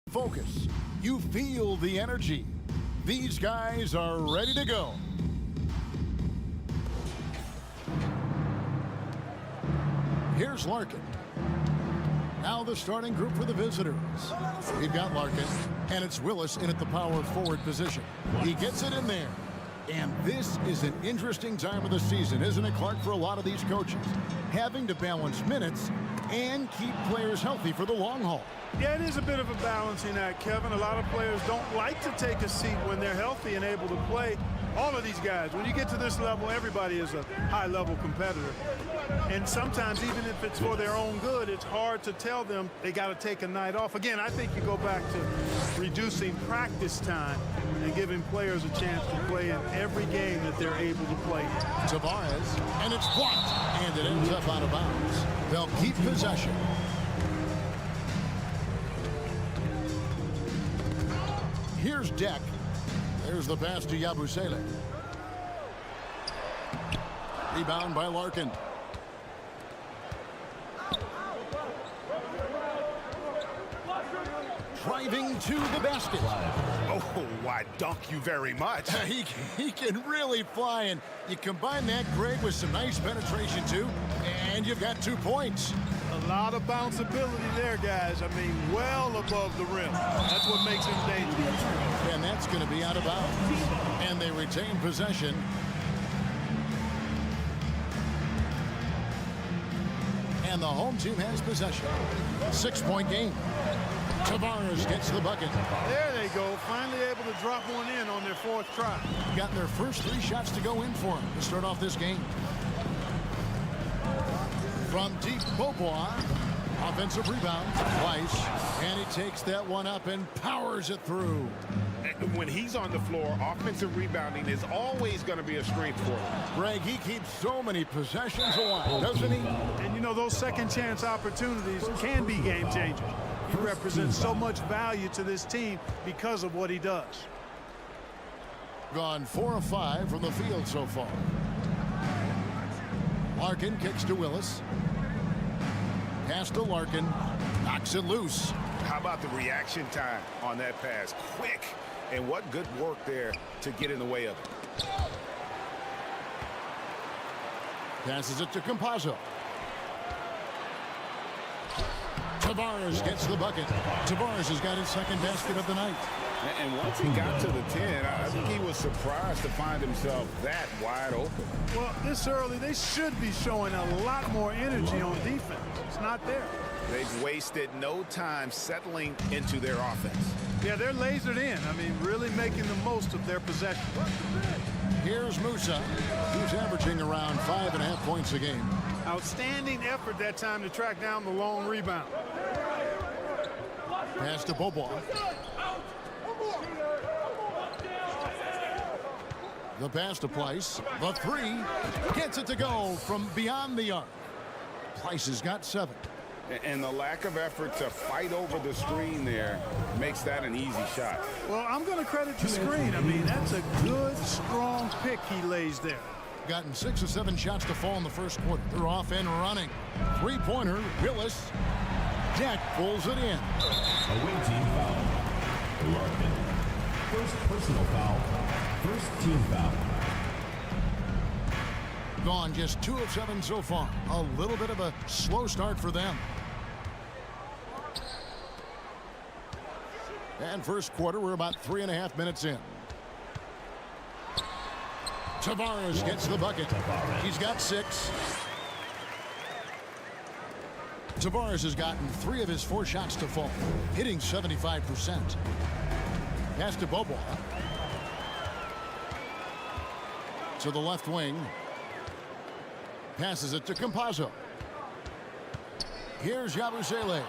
Focus. You feel the energy. These guys are ready to go. Here's Larkin. Now the starting group for the visitors. We've got Larkin, and it's Willis in at the power forward position. He gets it in there. And this is an interesting time of the season, isn't it, Clark, for a lot of these coaches? Having to balance minutes and keep players healthy for the long haul. Yeah, it is a bit of a balancing act, Kevin. A lot of players don't like to take a seat when they're healthy and able to play. All of these guys, when you get to this level, everybody is a high-level competitor. And sometimes, even if it's for their own good, it's hard to tell them they got to take a night off. Again, I think you go back to reducing practice time and giving players a chance to play in every game that they're able to play. Tavares, and it's blocked, and it ends up out of bounds. They'll keep possession. Here's Deck. There's the pass to Yabusele. Rebound by Larkin. Driving to the basket. Oh, why, dunk you very much. He can really fly, and you combine that, Greg, with some nice penetration, too, and you've got 2 points. A lot of bounceability there, guys. I mean, well above the rim. That's what makes him dangerous. And that's going to be out of bounds. And they retain possession. And the home team has possession. 6-point game. Tavares gets the bucket. There they go. Finally able to drop one in on their 4th try. Gotten their first 3 shots to go in for them to start off this game. From deep, Beaubois. Offensive rebound twice. And he takes that one up and powers it through. When he's on the floor, offensive rebounding is always going to be a strength for him. Greg, he keeps so many possessions alive, doesn't he? And you know, those second chance opportunities can be game changers. He represents so much value to this team because of what he does. Gone 4 of 5 from the field so far. Larkin kicks to Willis. Pass to Larkin. Knocks it loose. How about the reaction time on that pass? Quick. And what good work there to get in the way of it. Passes it to Campazzo. Tavares gets the bucket. Tavares has got his second basket of the night. And once he got to the 10, I think he was surprised to find himself that wide open. Well, this early, they should be showing a lot more energy on defense. It's not there. They've wasted no time settling into their offense. Yeah, they're lasered in. I mean, really making the most of their possession. Here's Musa, who's averaging around 5.5 points a game. Outstanding effort that time to track down the long rebound. Pass to Beaubois. The pass to Pleiss. The 3 gets it to go from beyond the arc. Pleiss has got 7. And the lack of effort to fight over the screen there makes that an easy shot. Well, I'm going to credit the screen. I mean, that's a good, strong pick he lays there. Gotten 6 or 7 shots to fall in the first quarter. They're off and running. 3-pointer, Willis. Deck pulls it in. Away team foul. Larkin. First personal foul. First team foul. Gone just 2 of 7 so far. A little bit of a slow start for them. And first quarter, we're about 3.5 minutes in. Tavares gets the bucket. He's got 6. Tavares has gotten 3 of his 4 shots to fall, hitting 75%. Pass to Beaubois. To the left wing. Passes it to Campazzo. Here's Yabusele.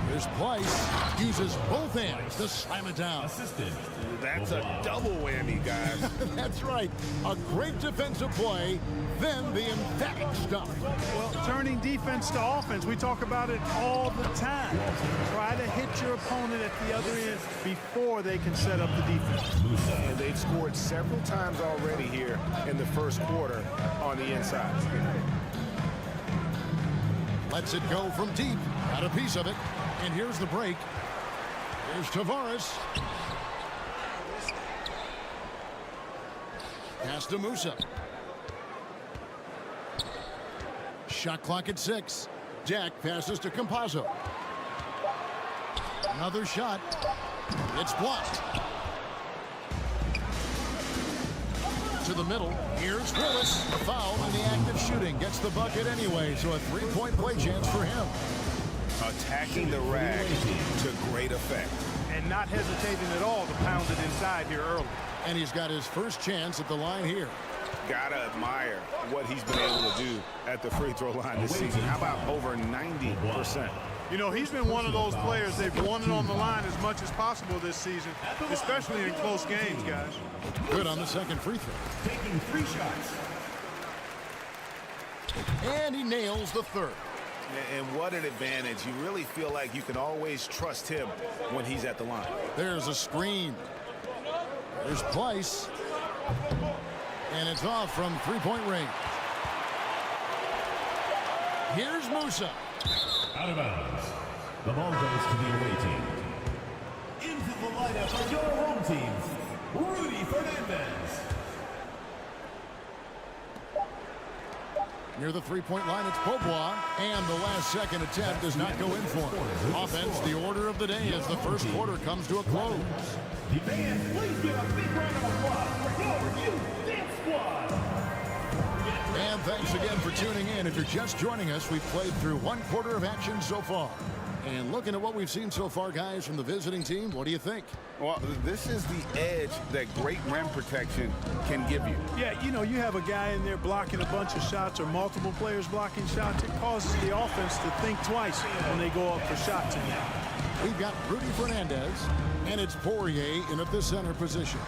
Here's Pleiss. Uses both hands to slam it down. Assisted. That's a double whammy, guys. That's right. A great defensive play, then the emphatic stop. Well, turning defense to offense, we talk about it all the time. Try to hit your opponent at the other end before they can set up the defense. And they've scored several times already here in the first quarter on the inside. Lets it go from deep. Got a piece of it. And here's the break. Here's Tavares. Pass to Musa. Shot clock at 6. Jack passes to Campazzo. Another shot. It's blocked. To the middle. Here's Willis. A foul in the act of shooting. Gets the bucket anyway, so a three-point play chance for him. Attacking the rag to great effect. And not hesitating at all to pound it inside here early. And he's got his first chance at the line here. Gotta admire what he's been able to do at the free throw line this season. How about over 90%? You know, he's been one of those players they've wanted on the line as much as possible this season, especially in close games, guys. Good on the second free throw. Taking 3 shots. And he nails the third. And what an advantage. You really feel like you can always trust him when he's at the line. There's a screen. There's Pleiss. And it's off from three-point range. Here's Musa. Out of bounds. The ball goes to the away team. Into the lineup for your home team, Rudy Fernandez. Near the three-point line, it's Beaubois. And the last second attempt does not go in for him. Offense, the order of the day as the first quarter comes to a close. The fans, please give a big round of applause for your youth dance squad. And thanks again for tuning in. If you're just joining us, we've played through one quarter of action so far. And looking at what we've seen so far, guys, from the visiting team, what do you think? Well, this is the edge that great rim protection can give you. Yeah, you know, you have a guy in there blocking a bunch of shots or multiple players blocking shots. It causes the offense to think twice when they go up for shots. We've got Rudy Fernandez, and it's Poirier in at the center position.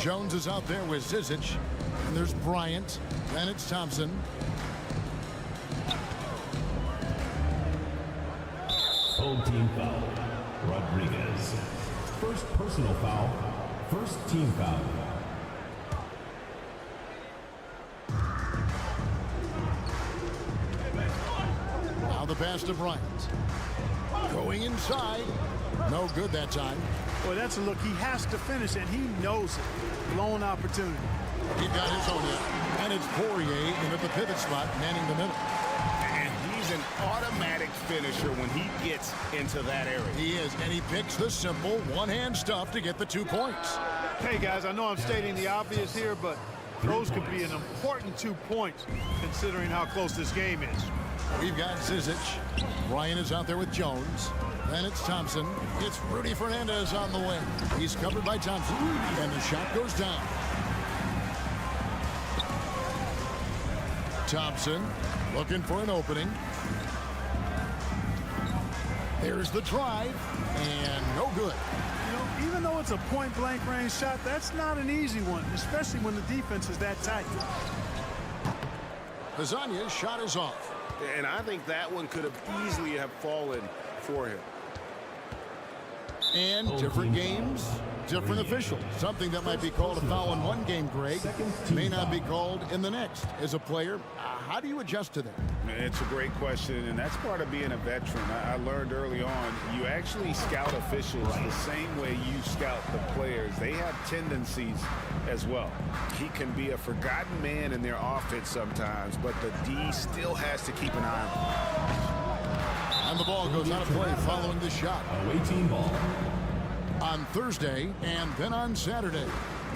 Jones is out there with Zizic, and there's Bryant, then it's Thompson. Home team foul. Rodriguez. First personal foul. First team foul. Now the pass to Bryant. Going inside. No good that time. Boy, that's a look he has to finish, and he knows it. Blown opportunity. He got his own hit. And it's Poirier in at the pivot spot, manning the middle. And he's an automatic finisher when he gets into that area. He is, and he picks the simple one-hand stuff to get the 2 points. Hey, guys, I know I'm stating the obvious here, but those could be an important 2 points considering how close this game is. We've got Zizic. Ryan is out there with Jones. Then it's Thompson. It's Rudy Fernandez on the wing. He's covered by Thompson, and the shot goes down. Thompson looking for an opening. There's the drive, and no good. You know, even though it's a point-blank range shot, that's not an easy one, especially when the defense is that tight. Hazanya's shot is off. And I think that one could have easily have fallen for him. And different games, different officials. Something that might be called a foul in one game, Greg, may not be called in the next. As a player, how do you adjust to that? It's a great question, and that's part of being a veteran. I learned early on, you actually scout officials the same way you scout the players. They have tendencies as well. He can be a forgotten man in their offense sometimes, but the D still has to keep an eye on him. And the ball goes out of play following the shot. Away team ball. On Thursday and then on Saturday.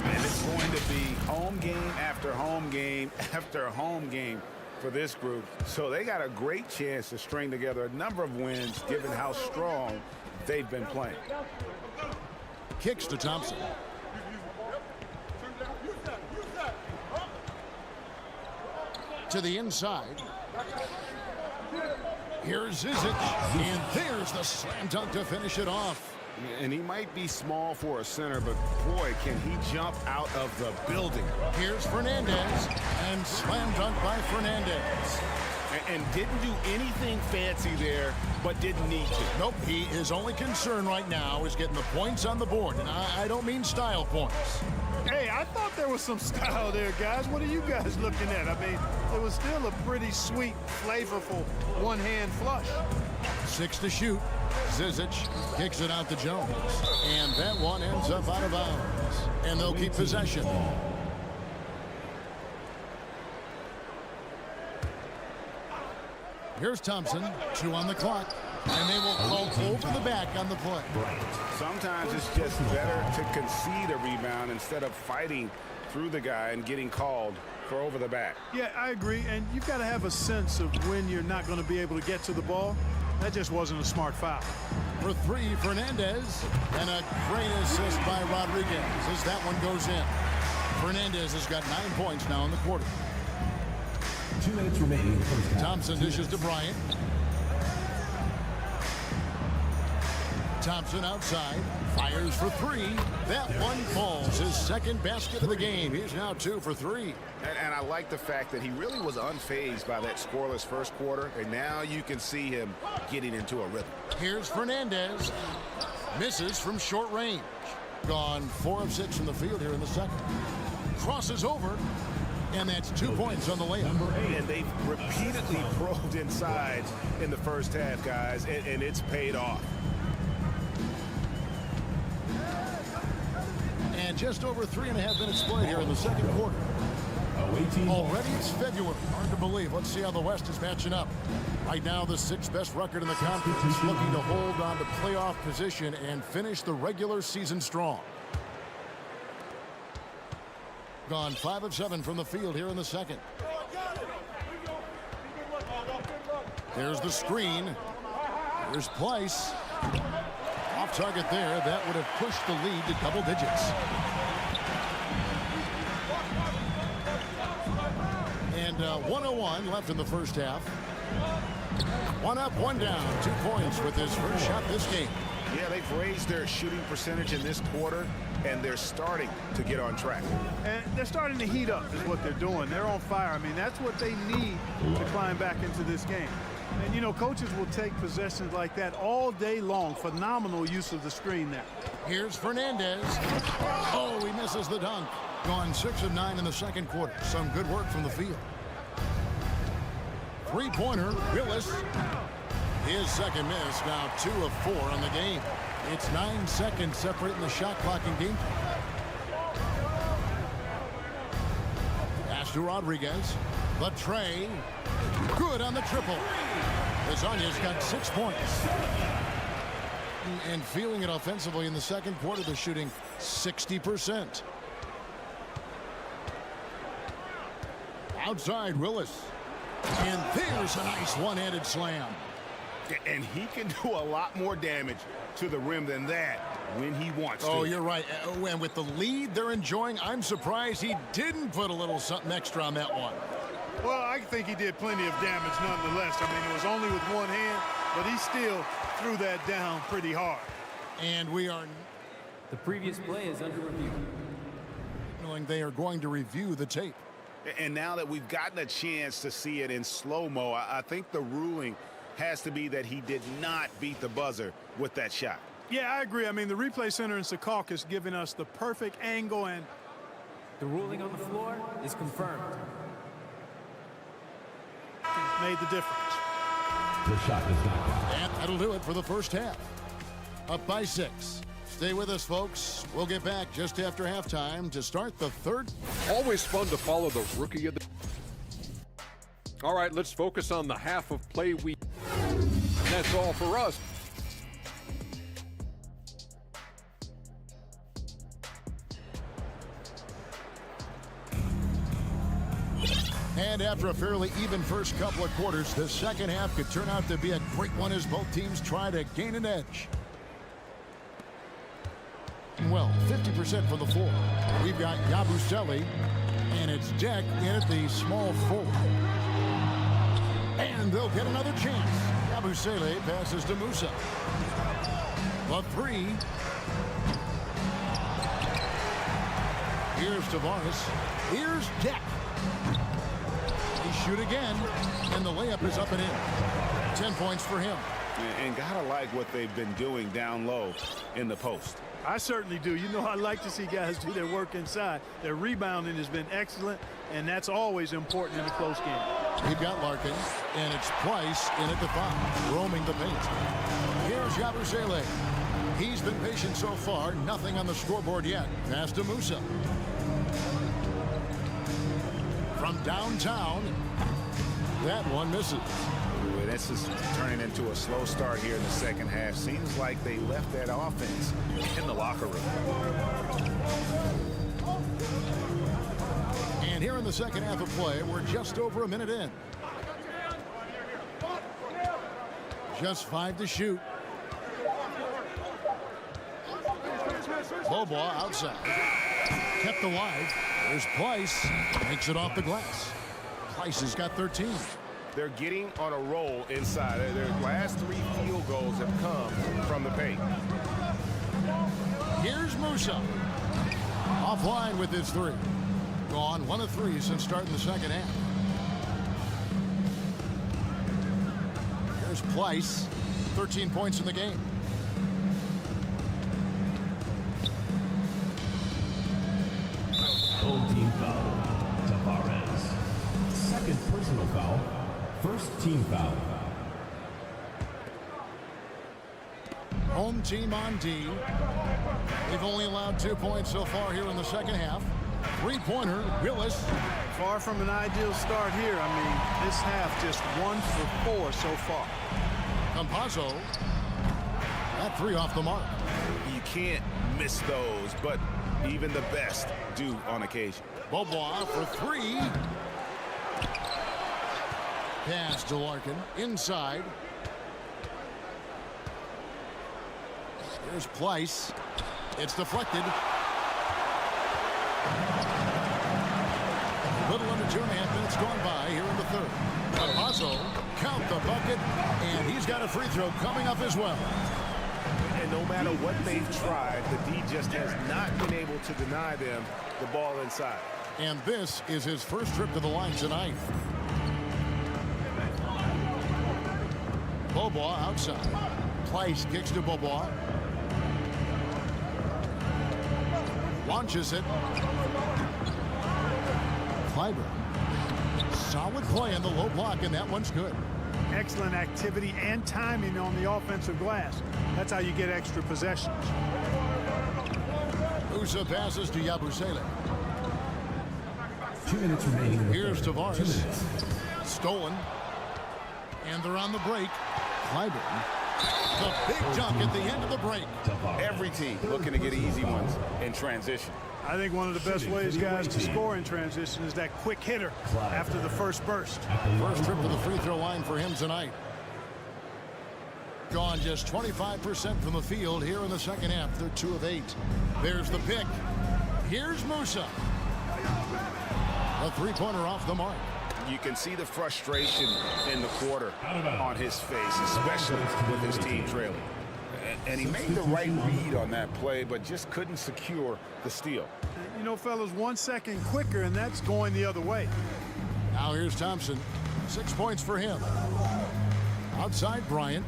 And it's going to be home game after home game after home game for this group. So they got a great chance to string together a number of wins given how strong they've been playing. Kicks to Thompson. To the inside. Here's Zizic, and there's the slam dunk to finish it off. And he might be small for a center, but boy, can he jump out of the building. Here's Fernandez, and slam dunk by Fernandez. and didn't do anything fancy there, but didn't need to. Nope, his only concern right now is getting the points on the board, and I don't mean style points. Hey, I thought there was some style there, guys. What are you guys looking at? I mean, it was still a pretty sweet, flavorful one-hand flush. 6 to shoot. Zizic kicks it out to Jones. And that one ends up out of bounds. And they'll keep possession. Here's Thompson. 2 on the clock. And they will call over the back on the play. Sometimes it's just better to concede a rebound instead of fighting through the guy and getting called for over the back. Yeah, I agree. And you've got to have a sense of when you're not going to be able to get to the ball. That just wasn't a smart foul. For 3, Fernandez. And a great assist by Rodriguez as that one goes in. Fernandez has got 9 points now in the quarter. 2 minutes remaining in the first half. Thompson dishes to Bryant. Thompson outside, fires for 3. That one falls, his second basket of the game. He's now 2 for 3. And I like the fact that he really was unfazed by that scoreless first quarter, and now you can see him getting into a rhythm. Here's Fernandez. Misses from short range. Gone 4 of 6 from the field here in the second. Crosses over, and that's 2 points on the layup. And they've repeatedly probed inside in the first half, guys, and it's paid off. And just over 3.5 minutes played here in the second quarter. Already it's February. Hard to believe. Let's see how the West is matching up. Right now, the 6th best record in the conference, looking to hold on to playoff position and finish the regular season strong. Gone 5 of 7 from the field here in the second. There's the screen. Here's Pleiss. Off target there. That would have pushed the lead to double digits. And 1:01 left in the first half. 1 up, 1 down. 2 points with his first shot this game. Yeah, they've raised their shooting percentage in this quarter, and they're starting to get on track. And they're starting to heat up is what they're doing. They're on fire. I mean, that's what they need to climb back into this game. And, you know, coaches will take possessions like that all day long. Phenomenal use of the screen there. Here's Fernandez. Oh, he misses the dunk. Gone 6 of 9 in the second quarter. Some good work from the field. 3-pointer, Willis. His second miss, now 2 of 4 on the game. It's 9 seconds separating the shot clock and game. Pass to Rodriguez. The tray. Good on the triple. Lasagna's got 6 points. And feeling it offensively in the second quarter, they're shooting 60%. Outside, Willis. And there's a nice one-handed slam. And he can do a lot more damage to the rim than that when he wants to. Oh, you're right. And with the lead they're enjoying, I'm surprised he didn't put a little something extra on that one. Well, I think he did plenty of damage nonetheless. I mean, it was only with one hand, but he still threw that down pretty hard. And we are... The previous play is under review. Knowing they are going to review the tape. And now that we've gotten a chance to see it in slow-mo, I think the ruling has to be that he did not beat the buzzer with that shot. Yeah, I agree. I mean, the replay center in Secaucus giving us the perfect angle, and The ruling on the floor is confirmed. Made the difference. The shot is not good. And that'll do it for the first half. Up by 6. Stay with us, folks. We'll get back just after halftime to start the third. Always fun to follow the rookie of the... All right, let's focus on the half of play we... And that's all for us. And after a fairly even first couple of quarters, the second half could turn out to be a great one as both teams try to gain an edge. Well, 50% from the floor. We've got Yabusele, and it's Deck in at the small forward. And they'll get another chance. Yabusele passes to Musa. The 3. Here's Tavares. Here's Deck. He shoot again, and the layup is up and in. 10 points for him. And gotta like what they've been doing down low in the post. I certainly do. You know, I like to see guys do their work inside. Their rebounding has been excellent, and that's always important in a close game. We've got Larkin, and it's Price in at the foul, roaming the paint. Here's Yabusele. He's been patient so far. Nothing on the scoreboard yet. Pass to Musa. From downtown, that one misses. Ooh, this is turning into a slow start here in the second half. Seems like they left that offense in the locker room. And here in the second half of play, we're just over a minute in. Just 5 to shoot. Bobois outside. Kept alive. There's Price. Makes it off the glass. Price has got 13. They're getting on a roll inside. Their last 3 field goals have come from the paint. Here's Musa. Offline with his 3. Gone 1 of 3 since starting the second half. Here's Price. 13 points in the game. Home team foul. Tavares. Second personal foul. First team foul. Home team on D. They've only allowed 2 points so far here in the second half. 3-pointer, Willis. Far from an ideal start here. I mean, this half just 1 for 4 so far. Campazzo. That 3 off the mark. You can't miss those, but even the best do on occasion. Bobois for 3. Pass to Larkin. Inside. Here's Price. It's deflected. A little under 2.5 minutes gone by here in the third. Campazzo, count the bucket, and he's got a free throw coming up as well. And no matter what they've tried, the D just has not been able to deny them the ball inside. And this is his first trip to the line tonight. Bobois outside. Price kicks to Bobois. Launches it. Kleiber. Solid play in the low block, and that one's good. Excellent activity and timing on the offensive glass. That's how you get extra possessions. Musa passes to Yabusele. 2 minutes remaining. Here's Tavares. Stolen. And they're on the break. Kleiber. The big dunk at the end of the break. Every team looking to get easy ones in transition. I think one of the best ways, guys, to score in transition is that quick hitter after the first burst. First trip to the free throw line for him tonight. Gone just 25% from the field here in the second half. They're 2 of 8. There's the pick. Here's Musa. A 3-pointer off the mark. You can see the frustration in the quarter on his face, especially with his team trailing. And he made the right read on that play, but just couldn't secure the steal. You know, fellas, 1 second quicker, and that's going the other way. Now here's Thompson. 6 points for him. Outside Bryant.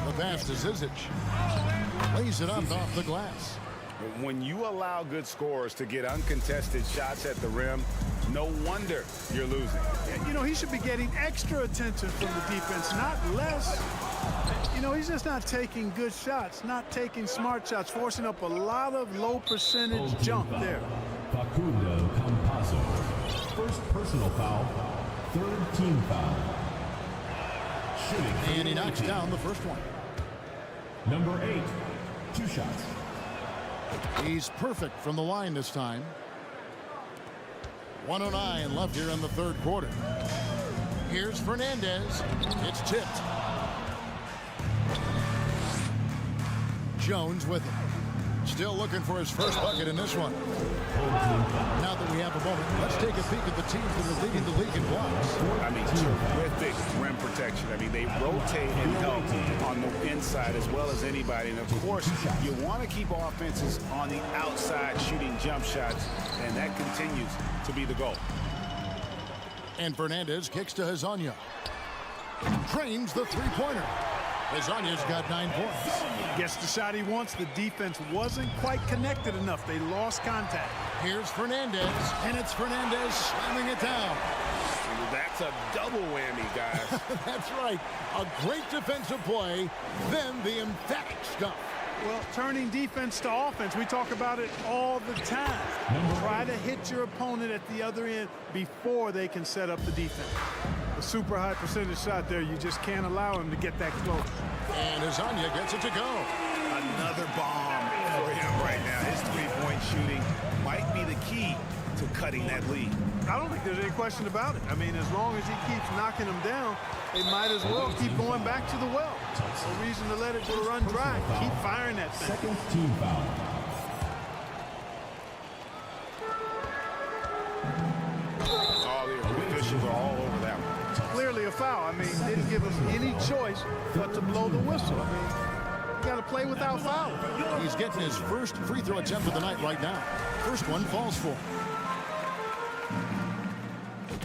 The pass to Zizic. Lays it up off the glass. When you allow good scorers to get uncontested shots at the rim, no wonder you're losing. You know, he should be getting extra attention from the defense, not less. You know, he's just not taking good shots, not taking smart shots, forcing up a lot of low percentage jump there. Facundo Campazzo. First personal foul. Third team foul. Shooting. And he knocks down the first one. Number 8. 2 shots. He's perfect from the line this time. 1:09 left here in the third quarter. Here's Fernandez. It's tipped. Jones with it. Still looking for his first bucket in this one. Now that we have a moment, let's take a peek at the teams that are leading the league in blocks. I mean, terrific rim protection. I mean, they rotate and help on the inside as well as anybody. And, of course, you want to keep offenses on the outside shooting jump shots, and that continues to be the goal. And Fernandez kicks to Hezonja. Trains the three-pointer. Hezonja's got 9 points. Gets the shot he wants. The defense wasn't quite connected enough. They lost contact. Here's Fernandez, and it's Fernandez slamming it down. That's a double whammy, guys. That's right. A great defensive play, then the emphatic stuff. Well, turning defense to offense, we talk about it all the time. Try to hit your opponent at the other end before they can set up the defense. A super high percentage shot there, you just can't allow him to get that close. And Hezonja gets it to go. Another bomb for him right now. His three-point shooting might be the key to cutting that lead. I don't think there's any question about it. I mean, as long as he keeps knocking them down, they might as well keep going back to the well. No reason to let it run dry. Keep firing that thing. Second team foul. All the officials are all over that one. Clearly a foul. I mean, didn't give us any choice but to blow the whistle. I mean, you got to play without foul. He's getting his first free throw attempt of the night right now. First one falls for him.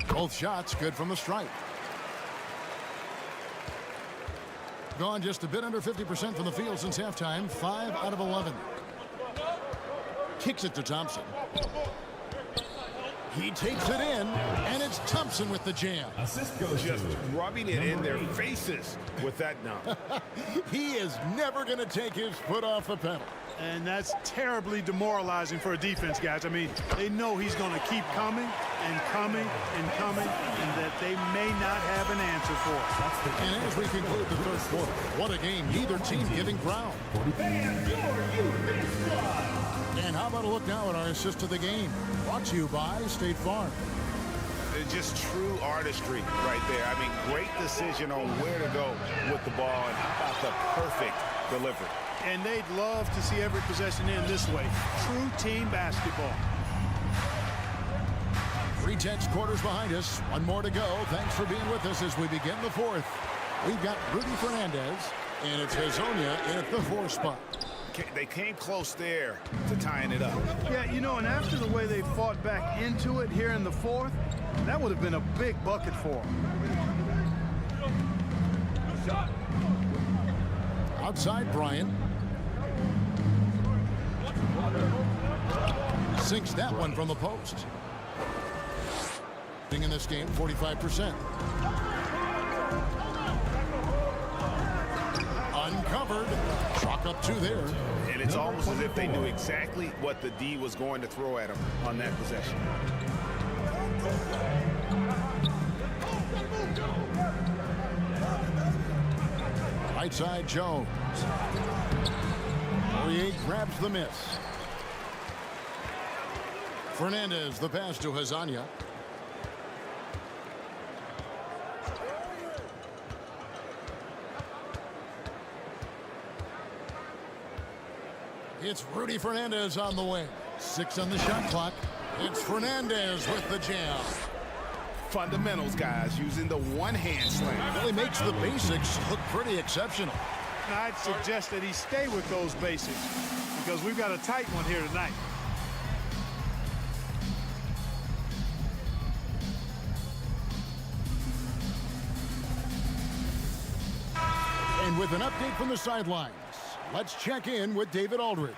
Both shots good from the stripe. Gone just a bit under 50% from the field since halftime. 5 out of 11. Kicks it to Thompson. He takes it in, and it's Thompson with the jam. Assist goes Just to rubbing it in their faces with that dunk. He is never going to take his foot off the pedal. And that's terribly demoralizing for a defense, guys. I mean, they know he's going to keep coming and coming and coming, and that they may not have an answer for it. And as we conclude the third quarter, what a game. Neither team giving ground. And how about a look now at our assist to the game? Brought to you by State Farm. Just true artistry right there. I mean, great decision on where to go with the ball, and how about the perfect delivery. And they'd love to see every possession end this way. True team basketball. 3 tenths quarters behind us. One more to go. Thanks for being with us as we begin the fourth. We've got Rudy Fernandez, and it's Hezonja in at the 4 spot. They came close there to tying it up. Yeah, you know, and after the way they fought back into it here in the fourth, that would have been a big bucket for them. Outside Bryant. Sinks that one from the post. In this game, 45%. Uncovered. Chalk up 2 there. And it's almost as if they knew exactly what the D was going to throw at him on that possession. Right side, Jones. Poirier grabs the miss. Fernandez, the pass to Hezonja. It's Rudy Fernandez on the wing. 6 on the shot clock. It's Fernandez with the jam. Fundamentals, guys, using the one-hand slam. Really makes the basics look pretty exceptional. And I'd suggest that he stay with those basics, because we've got a tight one here tonight. And with an update from the sidelines, let's check in with David Aldridge.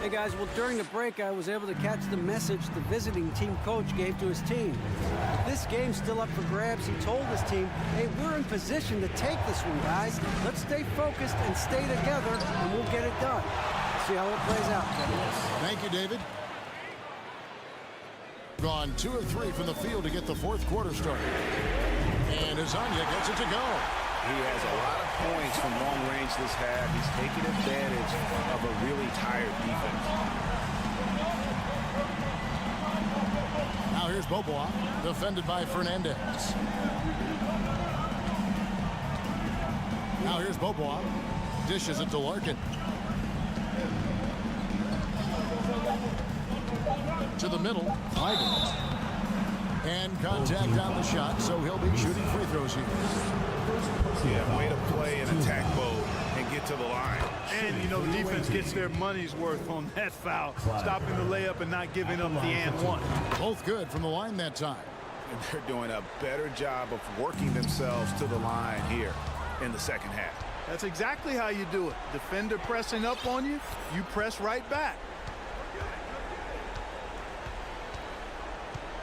Hey guys, well during the break I was able to catch the message the visiting team coach gave to his team. With this game's still up for grabs, he told his team, hey, we're in position to take this one, guys. Let's stay focused and stay together and we'll get it done. See how it plays out, Kevin. Thank you, David. Gone 2 of 3 from the field to get the fourth quarter started. And Hezonja gets it to go. He has a lot of points from long range this half. He's taking advantage of a really tired defense. Now here's Bobois, defended by Fernandez. Now here's Bobois. Dishes it to Larkin. To the middle. Clyburn. And contact on the shot, so he'll be shooting free throws here. Yeah, way to play in attack mode and get to the line. And, you know, the defense gets their money's worth on that foul, stopping the layup and not giving up the and one. Both good from the line that time. And they're doing a better job of working themselves to the line here in the second half. That's exactly how you do it. Defender pressing up on you, you press right back.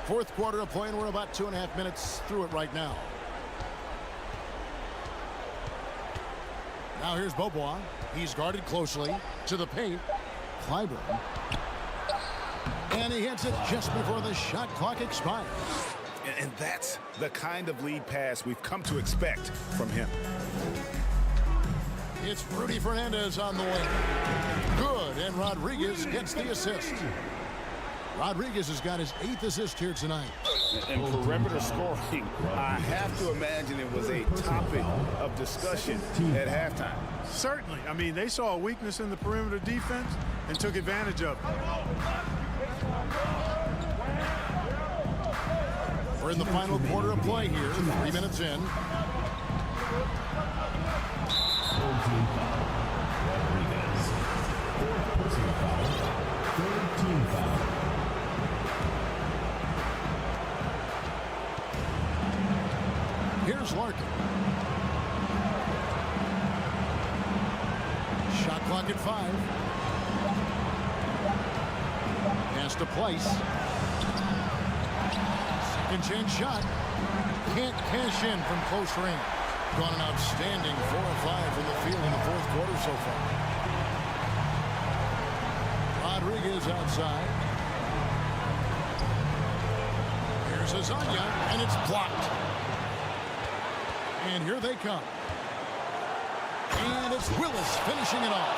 Fourth quarter of play, and we're about 2.5 minutes through it right now. Now here's Bobois. He's guarded closely to the paint. Clyburn. And he hits it just before the shot clock expires. And that's the kind of lead pass we've come to expect from him. It's Rudy Fernandez on the wing. Good, and Rodriguez gets the assist. Rodriguez has got his 8th assist here tonight. And perimeter scoring, I have to imagine it was a topic of discussion at halftime. Certainly. I mean, they saw a weakness in the perimeter defense and took advantage of it. We're in the final quarter of play here, 3 minutes in. Rodriguez. 4th personal foul. 3rd team foul. Here's Larkin. Shot clock at 5. Pass to Place. Second chance shot. Can't cash in from close range. Gone an outstanding 4 of 5 from the field in the fourth quarter so far. Rodriguez outside. Here's Azania, and it's blocked. And here they come. And it's Willis finishing it off.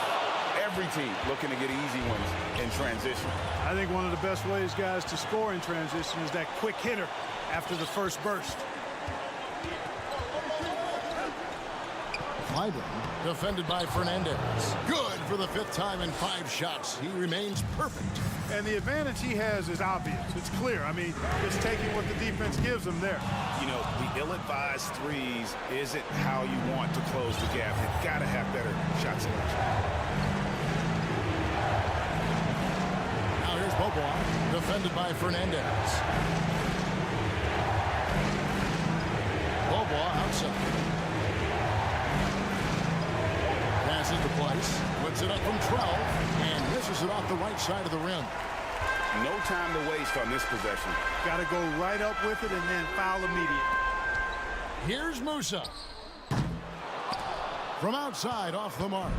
Every team looking to get easy ones in transition. I think one of the best ways, guys, to score in transition is that quick hitter after the first burst. Clyburn, defended by Fernandez. Good for the 5th time in 5 shots. He remains perfect. And the advantage he has is obvious. It's clear. I mean, it's taking what the defense gives him there. You know, the ill-advised threes isn't how you want to close the gap. You've got to have better shot selection. Now here's Bobois, defended by Fernandez. Bobois outside. Passes to Place, puts it up from 12, and misses it off the right side of the rim. No time to waste on this possession. Got to go right up with it and then foul immediate. Here's Musa. From outside, off the mark.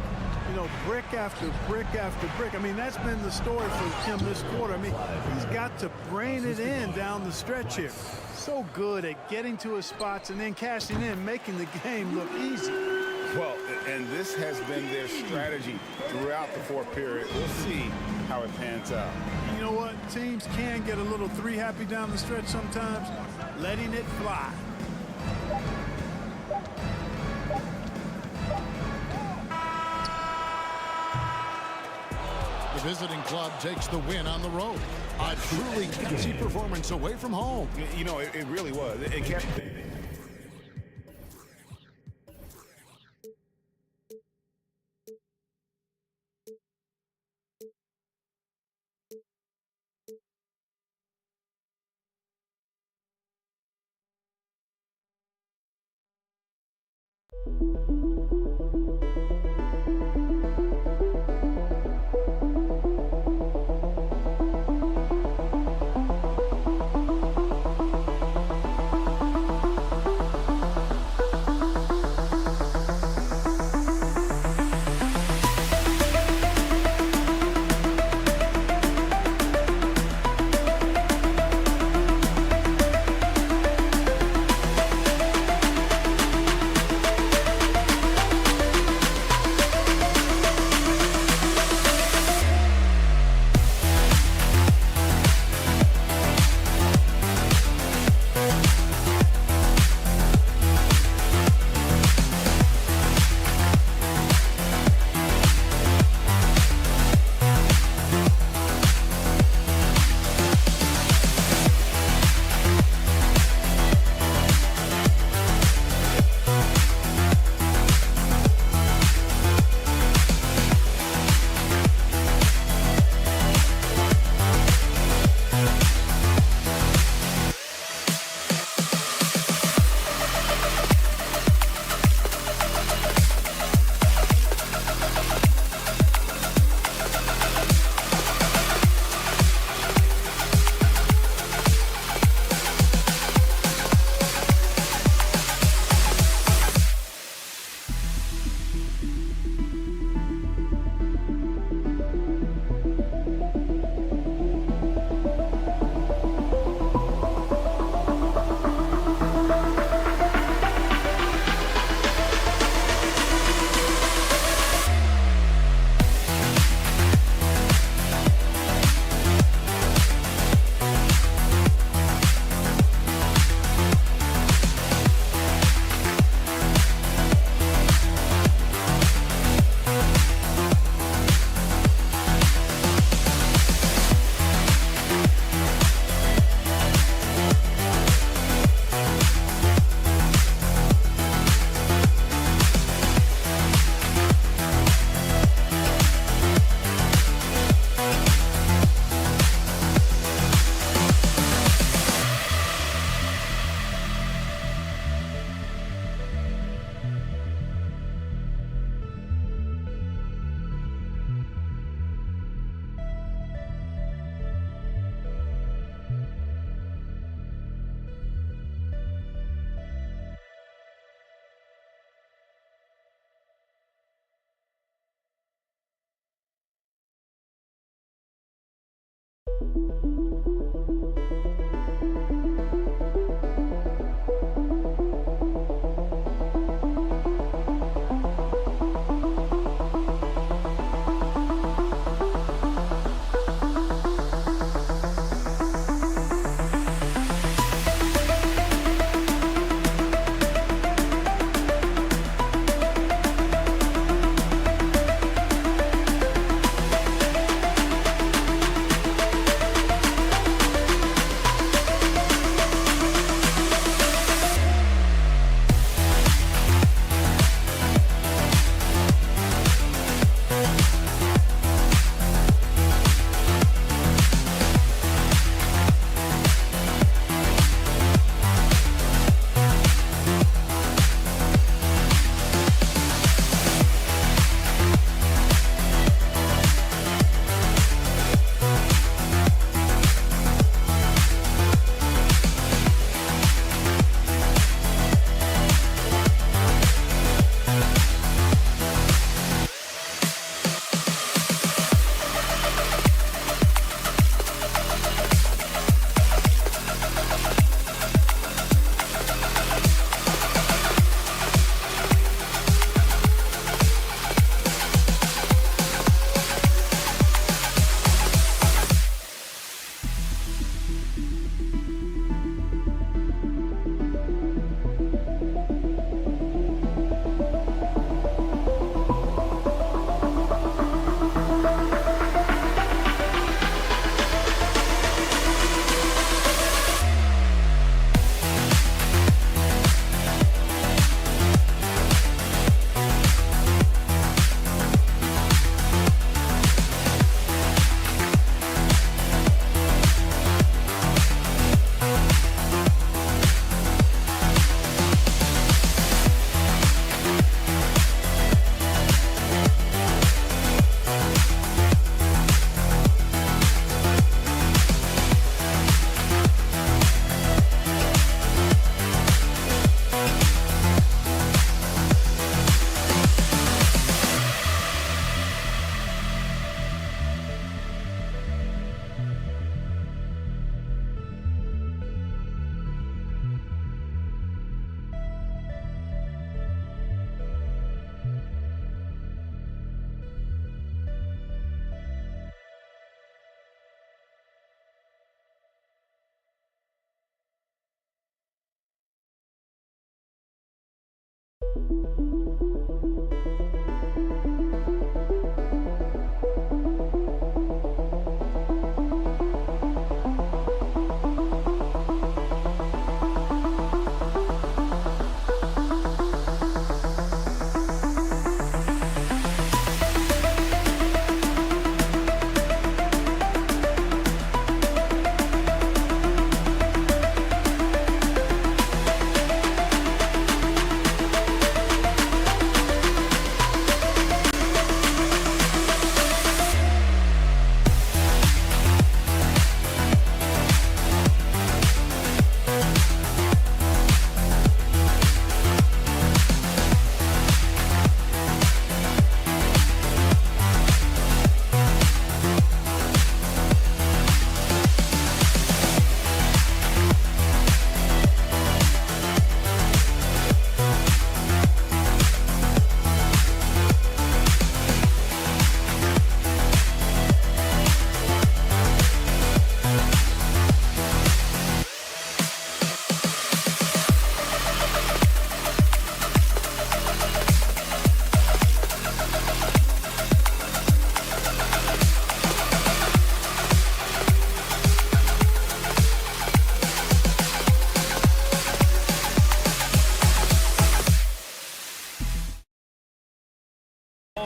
You know, brick after brick after brick. I mean, that's been the story for him this quarter. I mean, he's got to brain it in down the stretch here. So good at getting to his spots and then cashing in, making the game look easy. Well, and this has been their strategy throughout the fourth period. We'll see how it pans out. You know what? Teams can get a little three happy down the stretch sometimes, letting it fly. The visiting club takes the win on the road. A truly gutsy performance away from home. You know, it really was. It kept...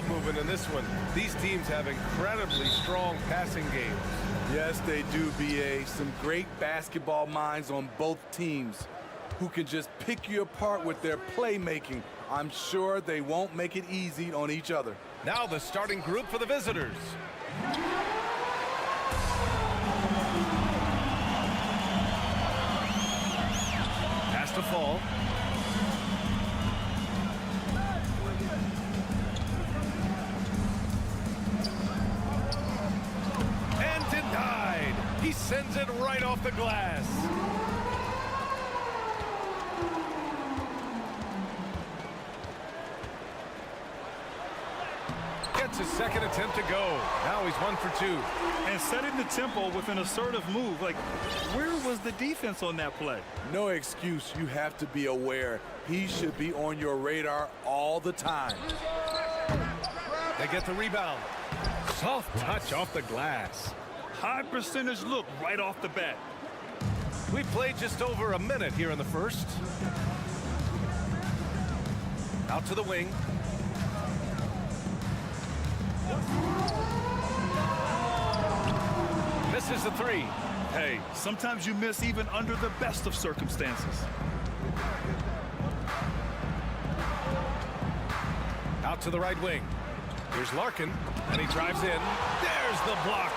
Movement in this one. These teams have incredibly strong passing games. Yes, they do, BA. Some great basketball minds on both teams who can just pick you apart with their playmaking. I'm sure they won't make it easy on each other. Now the starting group for the visitors. Pass to fall. And denied. it right off the glass. Gets his second attempt to go. Now he's 1 for 2. And setting the tempo with an assertive move. Like, where was the defense on that play? No excuse. You have to be aware. He should be on your radar all the time. They get the rebound. Soft touch off the glass. High percentage look right off the bat. We played just over a minute here in the first. Out to the wing. Misses the three. Hey, sometimes you miss even under the best of circumstances. Out to the right wing. Here's Larkin, and he drives in. There's the block.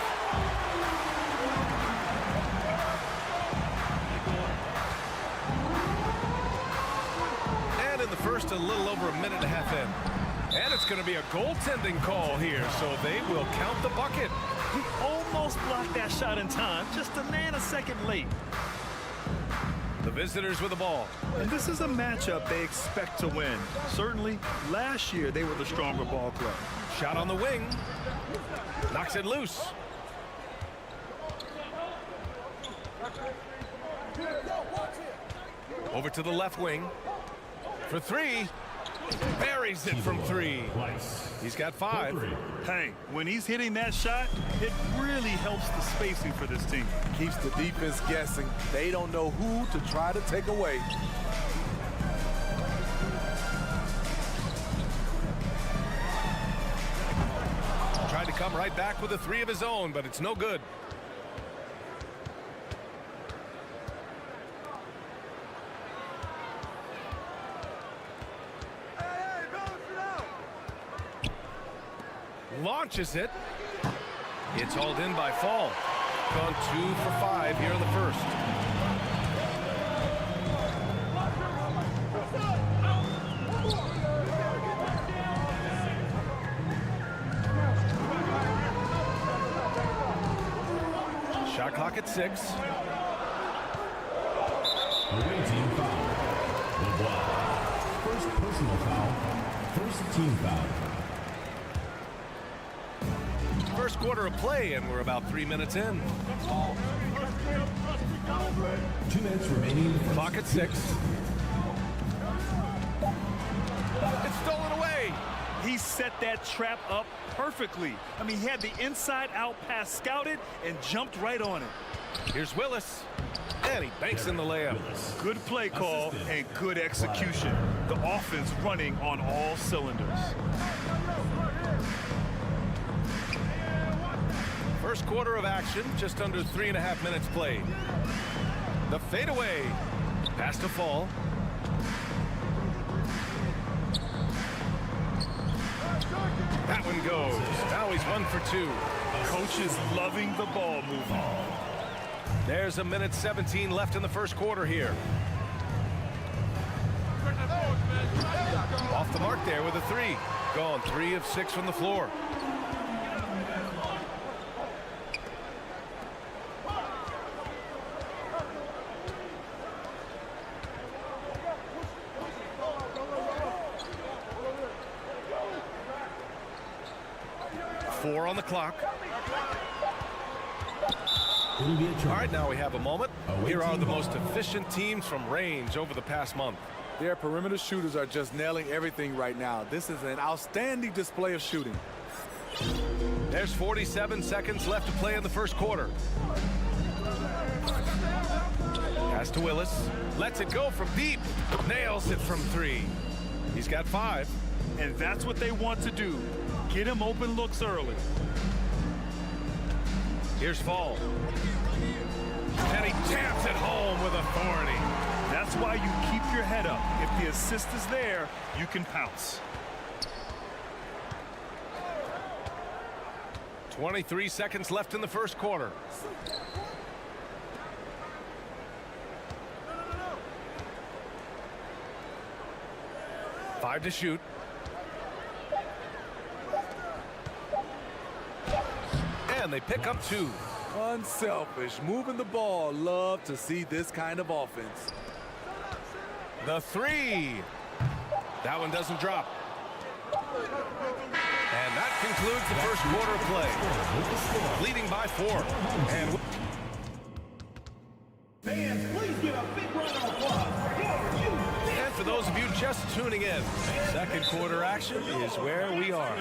And in the first, a little over a minute and a half in. And it's going to be a goaltending call here, so they will count the bucket. He almost blocked that shot in time, just a nanosecond late. The visitors with the ball. And this is a matchup they expect to win. Certainly, last year they were the stronger ball club. Shot on the wing. Knocks it loose. Over to the left wing. For three. Buries it from three. He's got 5. Hey, when he's hitting that shot, it really helps the spacing for this team. Keeps the defense guessing. They don't know who to try to take away. Tried to come right back with a 3 of his own, but it's no good. Launches it. It's hauled in by Fall. Gone 2 for 5 here in the first. Shot clock at 6. Away team foul. The block. First personal foul. First team foul. First quarter of play, and we're about 3 minutes in. 2 minutes remaining. Clock at 6. It's stolen away. He set that trap up perfectly. I mean, he had the inside-out pass scouted and jumped right on it. Here's Willis, and he banks in the layup. Good play call and good execution. The offense running on all cylinders. First quarter of action, just under 3.5 minutes played. The fadeaway. Pass to Fall. That one goes. Now he's 1 for 2. Coach is loving the ball movement. There's a minute 17 left in the first quarter here. Off the mark there with a 3. Gone 3 of 6 from the floor. Four on the clock. All right, now we have a moment. Here are the most efficient teams from range over the past month. Their perimeter shooters are just nailing everything right now. This is an outstanding display of shooting. There's 47 seconds left to play in the first quarter. Pass to Willis. Lets it go from deep. Nails it from 3. He's got 5. And that's what they want to do. Get him open looks early. Here's Fall. And he jams it home with authority. That's why you keep your head up. If the assist is there, you can pounce. 23 seconds left in the first quarter. Five to shoot. And they pick up 2. Unselfish, moving the ball. Love to see this kind of offense. The three. That one doesn't drop. And that concludes the first quarter of play. Leading by 4. And Fans, please give a big round of applause for those of you just tuning in, second quarter action is where we are.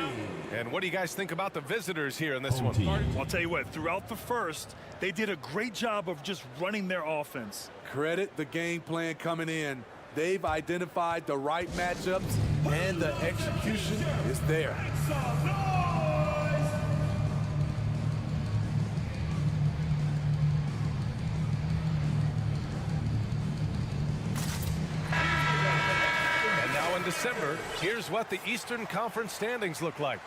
And what do you guys think about the visitors here in this one? I'll tell you what, throughout the first, they did a great job of just running their offense. Credit the game plan coming in. They've identified the right matchups, and the execution is there. December, here's what the Eastern Conference standings look like.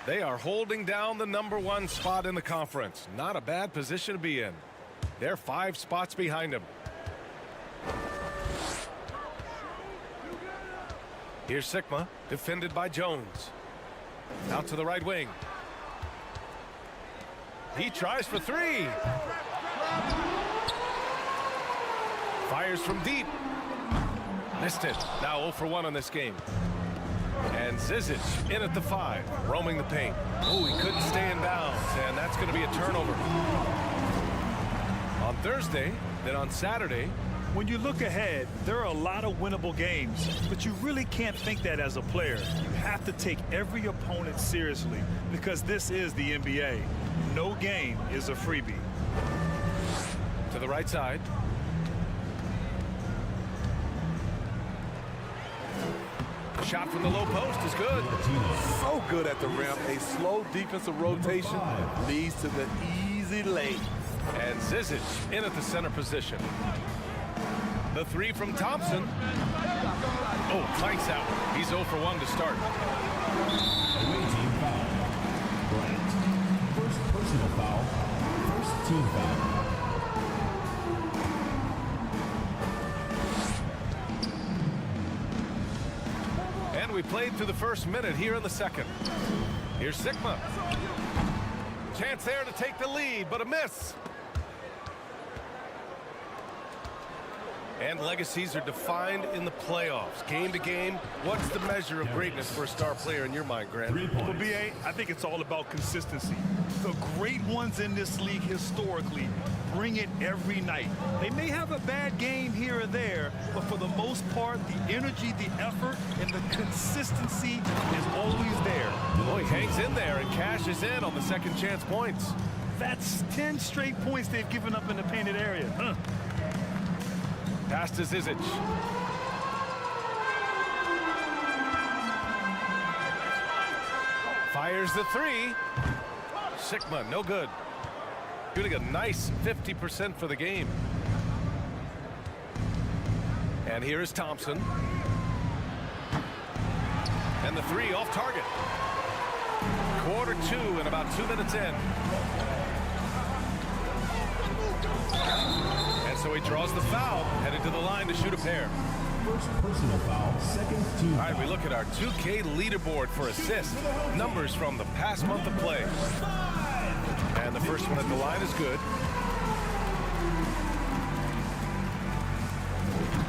They are holding down the #1 spot in the conference. Not a bad position to be in. They're 5 spots behind them. Here's Sigma, defended by Jones. Out to the right wing. He tries for 3. Fires from deep. Missed it. Now 0 for 1 on this game. And Zizic in at the 5, roaming the paint. Oh, he couldn't stay in bounds, and that's going to be a turnover. On Thursday, then on Saturday. When you look ahead, there are a lot of winnable games, but you really can't think that as a player. You have to take every opponent seriously because this is the NBA. No game is a freebie. To the right side. Shot from the low post is good. So good at the rim. A slow defensive rotation leads to the easy lay. And Zizic in at the center position. The 3 from Thompson. Oh, lights out. He's 0 for 1 to start. Away team foul. Bryant. First personal foul. First team foul. We played through the first minute here in the second. Here's Sigma. Chance there to take the lead, but a miss. And legacies are defined in the playoffs. Game to game, what's the measure of greatness for a star player in your mind, Grant? Well, BA, I think it's all about consistency. The great ones in this league historically bring it every night. They may have a bad game here or there, but for the most part, the energy, the effort, and the consistency is always there. Boy, he hangs in there and cashes in on the second chance points. That's 10 straight points they've given up in the painted area. Huh. Pass to Zizic. Fires the 3. Sigma, no good. Shooting a nice 50% for the game. And here is Thompson. And the 3 off target. Quarter 2 and about 2 minutes in. And so he draws the foul, headed to the line to shoot a pair. First personal foul, second team foul. All right, we look at our 2K leaderboard for assists. Numbers from the past month of play. And the first one at the line is good.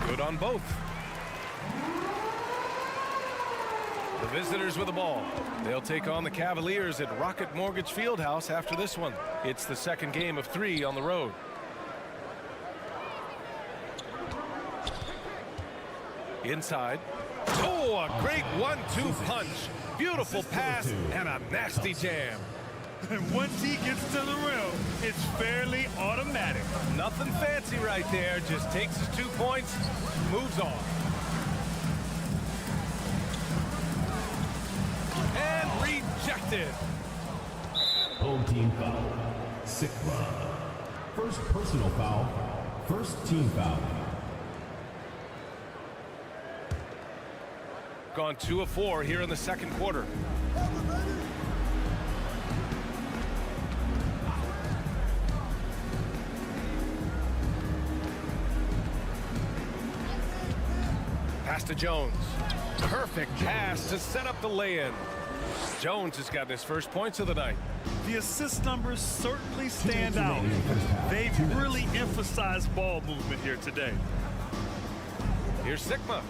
Good on both. The visitors with the ball. They'll take on the Cavaliers at Rocket Mortgage Fieldhouse after this one. It's the second game of 3 on the road. Inside. Oh, a great 1-2 punch. Beautiful pass and a nasty jam. And once he gets to the rim, it's fairly automatic. Nothing fancy right there. Just takes his 2 points, moves on. And rejected. Home team foul. Sigma. First personal foul. First team foul. Gone 2 of 4 here in the second quarter. Pass to Jones. Perfect pass to set up the lay-in. Jones has gotten his first points of the night. The assist numbers certainly stand out. They've really emphasized ball movement here today. Here's Sigma.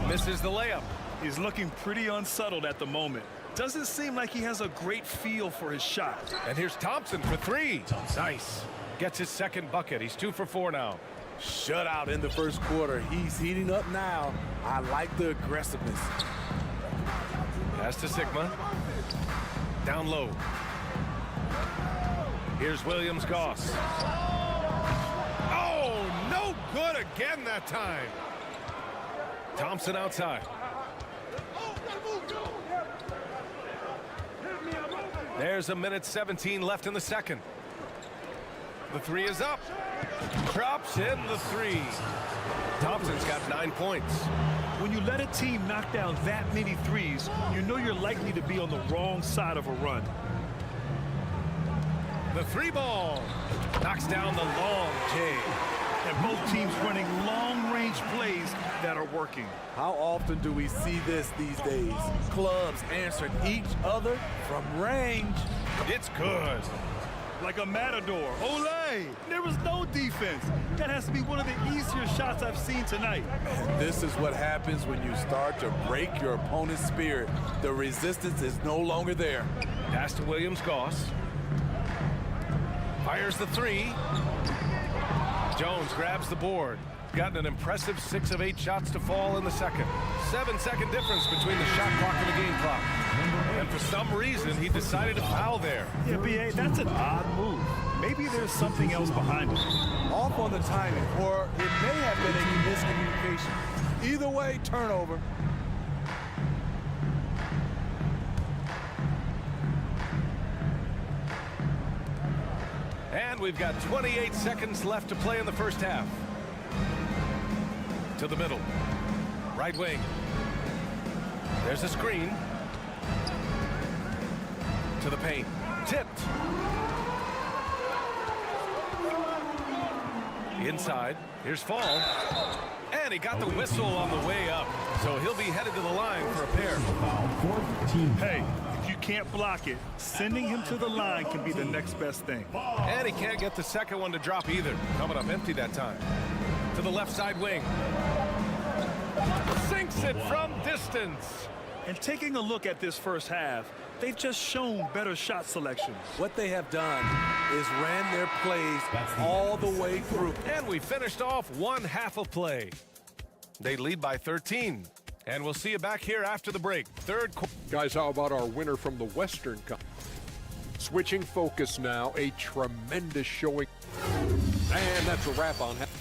Misses the layup. He's looking pretty unsettled at the moment. Doesn't seem like he has a great feel for his shot. And here's Thompson for three. Nice. Gets his second bucket. He's 2 for 4 now. Shutout in the first quarter. He's heating up now. I like the aggressiveness. Pass to Sigma. Down low. Here's Williams-Goss. Oh, no good again that time. Thompson outside. There's a minute 17 left in the second. The three is up. Drops in the three. Thompson's got 9 points. When you let a team knock down that many threes, you know you're likely to be on the wrong side of a run. The three ball knocks down the long J. And both teams running long-range plays that are working. How often do we see this these days? Clubs answering each other from range. It's good. Like a matador. Olay! There was no defense. That has to be one of the easier shots I've seen tonight. And this is what happens when you start to break your opponent's spirit. The resistance is no longer there. Pass to Williams-Goss. Fires the three. Jones grabs the board. Gotten an impressive 6 of 8 shots to fall in the second. 7-second difference between the shot clock and the game clock. And for some reason, he decided to foul there. Yeah, B.A., that's an odd move. Maybe there's something else behind it. Off on the timing, or it may have been a miscommunication. Either way, turnover. And we've got 28 seconds left to play in the first half. To the middle. Right wing. There's a screen. To the paint. Tipped. Inside. Here's Fall. And he got the whistle on the way up. So he'll be headed to the line for a pair. Hey, if you can't block it, sending him to the line can be the next best thing. And he can't get the second one to drop either. Coming up empty that time. To the left side wing. Sinks it from distance. And taking a look at this first half, they've just shown better shot selection. What they have done is ran their plays all the way through. And we finished off one half of play. They lead by 13. And we'll see you back here after the break. Third quarter. Guys, how about our winner from the Western Cup? Switching focus now, a tremendous showing. And that's a wrap on half.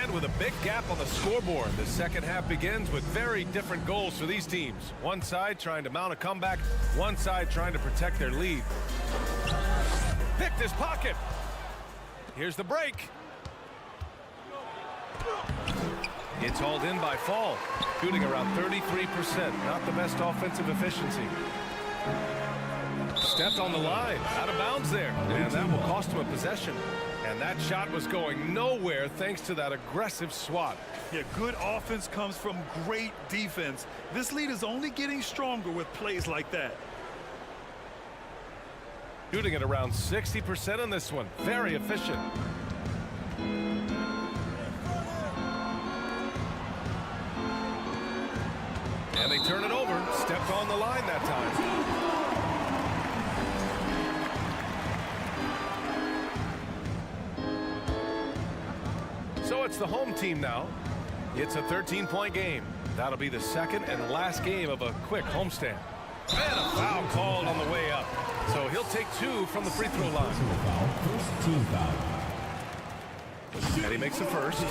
And with a big gap on the scoreboard, the second half begins with very different goals for these teams. One side trying to mount a comeback, one side trying to protect their lead. Picked his pocket. Here's the break. It's hauled in by Fall, shooting around 33%. Not the best offensive efficiency. Stepped on the line, out of bounds there, and that will cost him a possession. And that shot was going nowhere thanks to that aggressive swat. Yeah, good offense comes from great defense. This lead is only getting stronger with plays like that. Shooting at around 60% on this one. Very efficient. And they turn it over. Stepped on the line that time. So it's the home team now. It's a 13-point game. That'll be the second and last game of a quick homestand. And a foul called on the way up. So he'll take 2 from the free throw line. And he makes the first. 2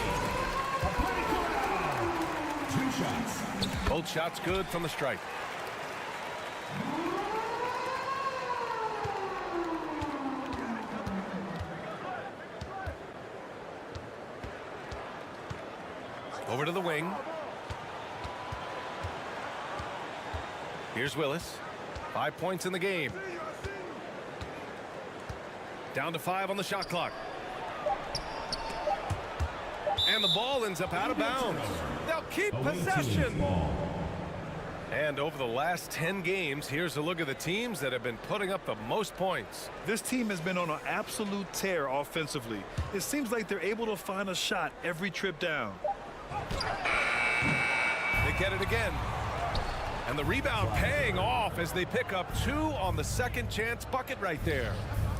shots. Both shots good from the stripe. Over to the wing. Here's Willis. 5 points in the game. Down to 5 on the shot clock. And the ball ends up out of bounds. They'll keep possession. And over the last 10 games, here's a look at the teams that have been putting up the most points. This team has been on an absolute tear offensively. It seems like they're able to find a shot every trip down. They get it again. And the rebound paying off as they pick up 2 on the second chance bucket right there.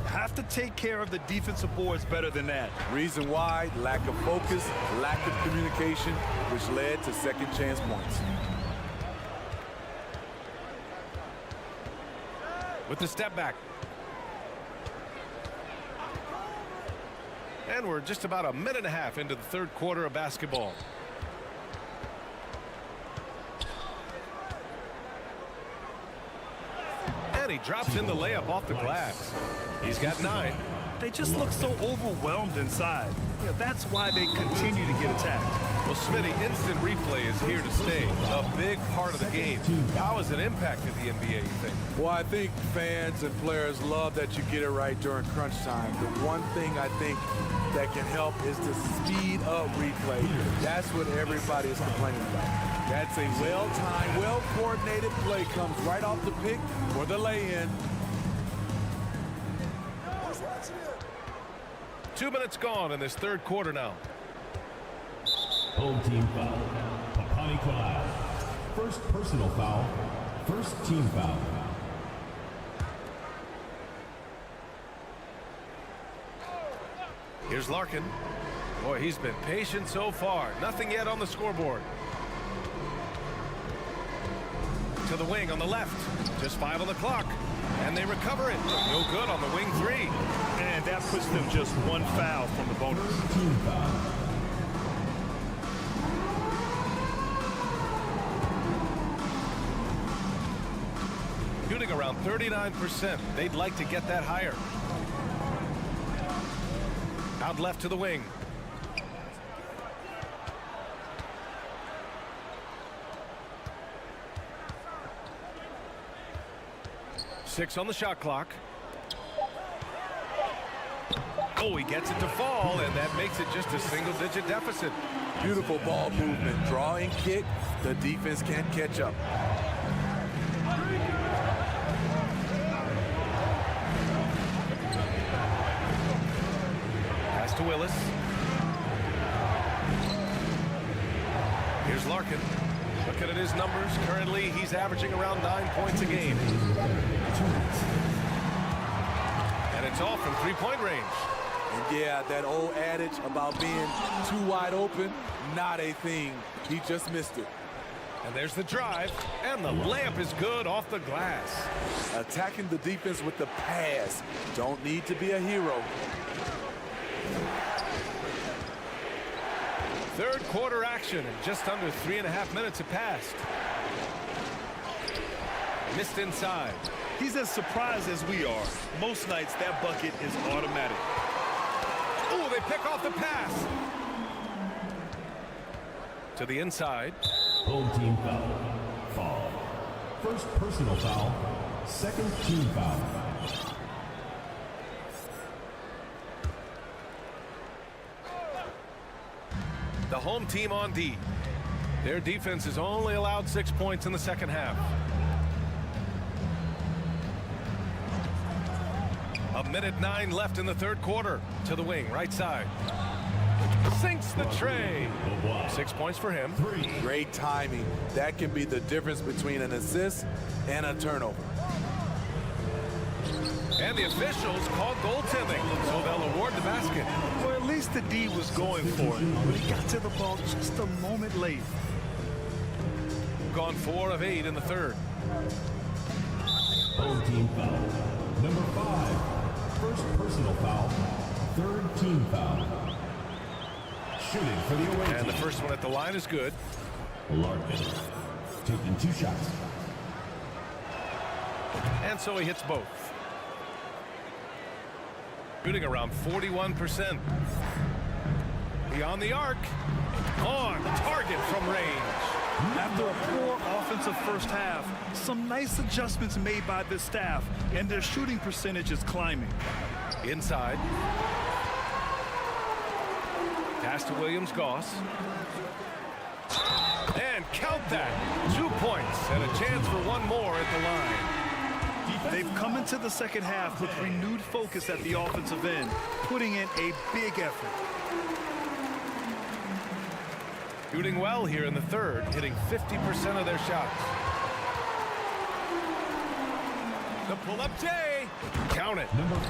Have to take care of the defensive boards better than that. Reason why: lack of focus, lack of communication, which led to second chance points. With the step back. And we're just about a minute and a half into the third quarter of basketball. And he drops in the layup off the glass. He's got 9. They just look so overwhelmed inside. Yeah, that's why they continue to get attacked. Well, Smitty, instant replay is here to stay. A big part of the game. How has it impacted the NBA, you think? Well, I think fans and players love that you get it right during crunch time. The one thing I think that can help is the speed of replay. That's what everybody is complaining about. That's a well-timed, well-coordinated play. Comes right off the pick for the lay-in. 2 minutes gone in this third quarter now. Home team foul. Papani Colau. First personal foul. First team foul. Here's Larkin. Boy, he's been patient so far. Nothing yet on the scoreboard. To the wing on the left. Just 5 on the clock. And they recover it. No good on the wing 3. And that puts them just 1 foul from the bonus. Team foul. Shooting around 39%. They'd like to get that higher. Out left to the wing. Six on the shot clock. Oh, he gets it to fall, and that makes it just a single-digit deficit. Beautiful ball movement. Drawing kick. The defense can't catch up. Pass to Willis. Here's Larkin. Looking at his numbers. Currently, he's averaging around 9 points a game. And it's all from three-point range. And yeah, that old adage about being too wide open, not a thing. He just missed it. And there's the drive, and the layup is good off the glass. Attacking the defense with the pass. Don't need to be a hero. Third quarter action, and just under 3.5 minutes have passed. Missed inside. He's as surprised as we are. Most nights that bucket is automatic. Oh, they pick off the pass. To the inside. Home team foul. Foul. First personal foul. Second team foul. The home team on D. Their defense has only allowed 6 points in the second half. A minute 9 left in the third quarter. To the wing, right side. Sinks the tray. 6 points for him. Great timing. That can be the difference between an assist and a turnover. And the officials called goaltending, so they'll award the basket. Well, at least the D was going for it, but he got to the ball just a moment late. Gone 4 of 8 in the third. Home team foul. Number 5. First personal foul. Third team foul. Shooting for the away team. And the first one at the line is good. Larkin taking 2 shots. And so he hits both. Shooting around 41%. Beyond the arc. On target from range. After a poor offensive first half, some nice adjustments made by the staff, and their shooting percentage is climbing. Inside. Pass to Williams-Goss. And count that. 2 points and a chance for one more at the line. They've come into the second half with renewed focus at the offensive end, putting in a big effort. Shooting well here in the third, hitting 50% of their shots. The pull-up J. Count it.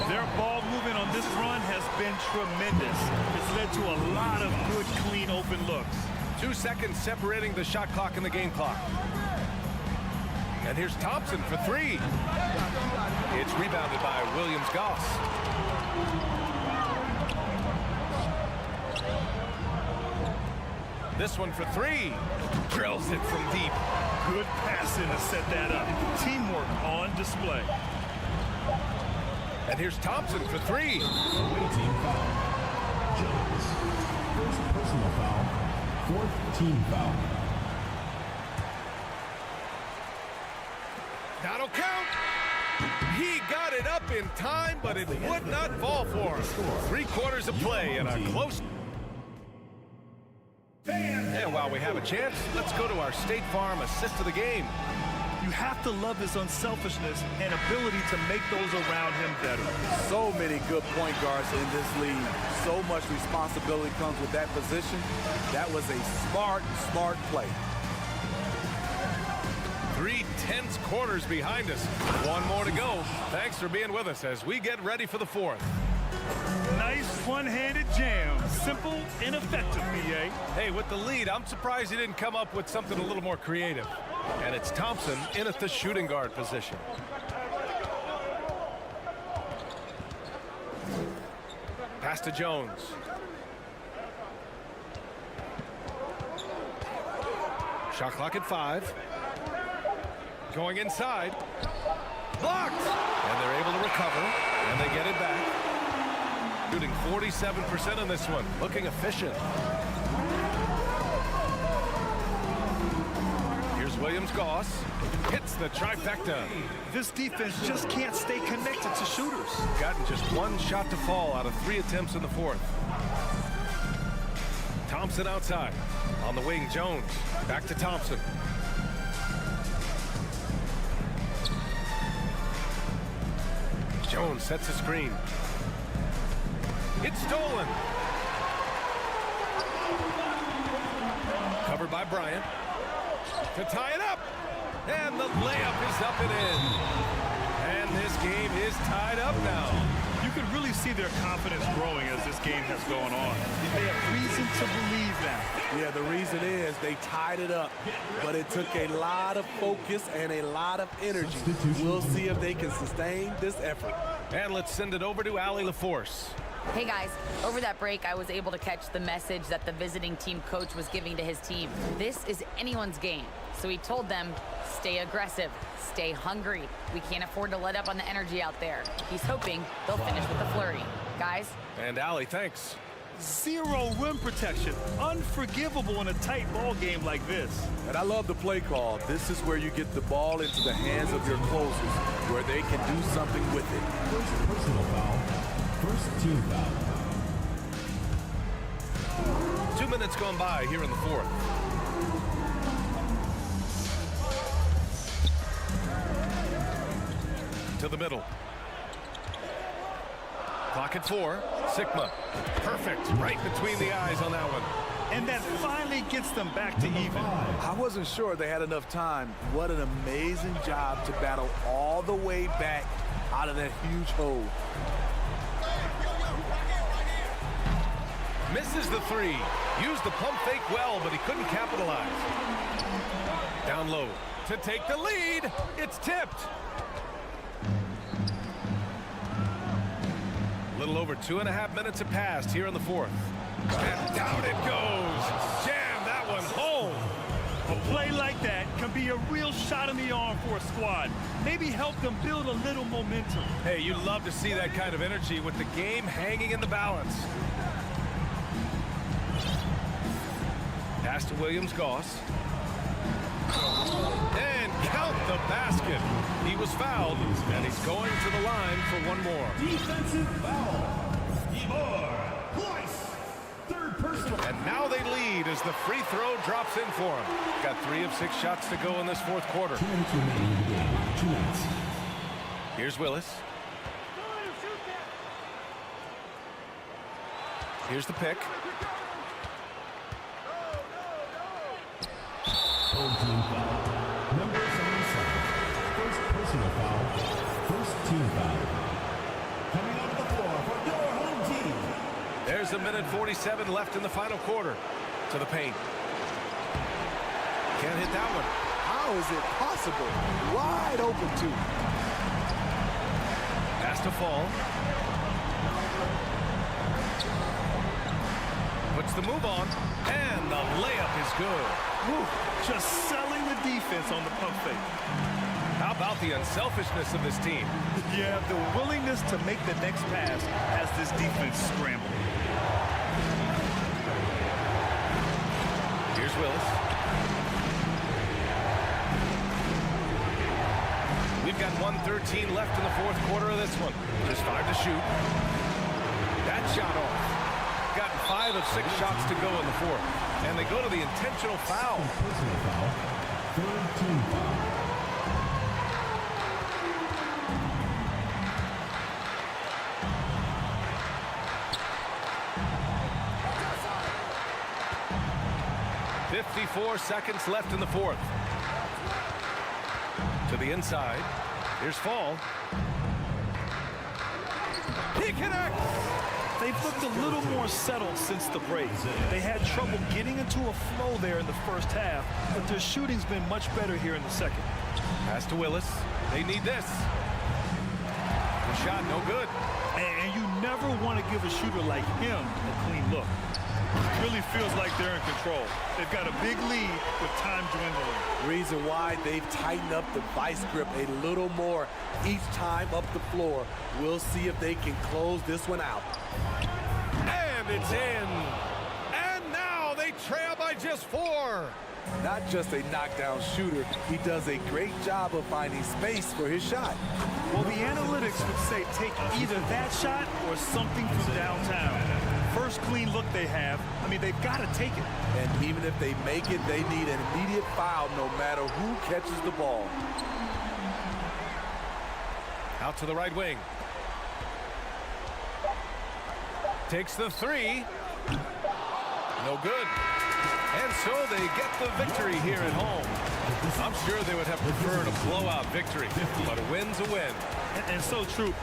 Their ball movement on this run has been tremendous. It's led to a lot of good, clean, open looks. 2 seconds separating the shot clock and the game clock. And here's Thompson for three. It's rebounded by Williams-Goss. This one for three. Drills it from deep. Good passing to set that up. Teamwork on display. And here's Thompson for three. Away team foul. Jones. First personal foul. Fourth team foul. That'll count. He got it up in time, but it would not fall for him. 3 quarters of play and a close. And while we have a chance, let's go to our State Farm assist of the game. You have to love his unselfishness and ability to make those around him better. So many good point guards in this league. So much responsibility comes with that position. That was a smart play. 3 tense quarters behind us. One more to go. Thanks for being with us as we get ready for the fourth. Nice one-handed jam. Simple and effective, BA. Hey, with the lead, I'm surprised he didn't come up with something a little more creative. And it's Thompson in at the shooting guard position. Pass to Jones. Shot clock at 5. Going inside. Blocked! And they're able to recover, and they get it back. Shooting 47% on this one. Looking efficient. Here's Williams-Goss. Hits the trifecta. This defense just can't stay connected to shooters. Gotten just 1 shot to fall out of 3 attempts in the fourth. Thompson outside. On the wing, Jones. Back to Thompson. Jones sets a screen. It's stolen. Covered by Bryant. To tie it up. And the layup is up and in. And this game is tied up now. You can really see their confidence growing as this game has gone on. They have reason to believe that. Yeah, the reason is they tied it up, but it took a lot of focus and a lot of energy. We'll see if they can sustain this effort. And let's send it over to Allie LaForce. Hey guys, over that break, I was able to catch the message that the visiting team coach was giving to his team. This is anyone's game. So he told them, stay aggressive, stay hungry. We can't afford to let up on the energy out there. He's hoping they'll finish with a flurry. Guys? And Allie, thanks. 0 rim protection. Unforgivable in a tight ball game like this. And I love the play call. This is where you get the ball into the hands of your closers, where they can do something with it. First personal foul. First team foul. 2 minutes gone by here in the fourth. To the middle. Clock at 4. Sigma. Perfect. Right between the eyes on that one. And that finally gets them back to even. I wasn't sure they had enough time. What an amazing job to battle all the way back out of that huge hole. Misses the 3. Used the pump fake well, but he couldn't capitalize. Down low to take the lead. It's tipped. A little over 2.5 minutes have passed here in the fourth. And down it goes. Jam that one home. A play like that can be a real shot in the arm for a squad. Maybe help them build a little momentum. Hey, you love to see that kind of energy with the game hanging in the balance. Pass to Williams-Goss. And count the basket. He was fouled, and he's going to the line for one more. Defensive foul. Twice. Third personal. And now they lead as the free throw drops in for him. Got 3 of 6 shots to go in this fourth quarter. 2 minutes remaining in the game. 2 minutes. Here's Willis. Here's the pick. Home team foul. Number 77. First personal foul. First team foul. Coming onto the floor for your home team. There's a minute 47 left in the final quarter. To the paint. Can't hit that one. How is it possible? Wide open, too. Pass to fall. Puts the move on. And the layup is good. Whew, just selling the defense on the pump fake. How about the unselfishness of this team? Yeah, the willingness to make the next pass has this defense scrambling. Here's Willis. We've got 1:13 left in the fourth quarter of this one. Just 5 to shoot. That shot off. Gotten 5 of 6 shots to go in the fourth. And they go to the intentional foul. Personal foul. Third team foul. .54 seconds left in the fourth. To the inside. Here's Fall. He connects! They've looked a little more settled since the break. They had trouble getting into a flow there in the first half, but their shooting's been much better here in the second. Pass to Willis. They need this. The shot, no good. And you never want to give a shooter like him a clean look. It really feels like they're in control. They've got a big lead with time dwindling. Reason why they've tightened up the vice grip a little more each time up the floor. We'll see if they can close this one out. And it's in. And now they trail by just 4. Not just a knockdown shooter, he does a great job of finding space for his shot. Well, the analytics would say take either that shot or something from downtown. First clean look they have, I mean, they've got to take it. And even if they make it, they need an immediate foul no matter who catches the ball. Out to the right wing. Takes the 3. No good. And so they get the victory here at home. I'm sure they would have preferred a blowout victory, but a win's a win. And so true.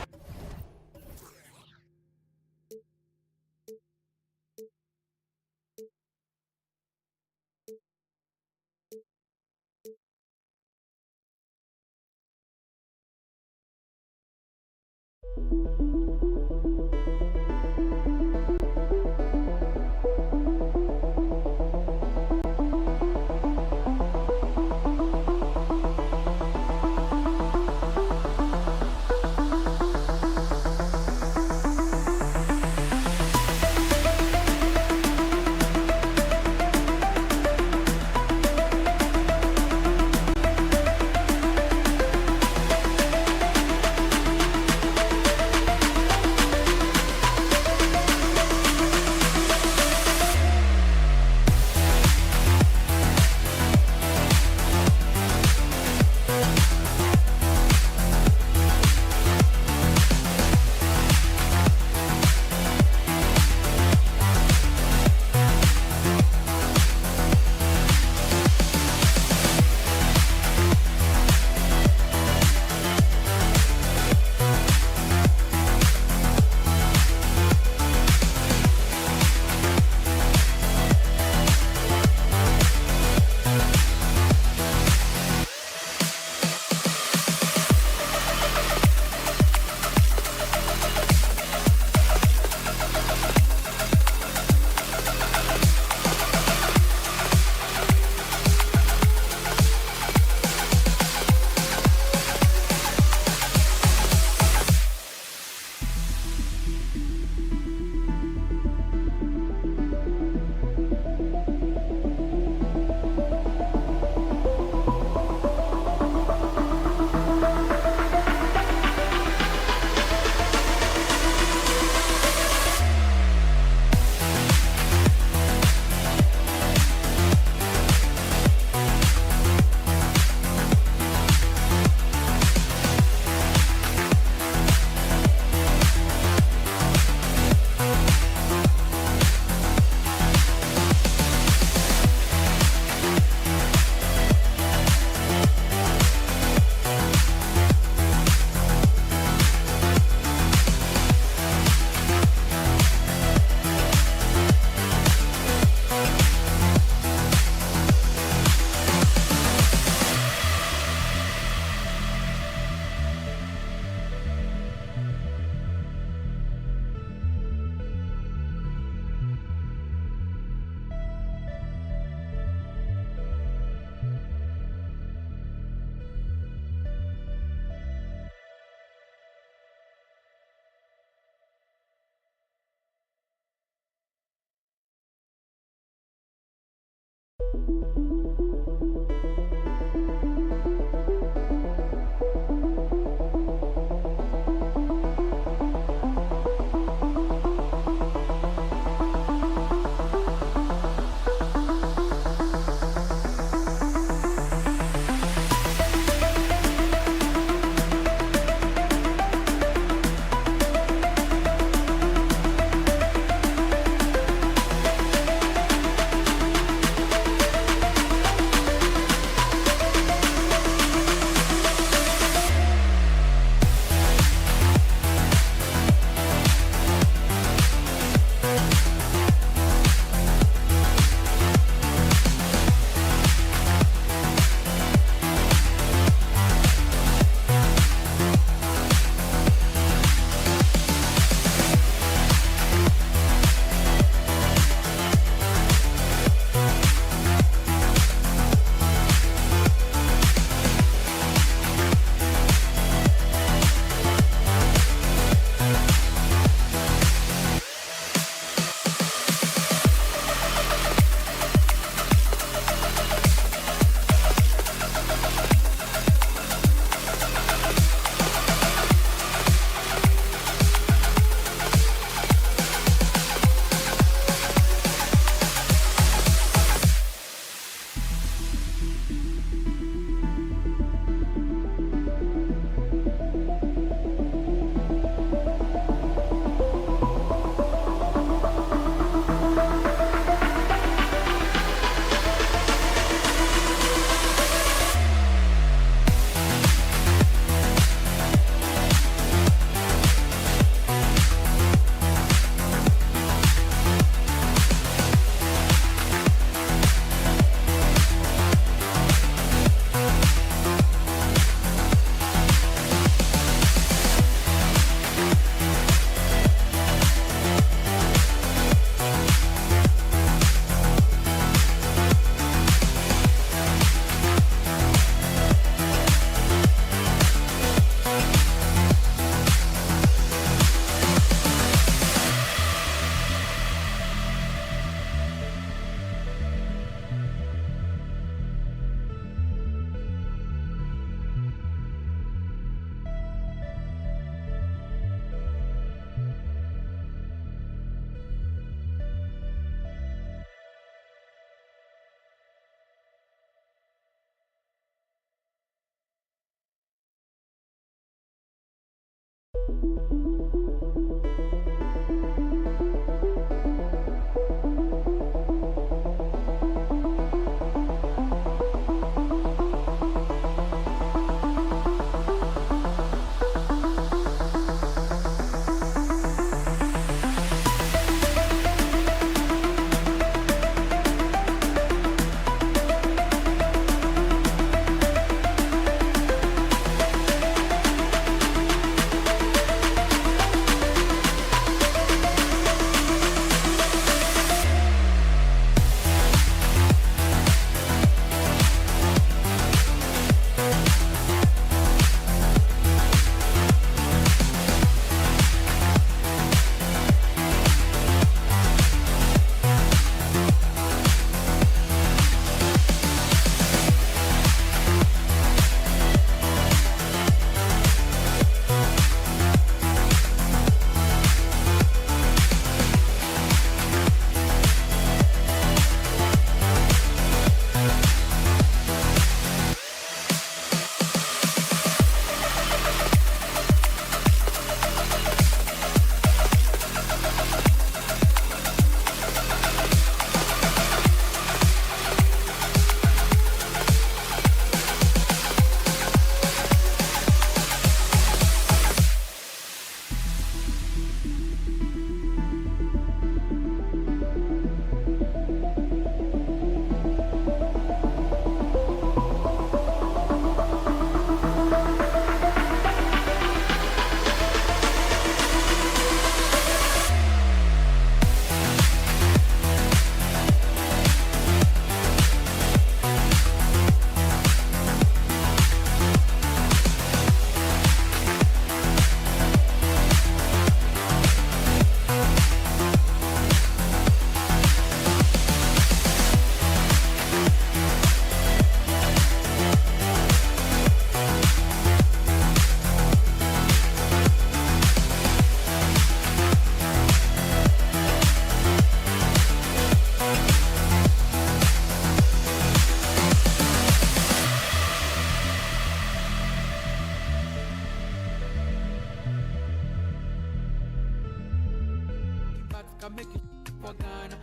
can make you for Ghana.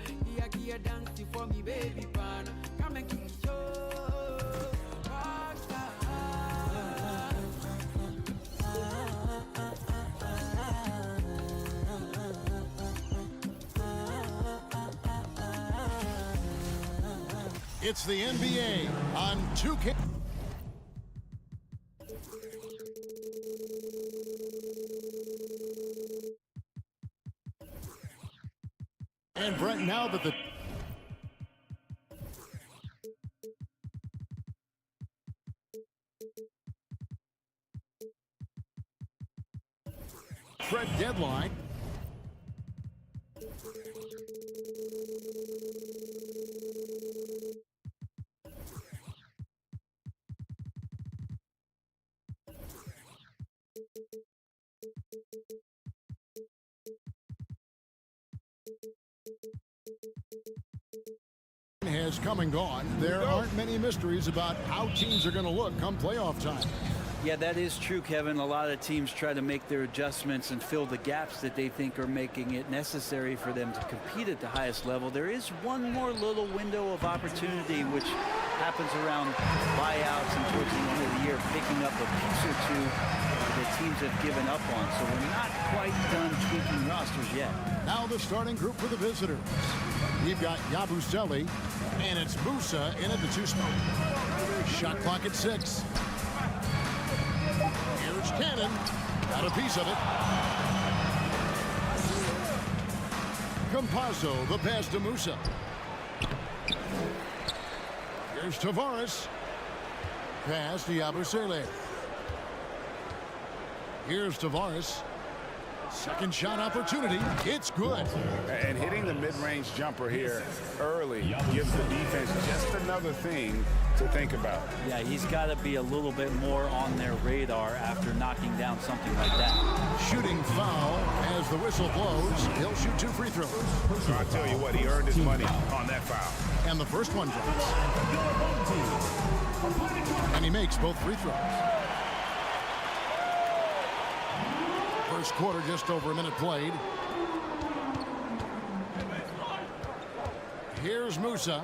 Here dance for me, baby pan. Come and keep It's the NBA on 2K. And Brent, now that the trade deadline. Has come and gone. There aren't many mysteries about how teams are going to look come playoff time. Yeah, that is true, Kevin. A lot of teams try to make their adjustments and fill the gaps that they think are making it necessary for them to compete at the highest level. There is one more little window of opportunity, which happens around buyouts and towards the end of the year, picking up a piece or two that teams have given up on. So we're not quite done tweaking rosters yet. Now the starting group for the visitors. We've got Yabusele, and it's Musa in at the 2 spot. Shot clock at 6. Here's Cannon. Got a piece of it. Campazzo, the pass to Musa. Here's Tavares. Pass to Yabusele. Here's Tavares. Second shot opportunity. It's good. And hitting the mid-range jumper here early gives the defense just another thing to think about. Yeah, he's got to be a little bit more on their radar after knocking down something like that. Shooting foul as the whistle blows. He'll shoot 2 free throws. So I'll tell you what, he earned his money on that foul. And the first one drops. And he makes both free throws. First quarter, just over a minute played. Here's Musa.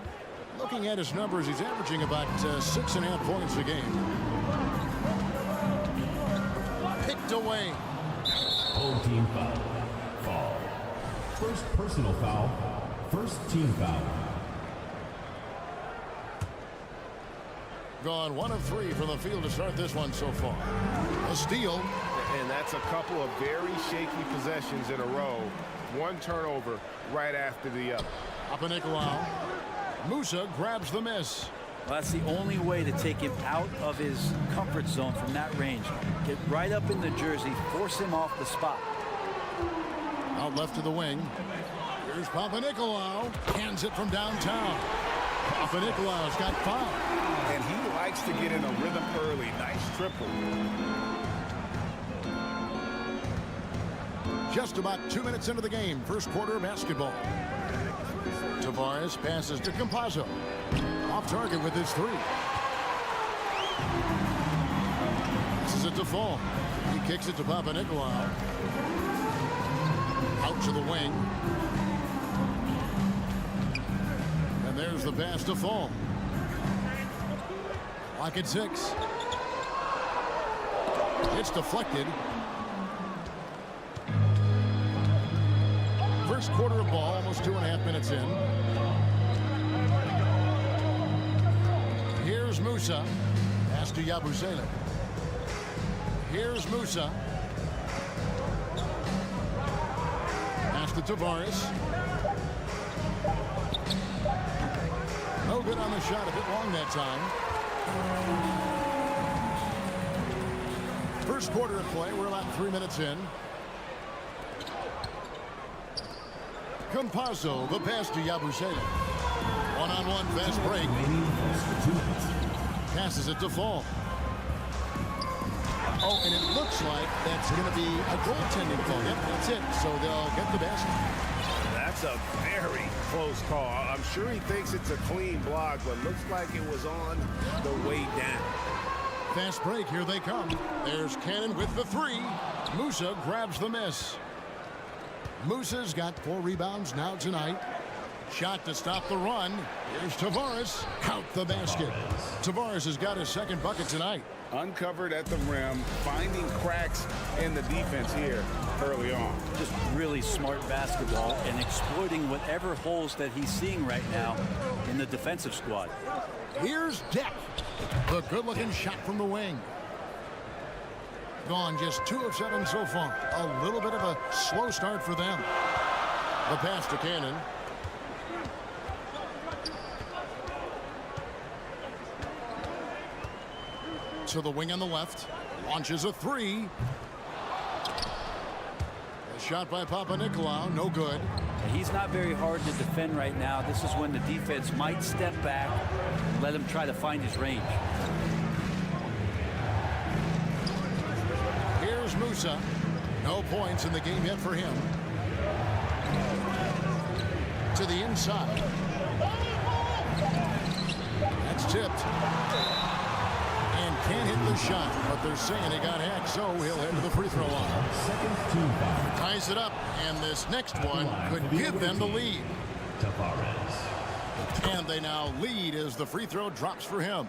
Looking at his numbers, he's averaging about 6.5 points a game. Picked away. Whole team foul. Foul. First personal foul. First team foul. Gone 1 of 3 from the field to start this one so far. A steal. And that's a couple of very shaky possessions in a row. One turnover right after the other. Papanikolaou. Musa grabs the miss. Well, that's the only way to take him out of his comfort zone from that range. Get right up in the jersey, force him off the spot. Out left to the wing. Here's Papanikolaou. Hands it from downtown. Papanikolaou's got 5. And he likes to get in a rhythm early. Nice triple. Just about 2 minutes into the game. First quarter of basketball. Tavares passes to Campazzo. Off target with his 3. This is it to fall. He kicks it to Papanikolaou. Out to the wing. And there's the pass to fall. Clock at 6. It's deflected. First quarter of ball, almost 2.5 minutes in. Here's Musa. Pass to Yabusele. Here's Musa. Pass to Tavares. No good on the shot, a bit long that time. First quarter of play, we're about 3 minutes in. Campazzo, the pass to Yabusele. One-on-one fast break. Passes it to Fall. Oh, and it looks like that's going to be a goaltending call. Yep, that's it. So they'll get the basket. That's a very close call. I'm sure he thinks it's a clean block, but looks like it was on the way down. Fast break, here they come. There's Cannon with the 3. Musa grabs the miss. Musa's got 4 rebounds now tonight. Shot to stop the run. Here's Tavares. Count the basket. Tavares has got his second bucket tonight. Uncovered at the rim, finding cracks in the defense here early on. Just really smart basketball and exploiting whatever holes that he's seeing right now in the defensive squad. Here's Deck. The good-looking shot from the wing. Gone just 2 of 7 so far. A little bit of a slow start for them. The pass to Cannon. To the wing on the left. Launches a 3. A shot by Papanikolaou. No good. He's not very hard to defend right now. This is when the defense might step back and let him try to find his range. Here's Musa. No points in the game yet for him. To the inside. That's tipped. And can't hit the shot, but they're saying he got hacked, so he'll head to the free throw line. Ties it up, and this next one could give them the lead. And they now lead as the free throw drops for him.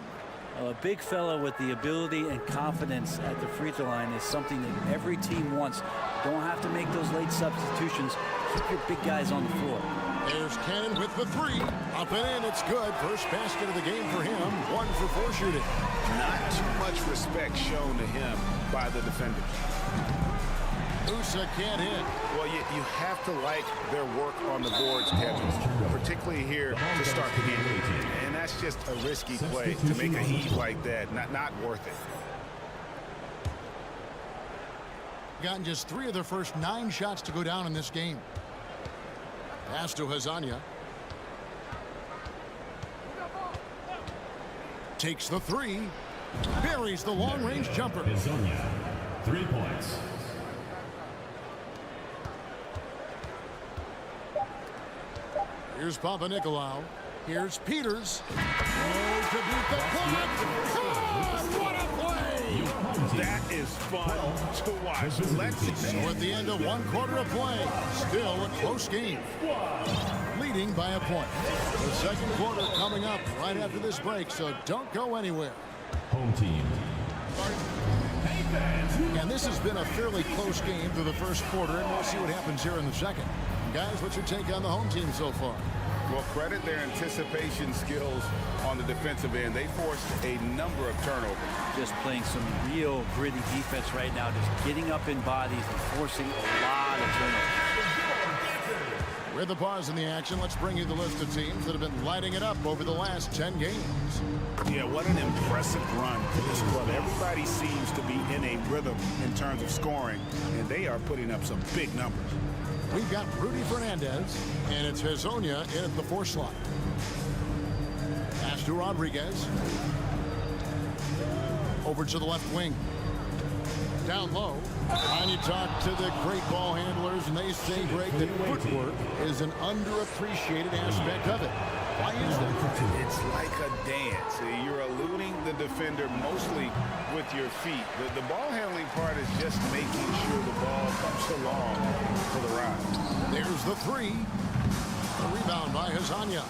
A big fella with the ability and confidence at the free throw line is something that every team wants. Don't have to make those late substitutions. Keep your big guys on the floor. There's Cannon with the 3. Up and in, it's good. First basket of the game for him. 1 for 4 shooting. Not too much respect shown to him by the defenders. Musa can't hit. Well, you have to like their work on the boards, Kevin, particularly here to start the game. And that's just a risky play to make a heave like that. Not worth it. Gotten just 3 of their first 9 shots to go down in this game. Pass to Hazania. Takes the 3. Buries the long-range jumper. Hazania, 3 points. Here's Papanikolaou. Here's Peters. Oh, to beat the clock. Oh, what a play! That is fun to watch. So at the end of 1 quarter of play, still a close game. Leading by a point. The second quarter coming up right after this break, so don't go anywhere. Home team. And this has been a fairly close game through the first quarter, and we'll see what happens here in the second. Guys, what's your take on the home team so far? Well, credit their anticipation skills on the defensive end. They forced a number of turnovers. Just playing some real gritty defense right now, just getting up in bodies and forcing a lot of turnovers. With the pause in the action, let's bring you the list of teams that have been lighting it up over the last 10 games. Yeah, what an impressive run for this club. Everybody seems to be in a rhythm in terms of scoring, and they are putting up some big numbers. We've got Rudy Fernandez, and it's Hazonia in at the 4 slot. Pass to Rodriguez. Over to the left wing. Down low. And you talk to the great ball handlers, and they say, Greg, that footwork is an underappreciated aspect of it. Why is that? It's like a dance. You're eluding the defender mostly with your feet. The ball handling part is just making sure the ball comes along for the ride. There's the 3. The rebound by Hazania.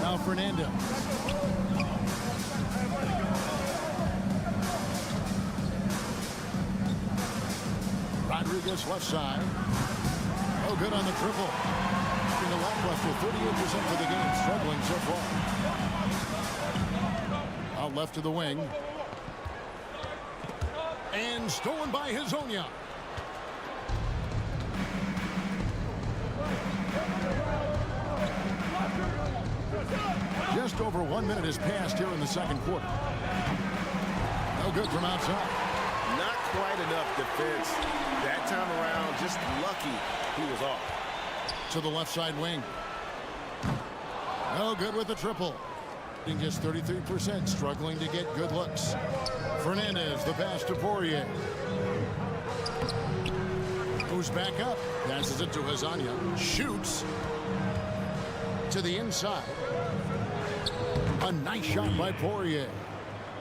Now Fernandez. Rodriguez left side. Oh, good on the triple. In the lackluster, 38% for the game, struggling so far. Out left to the wing. And stolen by Hazonia. Just over 1 minute has passed here in the second quarter. No good from outside. Not quite enough defense that time around. Just lucky he was off. To the left side wing. No good with the triple. Just 33%, struggling to get good looks. Fernandez, the pass to Poirier. Moves back up. Passes it to Hazania. Shoots. To the inside. A nice shot by Poirier.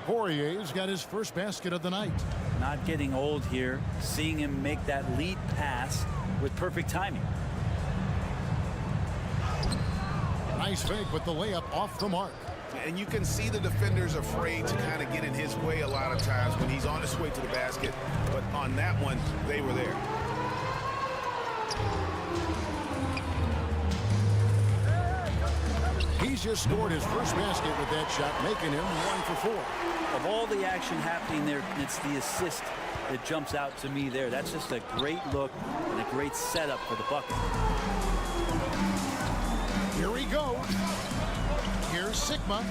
Poirier's got his first basket of the night. not getting old here, seeing him make that lead pass with perfect timing. Nice fake with the layup off the mark. And you can see the defenders afraid to kind of get in his way a lot of times when he's on his way to the basket. But on that one, they were there. He's just scored his first basket with that shot, making him 1 for 4. Of all the action happening there, it's the assist that jumps out to me there. That's just a great look and a great setup for the bucket. Here he goes. Here's Sigma.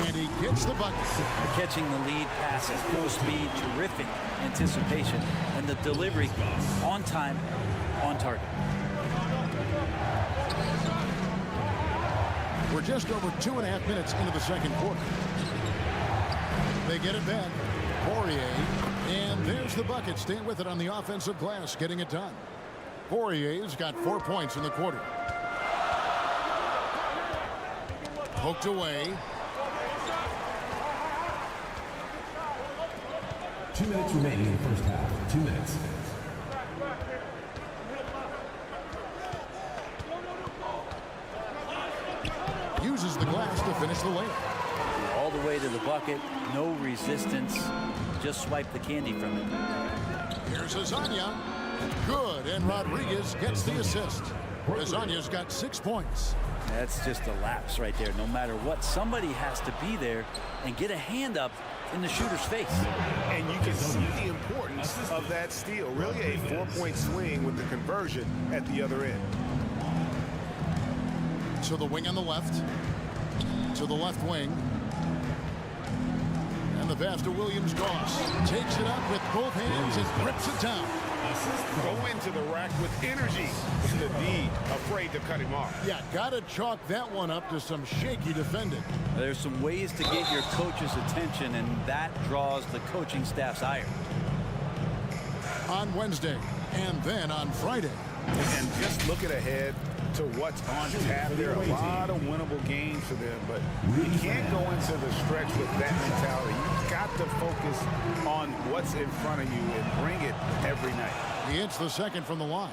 And he gets the bucket. Catching the lead pass at full speed, terrific anticipation, and the delivery on time, on target. We're just over 2.5 minutes into the second quarter. They get it back. Poirier. And there's the bucket. Staying with it on the offensive glass, getting it done. Poirier's got 4 points in the quarter. Poked away. 2 minutes remaining in the first half. 2 minutes. Uses the glass to finish the layup. All the way to the bucket, no resistance, just swipe the candy from it. Here's Azania. Good, and Rodriguez gets the assist. Azania's got 6 points. That's just a lapse right there. No matter what, somebody has to be there and get a hand up in the shooter's face. And you can see the importance of that steal. Really a 4-point swing with the conversion at the other end. To the wing on the left. To the left wing. And the pass to Williams-Goss. Takes it up with both hands and grips it down. Go into the rack with energy. And the D afraid to cut him off. Yeah, gotta chalk that one up to some shaky defending. There's some ways to get your coach's attention, and that draws the coaching staff's ire. On Wednesday, and then on Friday. And just looking ahead to what's on tap, there are a lot of winnable games for them, but you can't go into the stretch with that mentality. You've got to focus on what's in front of you and bring it every night. He hits the second from the line.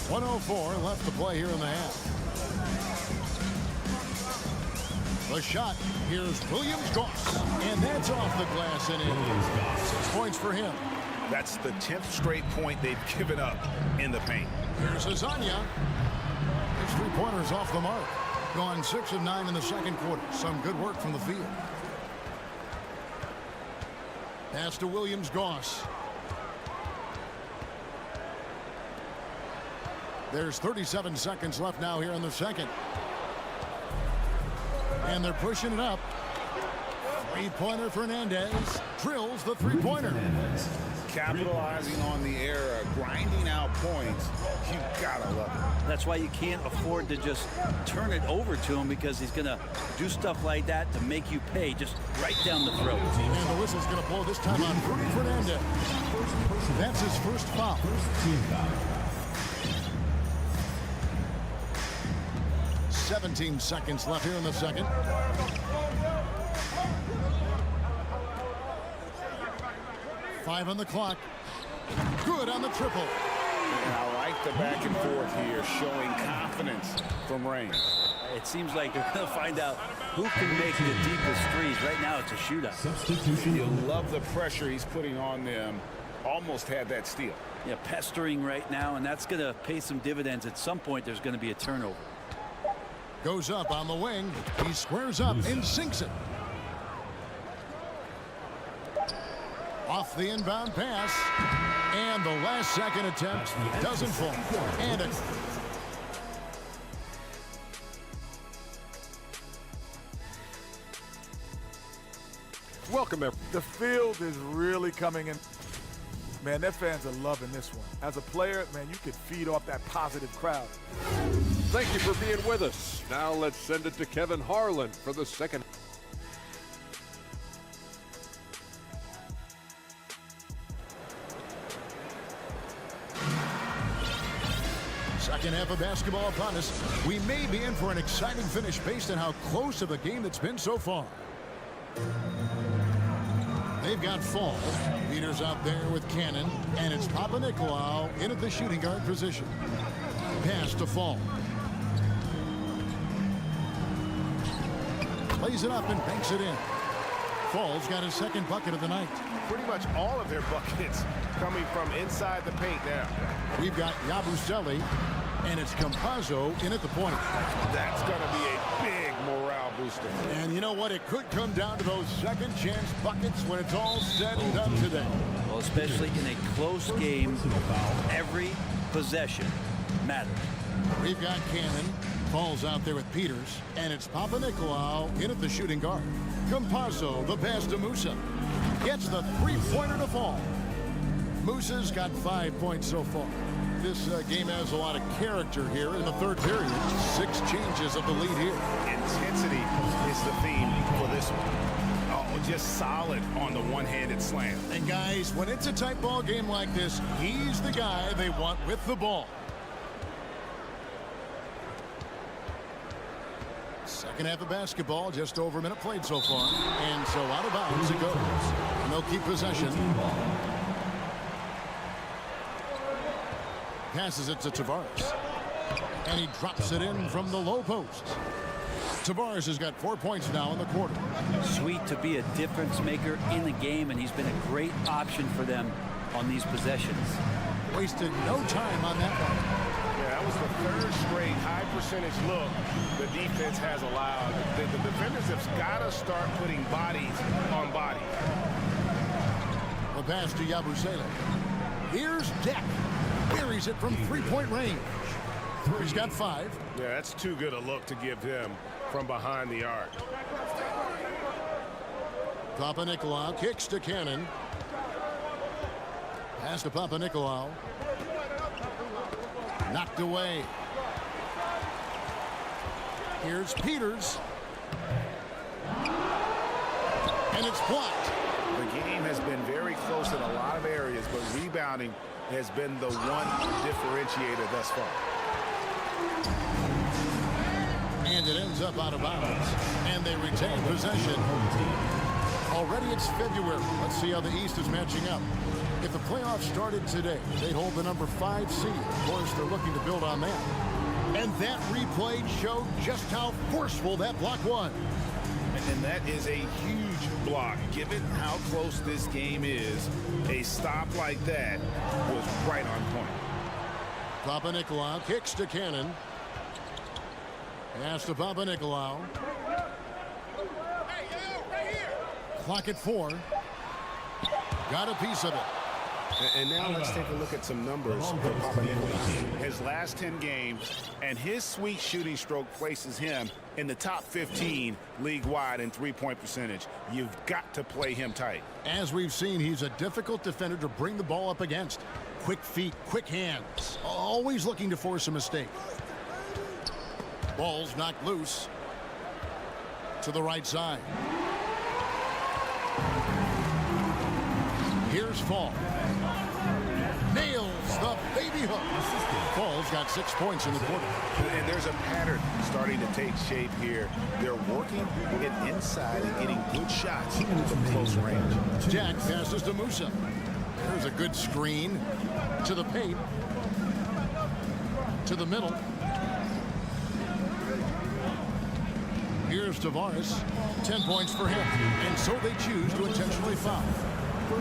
1:04 left to play here in the half. The shot. Here's Williams-Goss. And that's off the glass and in. 6 points for him. That's the 10th straight point they've given up in the paint. Here's Azania. His three-pointers off the mark. Gone 6 of 9 in the second quarter. Some good work from the field. Pass to Williams-Goss. There's 37 seconds left now here in the second. And they're pushing it up. Three-pointer Fernandez drills the three-pointer. Capitalizing on the error, grinding out points. You gotta love it. That's why you can't afford to just turn it over to him, because he's going to do stuff like that to make you pay just right down the throat. And the whistle's going to blow this time on Rudy Fernandez. That's his first foul. First team foul. 17 seconds left here in the second. Five on the clock. Good on the triple. And I like the back and forth here, showing confidence from Rain. It seems like they're going to find out who can make the deepest threes. Right now, it's a shootout. Substitution. You love the pressure he's putting on them. Almost had that steal. Yeah, pestering right now, and that's going to pay some dividends. At some point, there's going to be a turnover. Goes up on the wing. He squares up and sinks it. Off the inbound pass. And the last second attempt doesn't fall. And it. Welcome, everyone. The field is really coming in. Man, their fans are loving this one. As a player, man, you could feed off that positive crowd. Thank you for being with us. Now let's send it to Kevin Harlan for the second. Second half of basketball upon us. We may be in for an exciting finish based on how close of a game it's been so far. They've got Fall. Peters out there with Cannon. And it's Papanikolaou in at the shooting guard position. Pass to Fall. Plays it up and banks it in. Fall's got his second bucket of the night. Pretty much all of their buckets coming from inside the paint now. We've got Yabusele, and it's Campazzo in at the point. That's going to be a big morale booster. And you know what? It could come down to those second chance buckets when it's all said and done today. Well, especially in a close game, every possession matters. We've got Cannon. Falls out there with Peters, and it's Papanikolaou in at the shooting guard. Campazzo, the pass to Musa. Gets the three-pointer to Fall. Musa's got 5 points so far. This game has a lot of character here in the third period. 6 changes of the lead here. Intensity is the theme for this one. Oh, just solid on the one-handed slam. And guys, when it's a tight ball game like this, he's the guy they want with the ball. Second half of basketball, just over a minute played so far. And so out of bounds it goes. And they'll keep possession. Passes it to Tavares. And he drops it in from the low post. Tavares has got 4 points now in the quarter. Sweet to be a difference maker in the game, and he's been a great option for them on these possessions. Wasted no time on that one. Yeah, that was the third straight high percentage look the defense has allowed. The defenders have got to start putting bodies on bodies. The pass to Yabusele. Here's Deck. Buries it from three-point range. He's got 5. Yeah, that's too good a look to give him from behind the arc. Papanikolaou kicks to Cannon. Pass to Papanikolaou. Knocked away. Here's Peters. And it's blocked. The game has been very close in a lot of areas, but rebounding has been the one differentiator thus far. And it ends up out of bounds. And they retain possession. Already it's February. Let's see how the East is matching up. If the playoffs started today, they'd hold the number 5 seed. Of course, they're looking to build on that. And that replay showed just how forceful that block was. And that is a huge block. Given how close this game is, a stop like that was right on point. Papanikolaou kicks to Cannon. Pass to Papanikolaou. Clock at 4. Got a piece of it. And now let's take a look at some numbers for Papanikolaou. His last 10 games, and his sweet shooting stroke places him in the top 15 league-wide in three-point percentage. You've got to play him tight. As we've seen, he's a difficult defender to bring the ball up against. Quick feet, quick hands. Always looking to force a mistake. Ball's knocked loose. To the right side. Here's Fall. Nails the baby hook. Fall's got 6 points in the quarter. And there's a pattern starting to take shape here. They're working to get inside and getting good shots from close range. Jack passes to Musa. There's a good screen. To the paint. To the middle. Here's Tavares. 10 points for him. And so they choose to intentionally foul.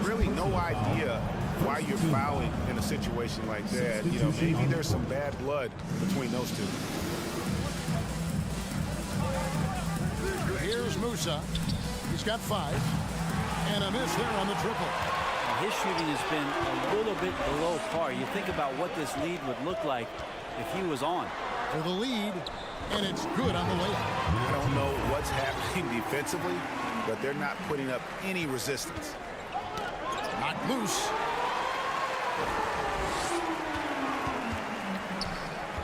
Really no idea why you're fouling in a situation like that. You know, maybe there's some bad blood between those two. Here's Musa. He's got 5. And a miss there on the triple. His shooting has been a little bit below par. You think about what this lead would look like if he was on. For the lead, and it's good on the layup. I don't know what's happening defensively, but they're not putting up any resistance. Knocked loose.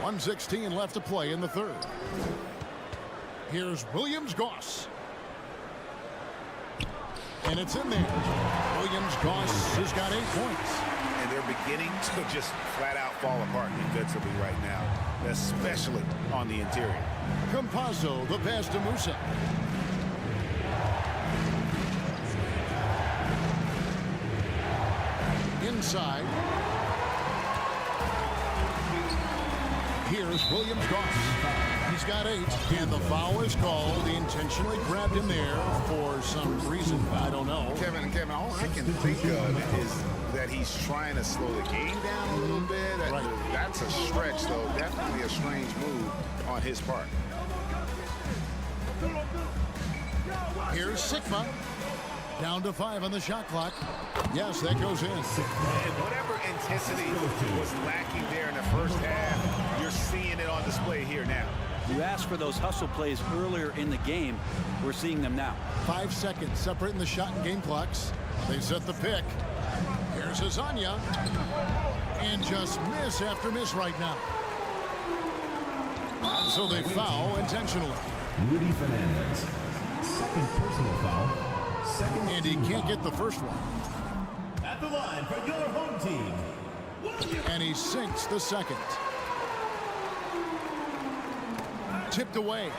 1:16 left to play in the third. Here's Williams-Goss. And it's in there. Williams-Goss has got 8 points. And they're beginning to just flat out fall apart defensively right now, especially on the interior. Campazzo, the pass to Musa. inside. Here's Williams Goss. He's got 8, and the foul is called. He intentionally grabbed him there for some reason. I don't know. Kevin, all I can think of is that he's trying to slow the game down a little bit. That's a stretch, though. Definitely a strange move on his part. Here's Sigma. Down to 5 on the shot clock. Yes, that goes in. And whatever intensity was lacking there in the first half, you're seeing it on display here now. You asked for those hustle plays earlier in the game. We're seeing them now. 5 seconds separating the shot and game clocks. They set the pick. Here's Azania. And just miss after miss right now. And so they foul intentionally. Rudy Fernandez. Second personal foul. And he can't get the first one. At the line for your home team. And he sinks the second. Tipped away.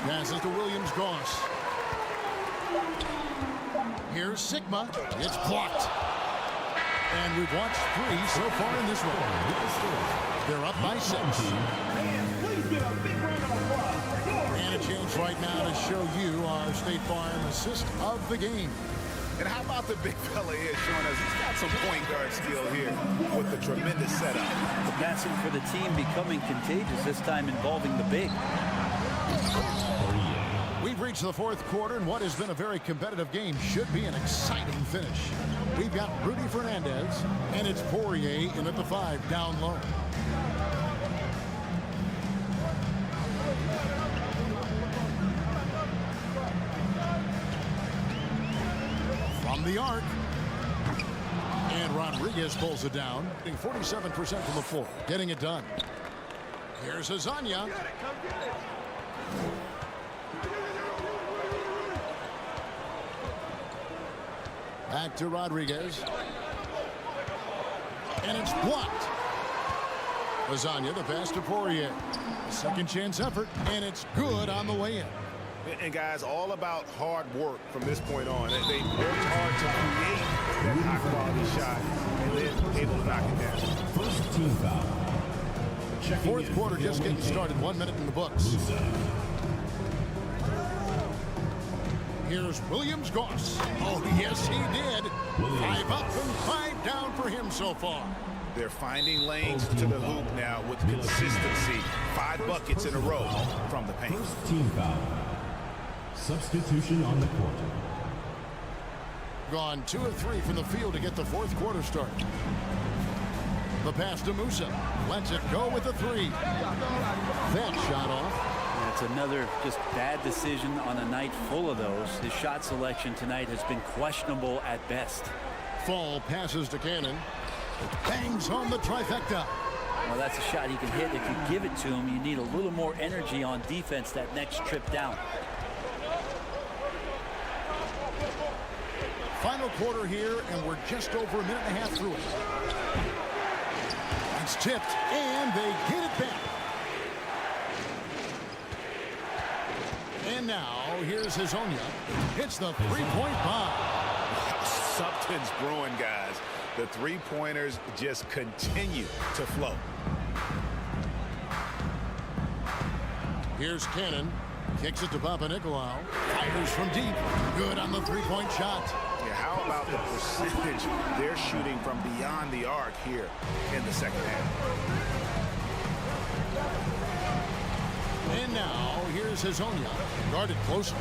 Passes to Williams Goss. Here's Sigma. It's blocked. And we've watched 3 so far in this one. They're up by 6. Please give a big round of applause for your And a chance right now to show you our State Farm assist of the game. And how about the big fella here showing us he's got some point guard skill here with the tremendous setup. The passing for the team becoming contagious, this time involving the big. We've reached the 4th quarter, and what has been a very competitive game should be an exciting finish. We've got Rudy Fernandez, and it's Poirier in at the 5 down low. From the arc. And Rodriguez pulls it down, getting 47% from the floor, getting it done. Here's Azania. Back to Rodriguez. And it's blocked. Azania, the pass to Poirier. Second chance effort, and it's good on the way in. And guys, all about hard work from this point on. They worked hard to create that high-quality shot and then able to knock it down. First team foul. 4th quarter just getting started. 1 minute in the books. Here's Williams Goss. Oh, yes, he did. 5 up and 5 down for him so far. They're finding lanes to the hoop now with consistency. 5 buckets in a row from the paint. First team foul. Substitution on the court. Gone 2 of 3 from the field to get the 4th quarter started. The pass to Musa. Lets it go with the 3. That shot off. That's another just bad decision on a night full of those. His shot selection tonight has been questionable at best. Fall passes to Cannon. Bangs home the trifecta. Well, that's a shot he can hit. If you give it to him, you need a little more energy on defense that next trip down. Final quarter here, and we're just over a minute and a half through it. It's tipped, and they get it back. And now, here's Hazonia. Hits the three-point bomb. Something's brewing, guys. The three-pointers just continue to flow. Here's Cannon. Kicks it to Papanikolaou. Fires from deep. Good on the three-point shot. Yeah, how about the percentage they're shooting from beyond the arc here in the second half? And now, here's Hazonia. Guarded closely.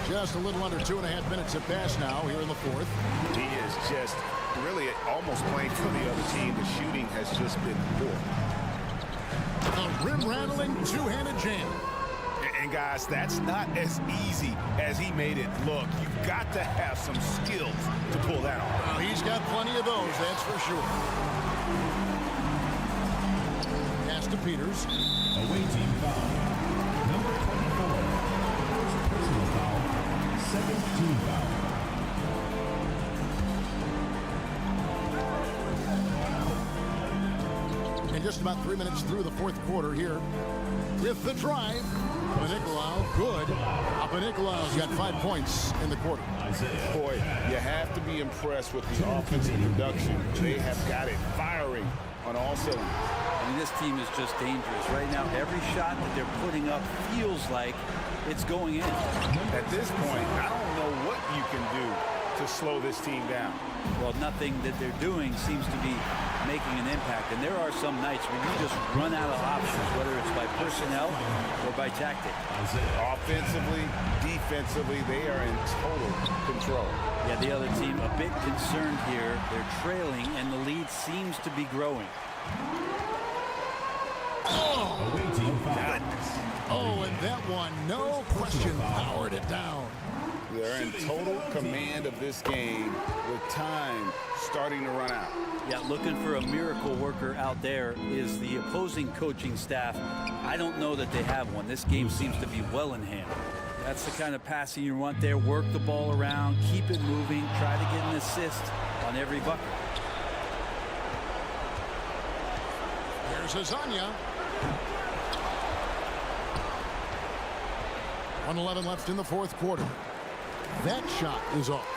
Just a little under 2.5 minutes have passed now here in the 4th. He is just really almost playing for the other team. The shooting has just been poor. A rim-rattling two-handed jam. And guys, that's not as easy as he made it look. You've got to have some skills to pull that off. Well, he's got plenty of those, that's for sure. Pass to Peters. Away team foul. Number 24. First personal foul. Second team foul. And just about 3 minutes through the 4th quarter here with the drive. Papanikolaou, good. Up Papanicolaou's got 5 points in the quarter. Boy, you have to be impressed with the offensive production. They have got it firing on all cylinders. I mean, this team is just dangerous. Right now, every shot that they're putting up feels like it's going in. At this point, I don't know what you can do to slow this team down. Well, nothing that they're doing seems to be making an impact. And there are some nights where you just run out of options, whether it's by personnel or by tactic. Offensively, defensively, they are in total control. Yeah, the other team a bit concerned here. They're trailing, and the lead seems to be growing. Oh, and that one, no question, powered it down. They're in total command of this game with time starting to run out. Yeah, looking for a miracle worker out there is the opposing coaching staff. I don't know that they have one. This game seems to be well in hand. That's the kind of passing you want there. Work the ball around, keep it moving, try to get an assist on every bucket. There's Azania. 1:11 left in the fourth quarter. That shot is off.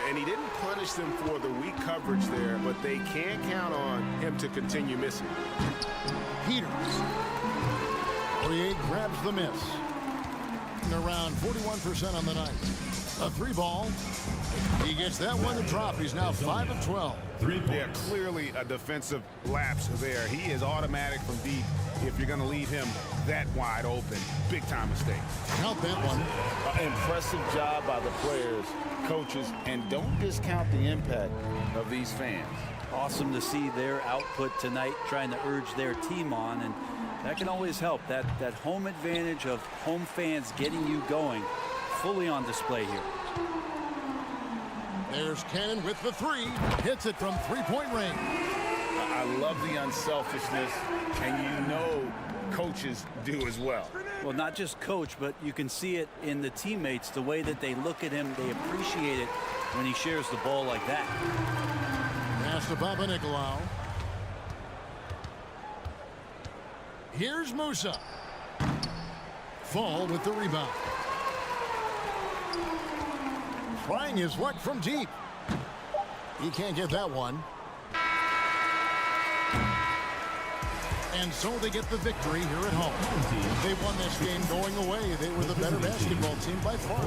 And he didn't punish them for the weak coverage there, but they can't count on him to continue missing. Peters. Poirier grabs the miss. And around 41% on the night. A 3-ball. He gets that one to drop. He's now 5 of 12. 3 points. Yeah, clearly a defensive lapse there. He is automatic from deep if you're going to leave him that wide open. Big time mistake. Count that one. Impressive job by the players, coaches, and don't discount the impact of these fans. Awesome to see their output tonight, trying to urge their team on, and that can always help. That home advantage of home fans getting you going, fully on display here. There's Cannon with the 3. Hits it from 3-point range. I love the unselfishness, and you know coaches do as well. Well, not just coach, but you can see it in the teammates, the way that they look at him. They appreciate it when he shares the ball like that. Pass to Papanicolaou. Here's Musa. Fall with the rebound. Trying his luck from deep. He can't get that one. And so they get the victory here at home. They won this game going away. They were the better basketball team by far.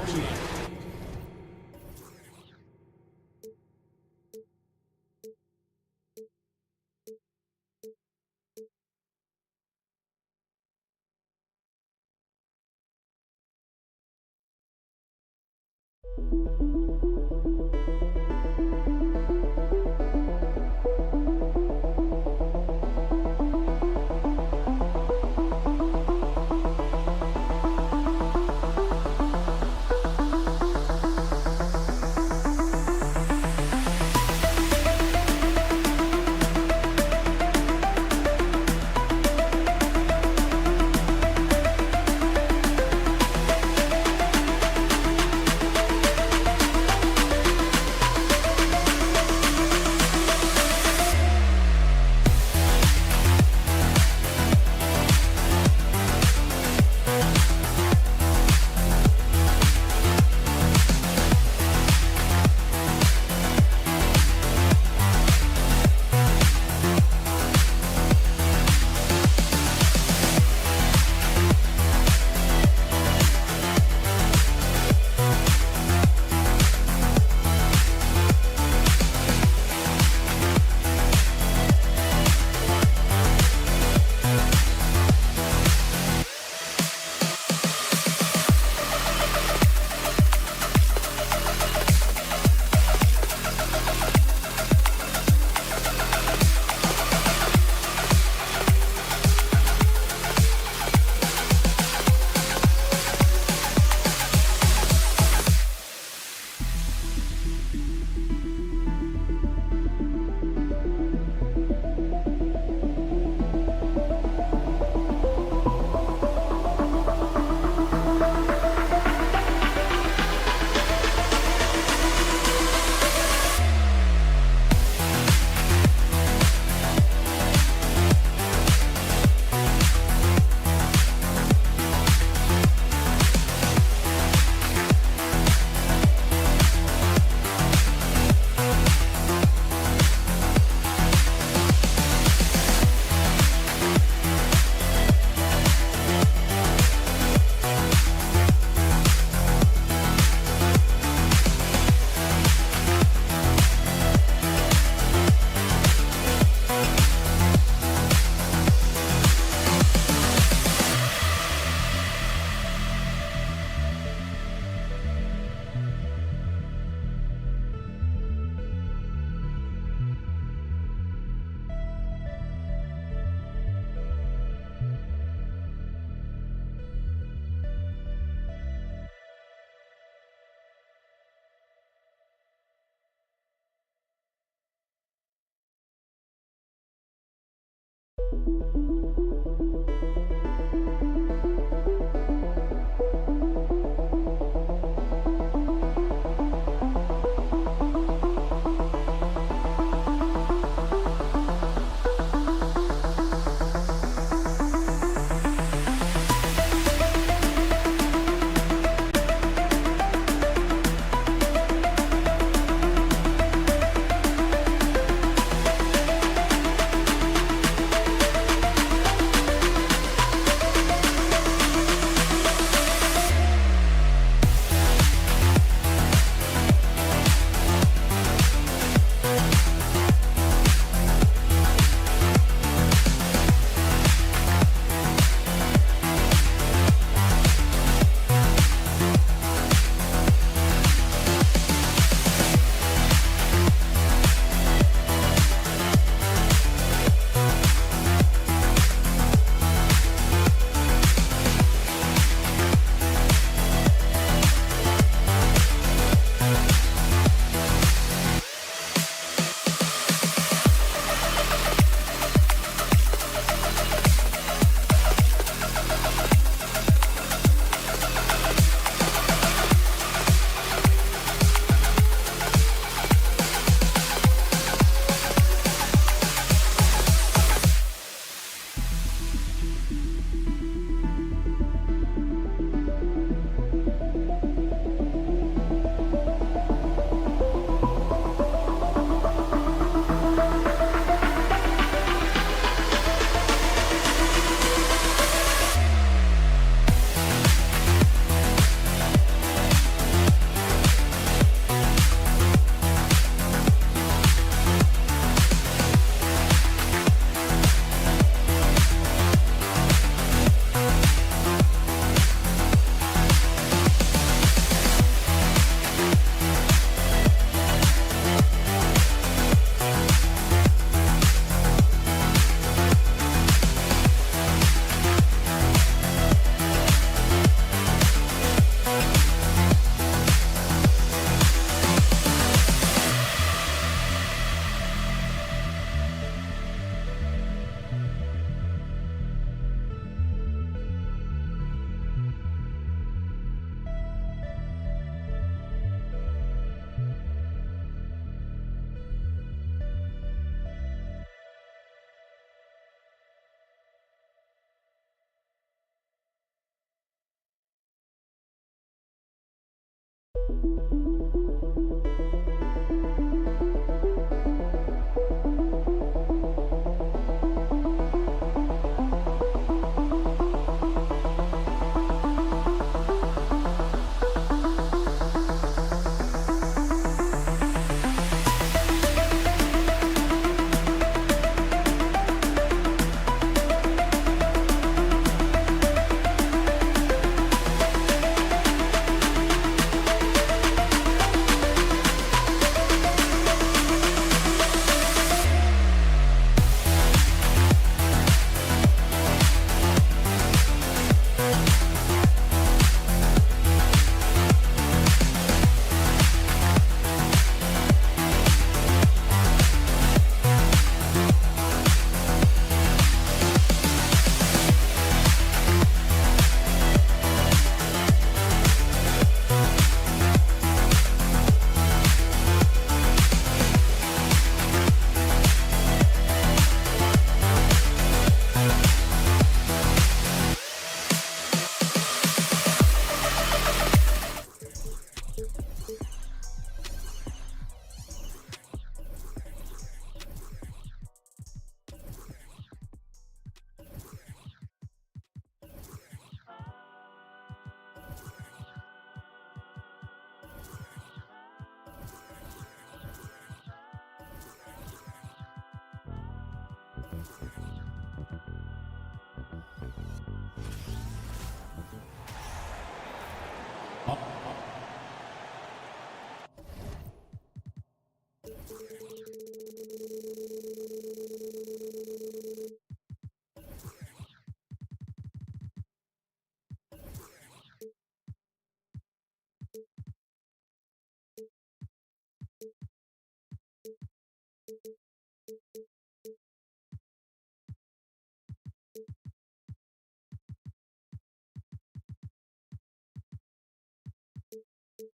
And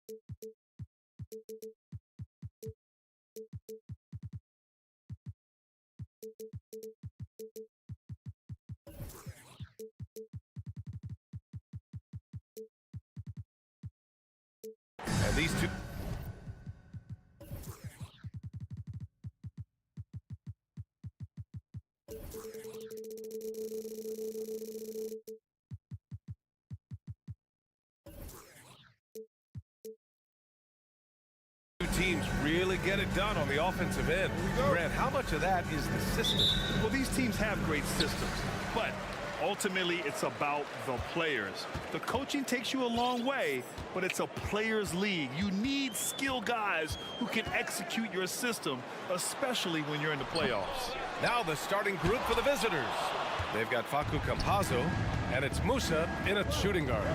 these two... teams really get it done on the offensive end. Grant, how much of that is the system? Well, these teams have great systems, but ultimately it's about the players. The coaching takes you a long way, but it's a players' league. You need skilled guys who can execute your system, especially when you're in the playoffs. Now the starting group for the visitors. They've got Facu Campazzo, and it's Musa in a shooting guard.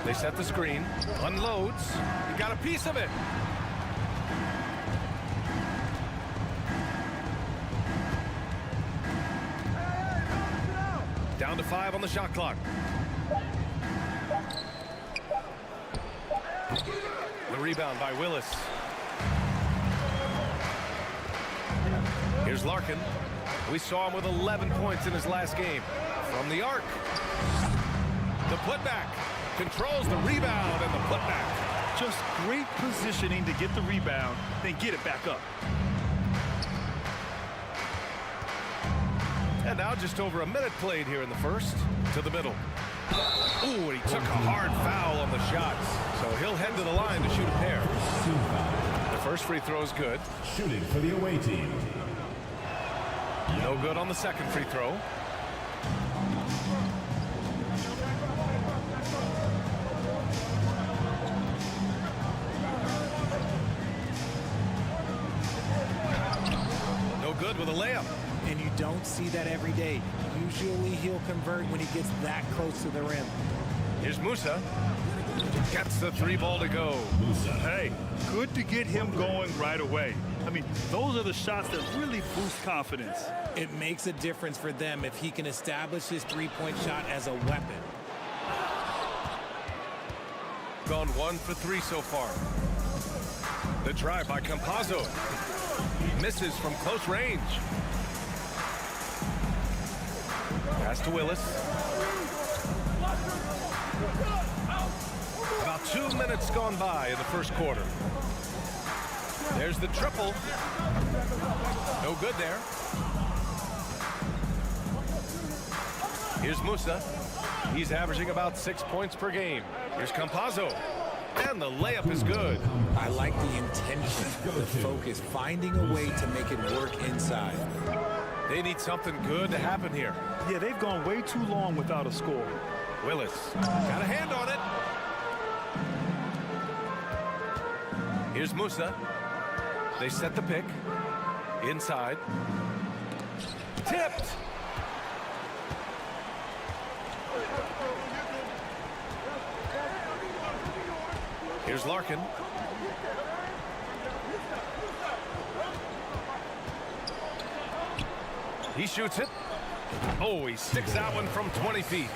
They set the screen, unloads, he got a piece of it. Down to 5 on the shot clock. The rebound by Willis. Here's Larkin. We saw him with 11 points in his last game. From the arc. The putback. Controls the rebound and the putback. Just great positioning to get the rebound, then get it back up. And now just over a minute played here in the first. To the middle. Ooh, and he took a hard foul on the shots. So he'll head to the line to shoot a pair. The first free throw is good. Shooting for the away team. No good on the second free throw. No good with a layup. And you don't see that every day. Usually he'll convert when he gets that close to the rim. Here's Musa. Gets the 3 ball to go. Hey, good to get him going right away. I mean, those are the shots that really boost confidence. It makes a difference for them if he can establish his three-point shot as a weapon. Gone 1 for 3 so far. The drive by Campazzo. Misses from close range. Pass to Willis. About 2 minutes gone by in the first quarter. There's the triple. No good there. Here's Musa. He's averaging about 6 points per game. Here's Campazzo. And the layup is good. I like the intention, the focus, finding a way to make it work inside. They need something good to happen here. Yeah, they've gone way too long without a score. Willis got a hand on it. Here's Musa. They set the pick. Inside. Tipped. Here's Larkin. He shoots it. Oh, he sticks that one from 20 feet.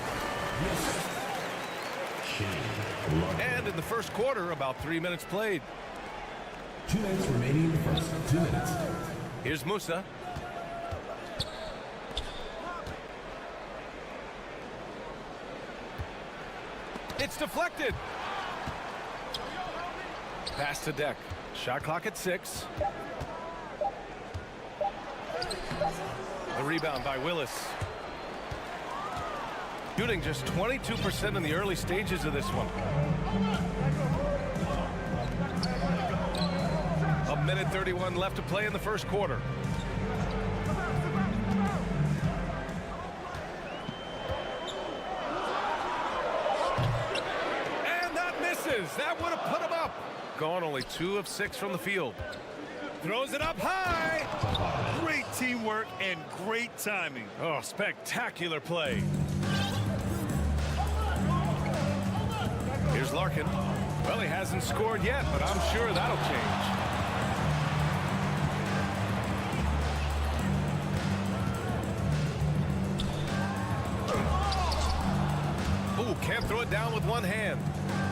And in the first quarter, about 3 minutes played. 2 minutes remaining in the first. 2 minutes. Here's Musa. It's deflected. Pass to Deck. Shot clock at 6. The rebound by Willis. Shooting just 22% in the early stages of this one. A minute 31 left to play in the first quarter. And that misses. That would have put him up. Gone only 2 of 6 from the field. Throws it up high. Great teamwork and great timing. Oh, spectacular play. Here's Larkin. Well, he hasn't scored yet, but I'm sure that'll change. Ooh, can't throw it down with one hand.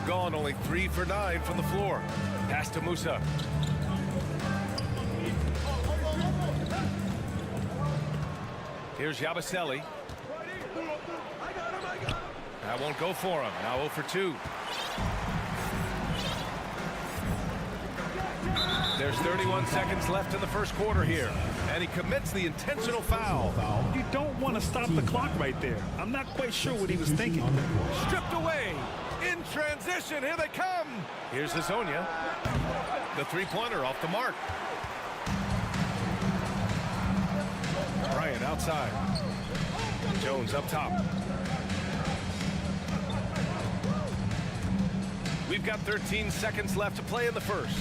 Gone only 3 for 9 from the floor. Pass to Musa. Here's Yabusele. That won't go for him. Now 0 for 2. There's 31 seconds left in the first quarter here. And he commits the intentional foul. You don't want to stop the clock right there. I'm not quite sure what he was thinking. Stripped away. In transition. Here they come. Here's Hazonia. The three-pointer off the mark. Bryant outside. Jones up top. We've got 13 seconds left to play in the first.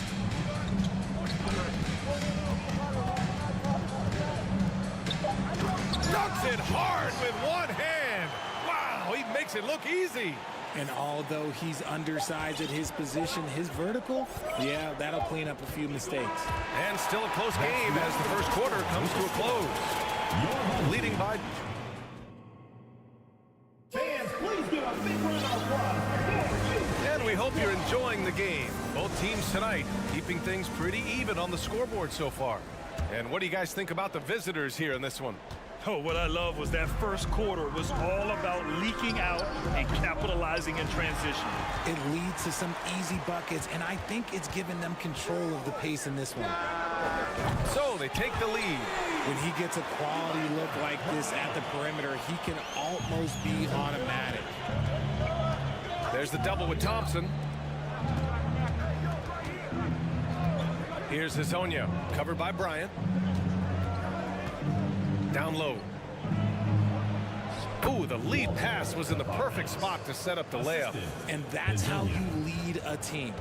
Dunks it hard with one hand. Wow, he makes it look easy. And although he's undersized at his position, his vertical, yeah, that'll clean up a few mistakes. And still a close game as the first quarter comes to a close. Leading by... Fans, please give a big round of applause. And we hope you're enjoying the game. Both teams tonight keeping things pretty even on the scoreboard so far. And what do you guys think about the visitors here in this one? Oh, what I love was that first quarter was all about leaking out and capitalizing in transition. It leads to some easy buckets, and I think it's given them control of the pace in this one. So they take the lead. When he gets a quality look like this at the perimeter, he can almost be automatic. There's the double with Thompson. Here's Hazonia, covered by Bryant. Down low. Ooh, the lead pass was in the perfect spot to set up the layup. And that's how you lead a team,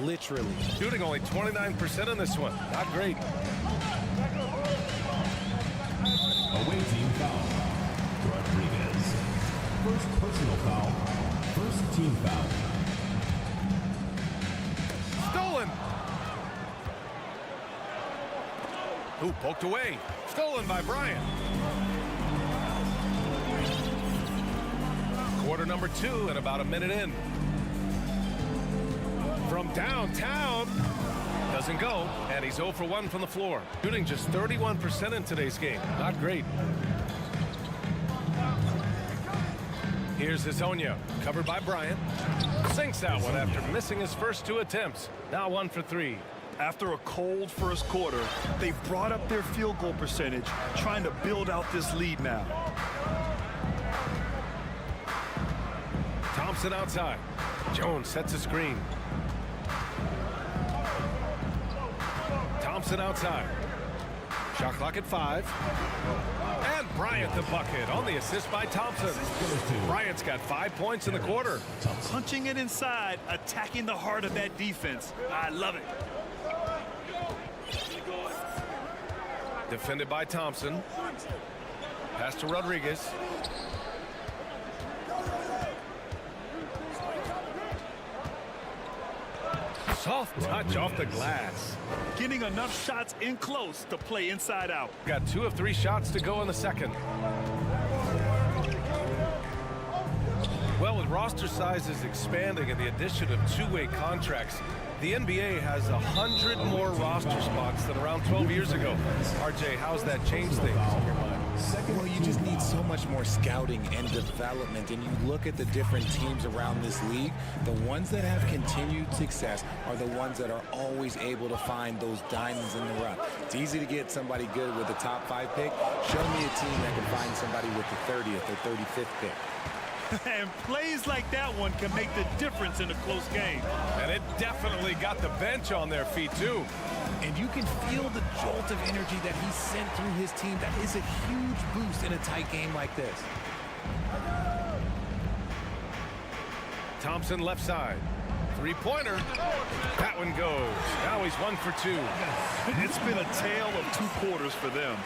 literally. Shooting only 29% in this one. Not great. Away team foul. Rodriguez. First personal foul. First team foul. Stolen. Ooh, poked away. Stolen by Bryant. Quarter number 2 and about a minute in. From downtown. Doesn't go, and he's 0 for 1 from the floor. Shooting just 31% in today's game. Not great. Here's Hazonia, covered by Bryant. Sinks that one after missing his first 2 attempts. Now 1 for 3. After a cold first quarter, they've brought up their field goal percentage, trying to build out this lead now. Thompson outside. Jones sets a screen. Thompson outside. Shot clock at 5. And Bryant the bucket on the assist by Thompson. Bryant's got 5 points in the quarter. Punching it inside, attacking the heart of that defense. I love it. Defended by Thompson. Pass to Rodriguez. Soft touch off the glass. Getting enough shots in close to play inside out. Got 2 of 3 shots to go in the second. Well, with roster sizes expanding and the addition of 2-way contracts, the NBA has 100 more roster spots than around 12 years ago. RJ, how's that changed things in your mind? Well, you just need so much more scouting and development, and you look at the different teams around this league, the ones that have continued success are the ones that are always able to find those diamonds in the rough. It's easy to get somebody good with a top 5 pick. Show me a team that can find somebody with the 30th or 35th pick. And plays like that one can make the difference in a close game. And it definitely got the bench on their feet, too. And you can feel the jolt of energy that he sent through his team. That is a huge boost in a tight game like this. Thompson left side. 3-pointer. That one goes. Now he's 1 for 2. It's been a tale of 2 quarters for them.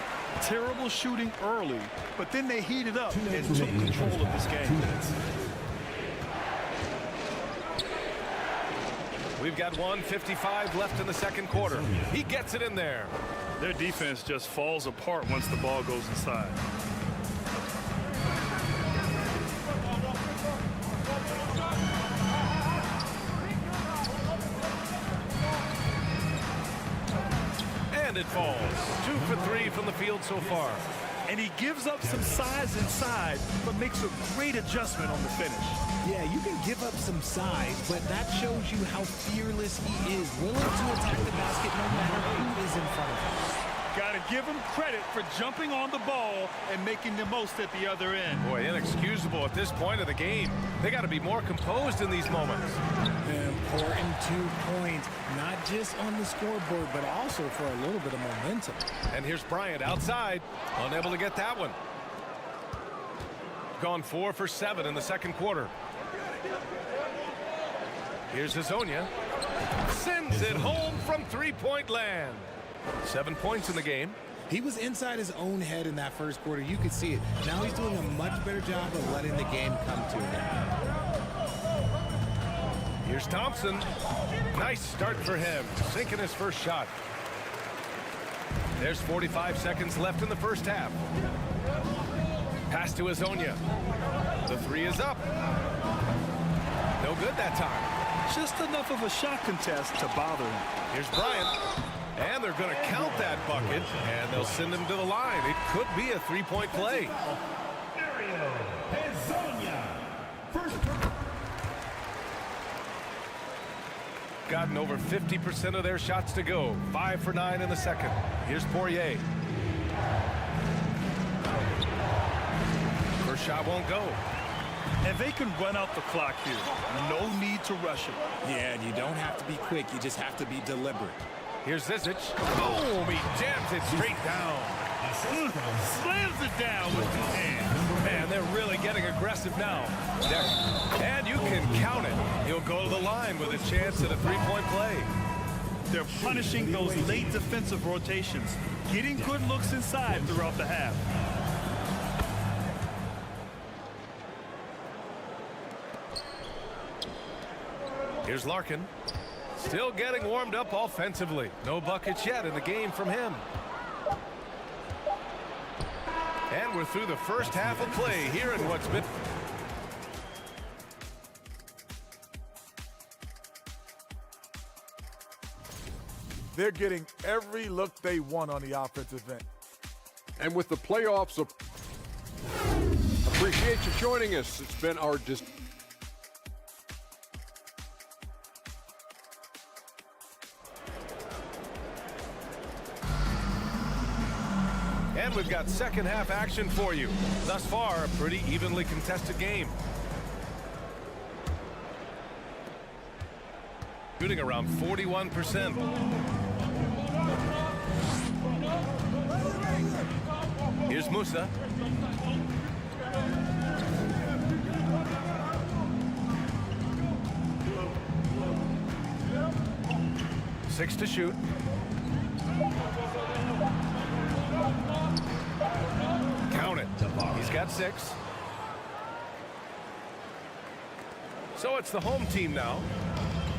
Terrible shooting early, but then they heated up and took control of this game. We've got 1:55 left in the second quarter. He gets it in there. Their defense just falls apart once the ball goes inside. And it falls. 2 for 3 from the field so far. And he gives up some size inside, but makes a great adjustment on the finish. Yeah, you can give up some size, but that shows you how fearless he is, willing to attack the basket no matter who is in front of him. Got to give him credit for jumping on the ball and making the most at the other end. Boy, inexcusable at this point of the game. They got to be more composed in these moments. Important 2 points, not just on the scoreboard, but also for a little bit of momentum. And here's Bryant outside, unable to get that one. Gone 4 for 7 in the second quarter. Here's Hezonja. Sends it home from three-point land. 7 points in the game. He was inside his own head in that first quarter. You could see it. Now he's doing a much better job of letting the game come to him. Here's Thompson. Nice start for him. Sinking his first shot. There's 45 seconds left in the first half. Pass to Hezonja. The 3 is up. No good that time. Just enough of a shot contest to bother him. Here's Bryant. And they're going to count that bucket, and they'll send him to the line. It could be a three-point play. Gotten over 50% of their shots to go. 5 for 9 in the second. Here's Poirier. First shot won't go. And they can run out the clock here. No need to rush it. Yeah, and you don't have to be quick. You just have to be deliberate. Here's Zizic. Boom! He jams it straight down. Slams it down with his hand. Man, they're really getting aggressive now. And you can count it. He'll go to the line with a chance at a three-point play. They're punishing those late defensive rotations, getting good looks inside throughout the half. Here's Larkin. Still getting warmed up offensively. No buckets yet in the game from him. And we're through the first half of play here in what's been... They're getting every look they want on the offensive end. And with the playoffs, appreciate you joining us. It's been our And we've got second half action for you. Thus far, a pretty evenly contested game. Shooting around 41%. Here's Musa. Six to shoot. Count it. He's got 6. So it's the home team now.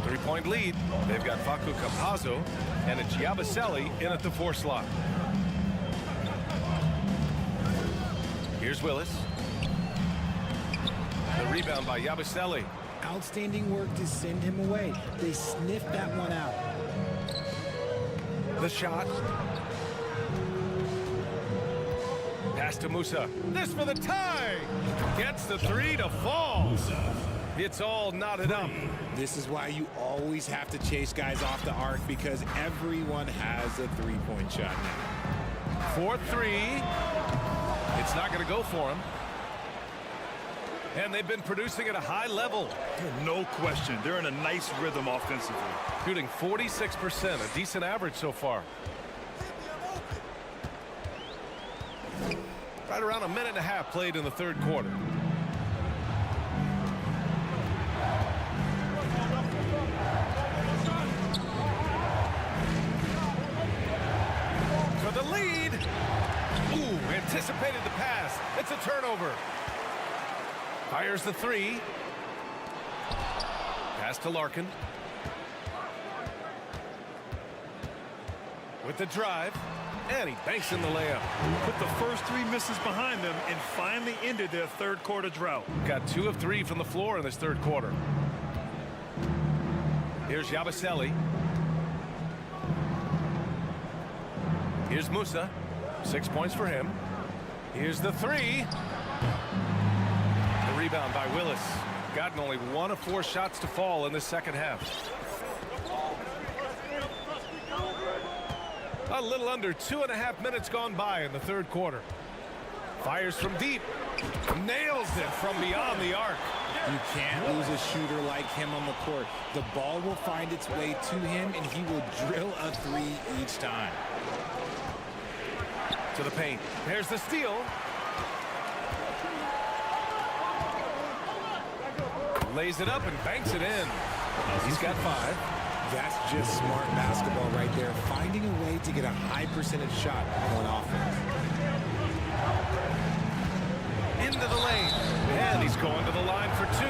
3-point lead. They've got Facu Campazzo and it's Yabusele in at the 4 slot. Here's Willis. The rebound by Yabusele. Outstanding work to send him away. They sniffed that one out. The shot. Pass to Musa. This for the tie. Gets the 3 to fall. It's all knotted up. This is why you always have to chase guys off the arc, because everyone has a 3-point shot now. 4-3. It's not going to go for him. And they've been producing at a high level. No question. They're in a nice rhythm offensively. Shooting 46%, a decent average so far. Right around a minute and a half played in the third quarter. For the lead. Ooh, anticipated the pass. It's a turnover. Fires the 3. Pass to Larkin. With the drive. And he banks in the layup. Put the first 3 misses behind them and finally ended their third quarter drought. Got 2 of 3 from the floor in this third quarter. Here's Yabusele. Here's Musa. 6 points for him. Here's the three. The rebound by Willis. Gotten only 1 of 4 shots to fall in the second half. A little under 2.5 minutes gone by in the third quarter. Fires from deep. Nails it from beyond the arc. You can't lose a shooter like him on the court. The ball will find its way to him, and he will drill a three each time. To the paint. There's the steal. Lays it up and banks it in. He's got 5. That's just smart basketball right there. Finding a way to get a high percentage shot on offense. Into the lane. And he's going to the line for 2.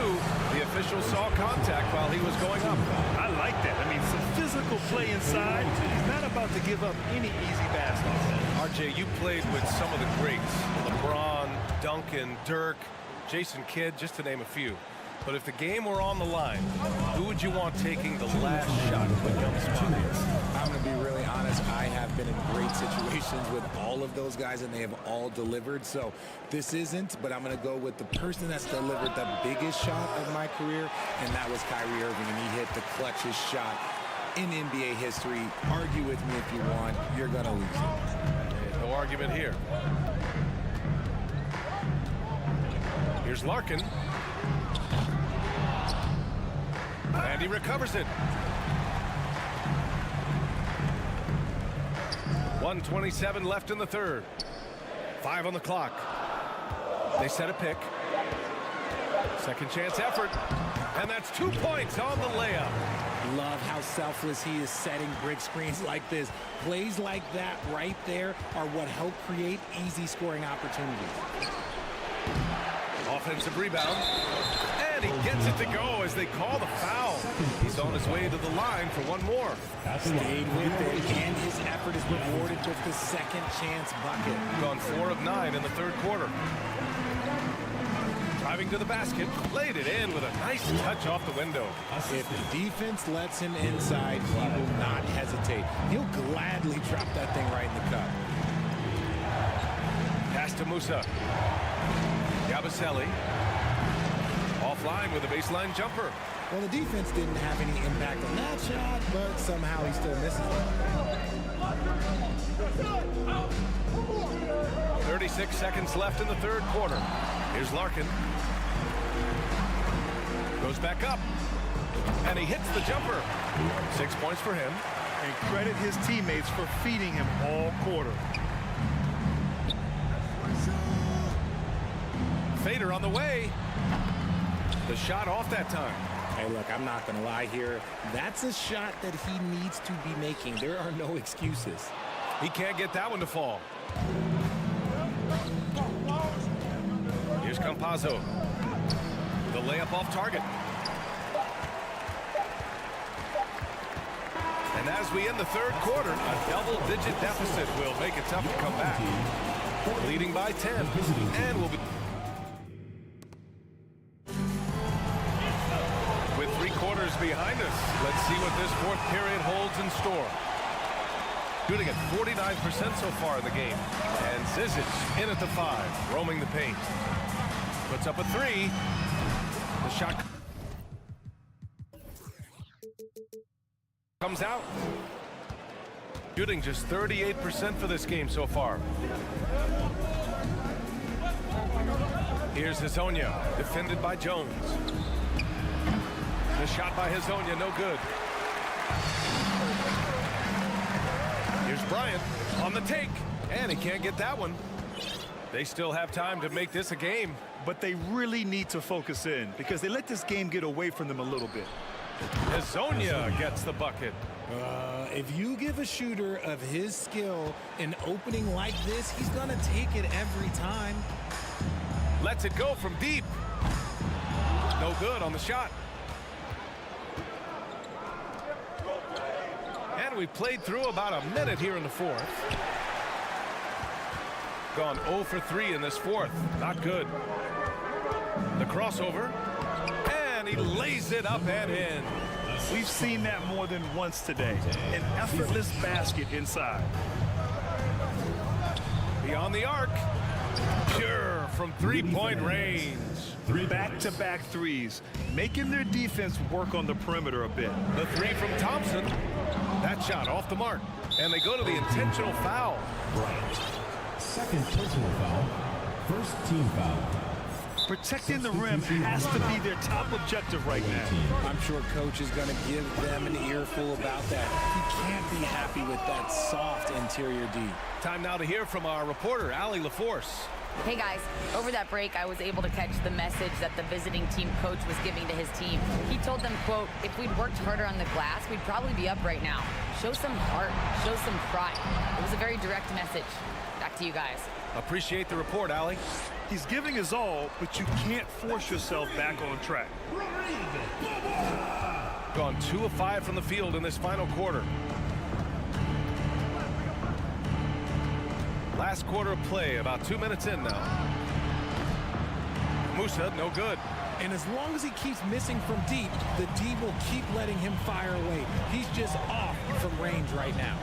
The official saw contact while he was going up. I like that. I mean, some physical play inside. He's not about to give up any easy baskets. RJ, you played with some of the greats. LeBron, Duncan, Dirk, Jason Kidd, just to name a few. But if the game were on the line, who would you want taking the last shot of the young spot? I'm going to be really honest. I have been in great situations with all of those guys, and they have all delivered. So this isn't, but I'm going to go with the person that's delivered the biggest shot of my career, and that was Kyrie Irving, and he hit the clutchest shot in NBA history. Argue with me if you want. You're going to lose it. No argument here. Here's Larkin. And he recovers it. 1:27 left in the third. 5 on the clock. They set a pick. Second chance effort. And that's 2 points on the layup. Love how selfless he is setting brick screens like this. Plays like that right there are what help create easy scoring opportunities. Offensive reward. And he gets it to go as they call the foul. He's on his way to the line for one more. Stayed with it, and his effort is rewarded with the second chance bucket. Gone 4 of 9 in the third quarter. Driving to the basket, laid it in with a nice touch off the window. If the defense lets him inside, he will not hesitate. He'll gladly drop that thing right in the cup. Pass to Musa. Yabusele. Offline with a baseline jumper. Well, the defense didn't have any impact on that shot, but somehow he still misses it. 36 seconds left in the third quarter. Here's Larkin. Goes back up. And he hits the jumper. 6 points for him. And credit his teammates for feeding him all quarter. Fader on the way. The shot off that time. Hey, look, I'm not going to lie here. That's a shot that he needs to be making. There are no excuses. He can't get that one to fall. Here's Campazzo. The layup off target. And as we end the third quarter, a double-digit deficit will make it tough to come back. Leading by 10. And will be... With 3 quarters behind us, let's see what this fourth period holds in store. Shooting at 49% so far in the game. And Zizic in at the 5, roaming the paint. Puts up a 3. The shot comes out. Shooting just 38% for this game so far. Here's Hezonja, defended by Jones. The shot by Hezonja, no good. Here's Bryant on the take, and he can't get that one. They still have time to make this a game. But they really need to focus in because they let this game get away from them a little bit. Hezonja gets the bucket. If you give a shooter of his skill an opening like this, he's going to take it every time. Lets it go from deep. No good on the shot. And we played through about a minute here in the fourth. Gone 0 for 3 in this fourth. Not good. The crossover. And he lays it up and in. We've seen that more than once today. An effortless basket inside. Beyond the arc. Pure from three-point range. Back-to-back threes, making their defense work on the perimeter a bit. The three from Thompson. That shot off the mark. And they go to the intentional foul. Bryant. Second personal foul. First team foul. Protecting the rim has to be their top objective right now. I'm sure coach is going to give them an earful about that. He can't be happy with that soft interior D. Time now to hear from our reporter, Allie LaForce. Hey guys, over that break, I was able to catch the message that the visiting team coach was giving to his team. He told them, quote, if we'd worked harder on the glass, we'd probably be up right now. Show some heart, show some pride. It was a very direct message. Back to you guys. Appreciate the report, Allie. He's giving his all, but you can't force yourself back on track. Gone 2 of 5 from the field in this final quarter. Last quarter of play, about 2 minutes in now. Musa, no good. And as long as he keeps missing from deep, the D will keep letting him fire away. He's just off from range right now.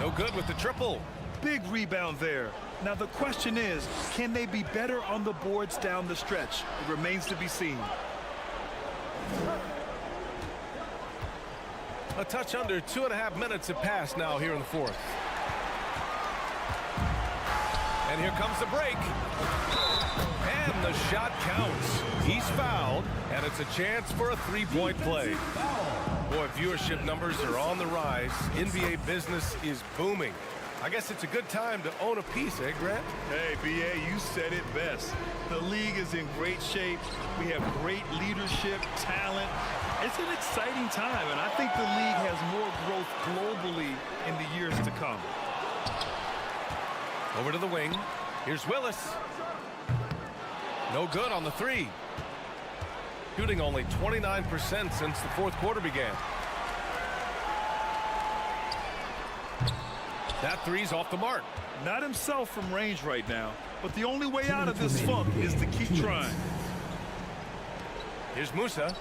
No good with the triple. Big rebound there. Now the question is, can they be better on the boards down the stretch? It remains to be seen. A touch under 2.5 minutes have passed now here in the fourth. And here comes the break. And the shot counts. He's fouled, and it's a chance for a three-point play. Boy, viewership numbers are on the rise. NBA business is booming. I guess it's a good time to own a piece, eh, Grant? Hey, B.A., you said it best. The league is in great shape. We have great leadership, talent. It's an exciting time, and I think the league has more growth globally in the years to come. Over to the wing. Here's Willis. No good on the three. Shooting only 29% since the fourth quarter began. That three's off the mark. Not himself from range right now, but the only way out of this funk is to keep trying. Here's Musa.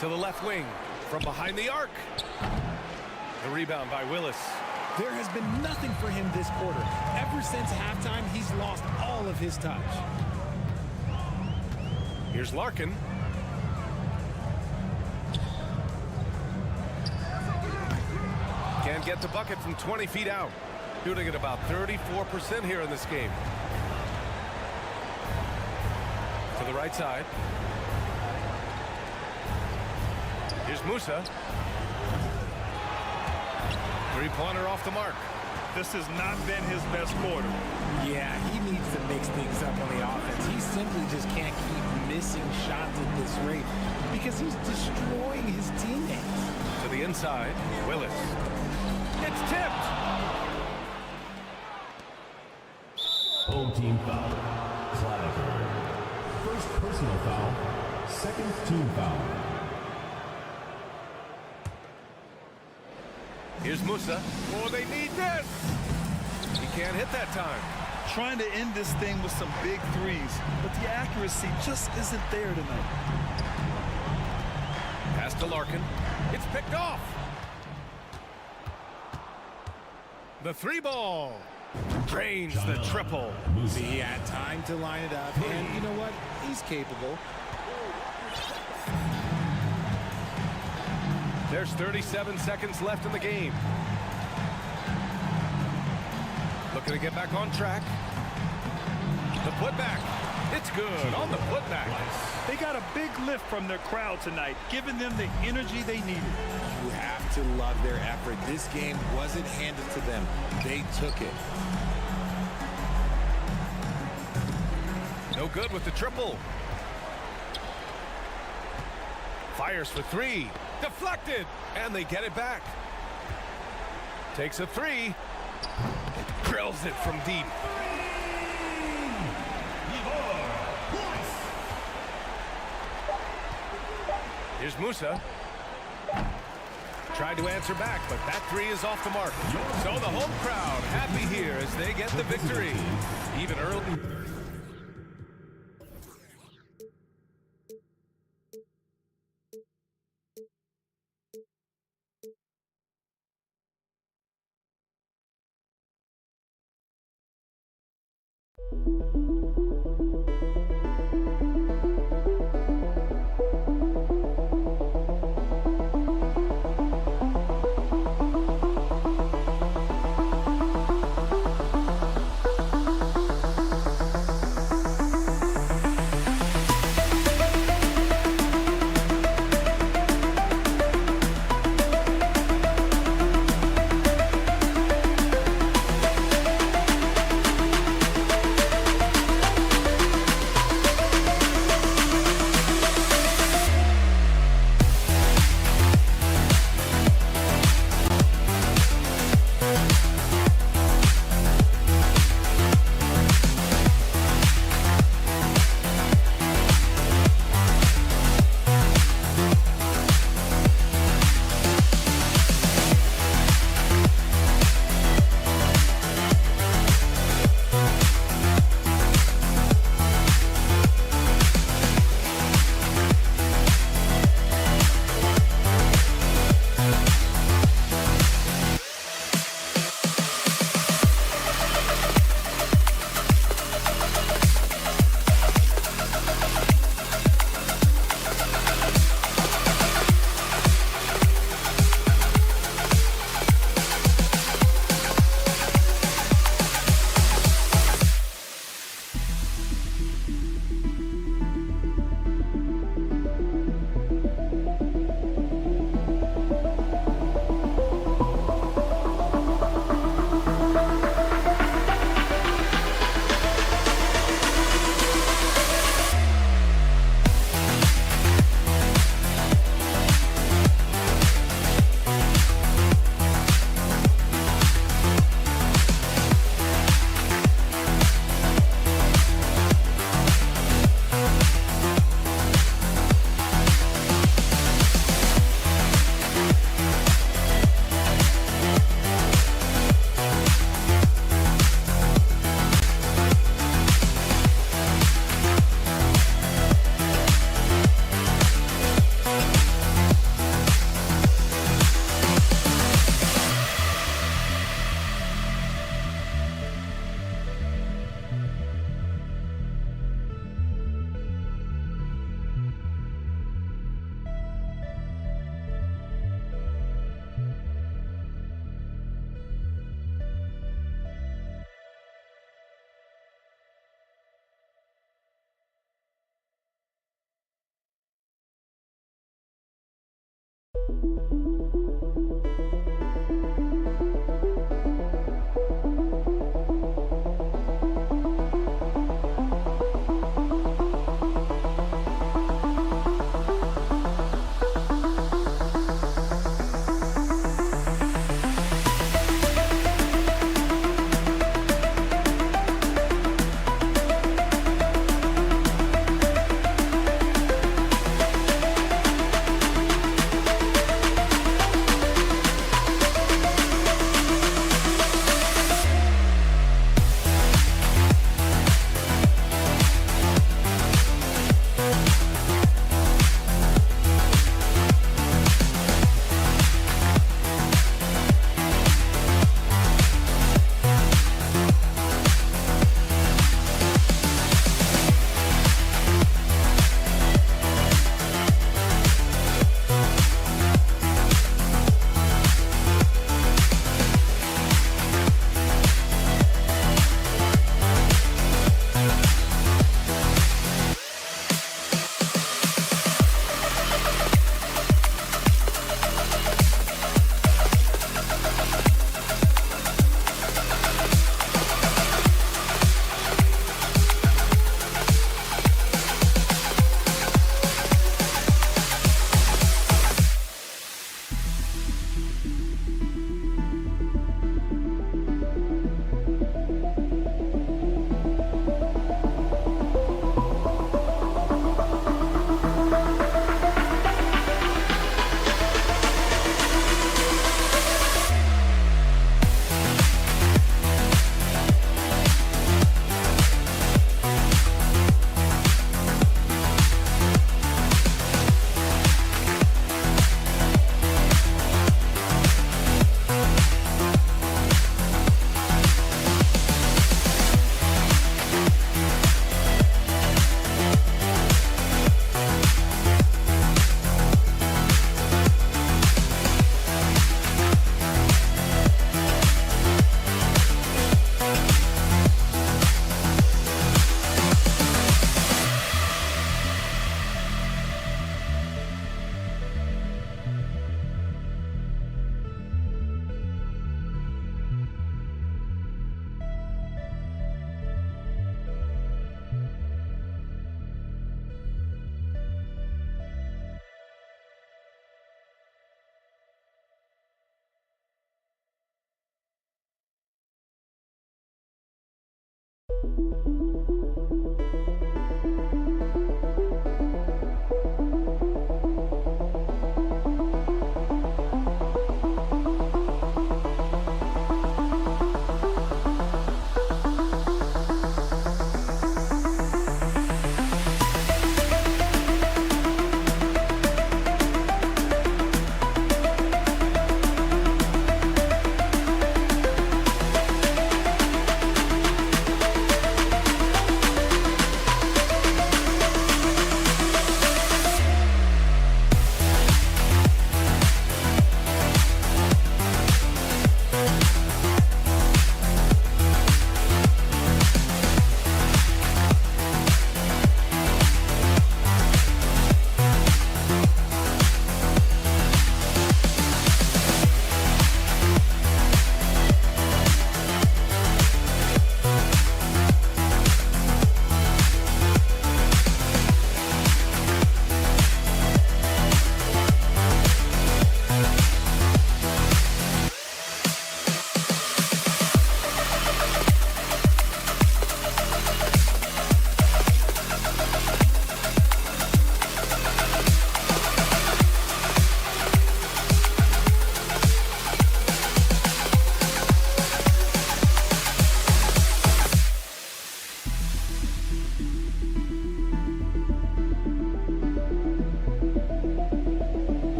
To the left wing. From behind the arc. The rebound by Willis. There has been nothing for him this quarter. Ever since halftime, he's lost all of his touch. Here's Larkin. Can't get the bucket from 20 feet out. Shooting at about 34% here in this game. To the right side. Here's Musa. Three-pointer off the mark. This has not been his best quarter. Yeah, he needs to mix things up on the offense. He simply just can't keep missing shots at this rate because he's destroying his teammates. To the inside, Willis. It's tipped. Home team foul. Clyburn. First personal foul. Second team foul. Here's Musa. Oh, they need this. He can't hit that time. Trying to end this thing with some big threes, but the accuracy just isn't there tonight. Pass to Larkin. It's picked off. The three ball. Drains the triple. He had time to line it up, and you know what? He's capable. There's 37 seconds left in the game. Looking to get back on track. The putback. It's good on the putback. They got a big lift from their crowd tonight, giving them the energy they needed. You have to love their effort. This game wasn't handed to them. They took it. No good with the triple. Fires for three. Deflected. And they get it back. Takes a three. Drills it from deep. Here's Musa. Tried to answer back, but that three is off the mark. So the home crowd happy here as they get the victory. Even early.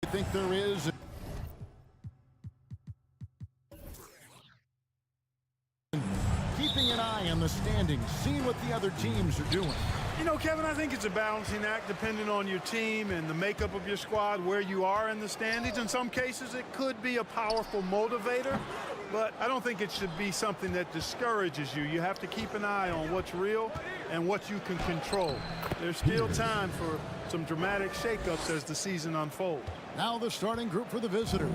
I think there is. Keeping an eye on the standings, seeing what the other teams are doing. You know, Kevin, I think it's a balancing act depending on your team and the makeup of your squad, where you are in the standings. In some cases, it could be a powerful motivator, but I don't think it should be something that discourages you. You have to keep an eye on what's real and what you can control. There's still time for some dramatic shakeups as the season unfolds. Now the starting group for the visitors.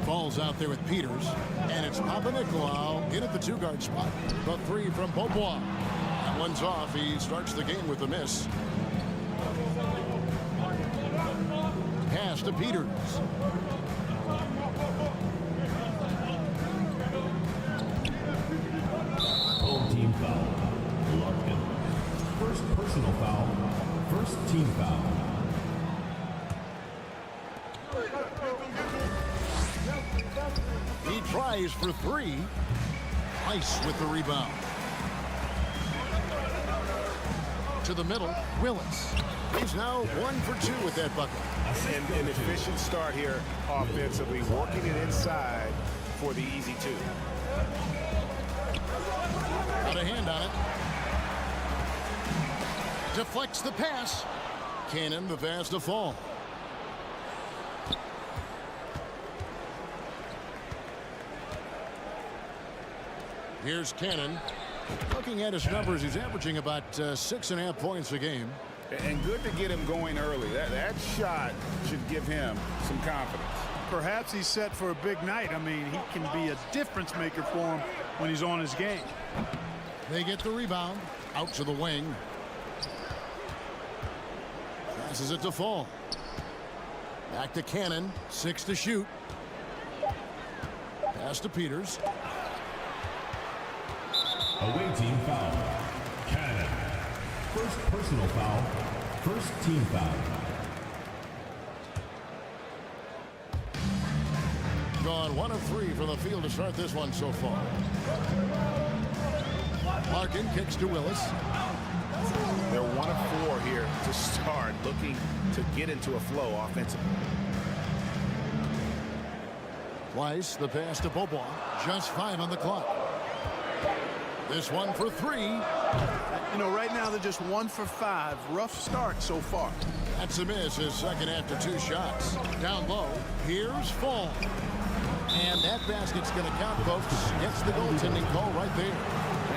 Falls out there with Peters, and it's Papanikolaou in at the two-guard spot. The three from Beaubois. That one's off. He starts the game with a miss. Pass to Peters. Home team foul. Larkin. First personal foul. First team foul. He tries for three. Ice with the rebound. To the middle, Willis. He's now 1 for 2 with that bucket. An efficient start here offensively, working it inside for the easy two. Got a hand on it. Deflects the pass. Cannon, the pass to fall. Here's Cannon. Looking at his numbers, he's averaging about 6.5 points a game. And good to get him going early. That shot should give him some confidence. Perhaps he's set for a big night. I mean, he can be a difference maker for him when he's on his game. They get the rebound. Out to the wing. Passes it to Fall. Back to Cannon. 6 to shoot. Pass to Peters. Away team foul. Cannon. First personal foul. First team foul. Gone 1 of 3 from the field to start this one so far. Larkin kicks to Willis. They're 1 of 4 here to start, looking to get into a flow offensively. Weiss, the pass to Beaubois. Just 5 on the clock. This one for 3. You know, right now they're just 1 for 5. Rough start so far. That's a miss, his second after 2 shots. Down low, here's Fall. And that basket's going to count, folks. Gets the goaltending call right there.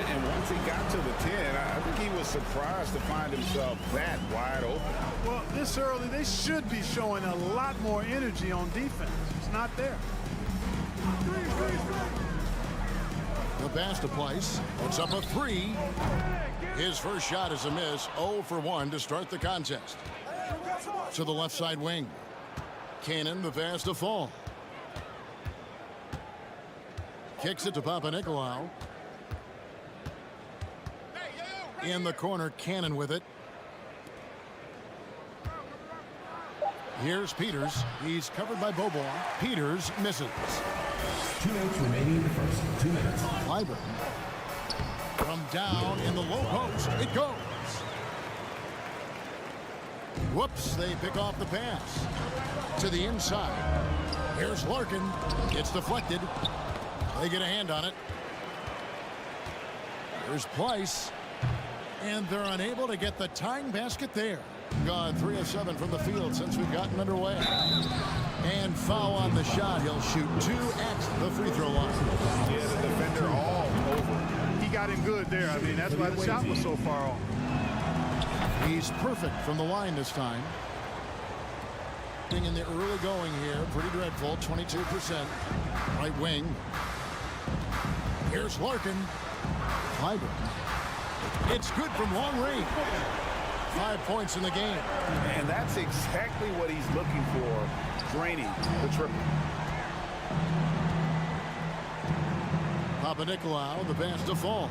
And once he got to the 10, I think he was surprised to find himself that wide open. Well, this early, they should be showing a lot more energy on defense. It's not there. The pass to Place. Puts up a 3. His first shot is a miss. 0 for 1 to start the contest. To the left side wing. Cannon, the pass to Fall. Kicks it to Papanikolaou. In the corner, Cannon with it. Here's Peters. He's covered by Bobois. Peters misses. 2 minutes remaining in the first. 2 minutes. Clyburn. From down in the low post. It goes. Whoops, they pick off the pass. To the inside. Here's Larkin. It's deflected. They get a hand on it. Here's Pleiss. And they're unable to get the tying basket there. Gone 3 of 7 from the field since we've gotten underway. And foul on the shot. He'll shoot 2 at the free throw line. Yeah, the defender all over. He got him good there. I mean, that's why the shot was so far off. He's perfect from the line this time. In the early going here, pretty dreadful, 22%. Right wing. Here's Larkin. Clyburn. It's good from long range. 5 points in the game. And that's exactly what he's looking for, draining the triple. Papanikolaou, the pass to Fall.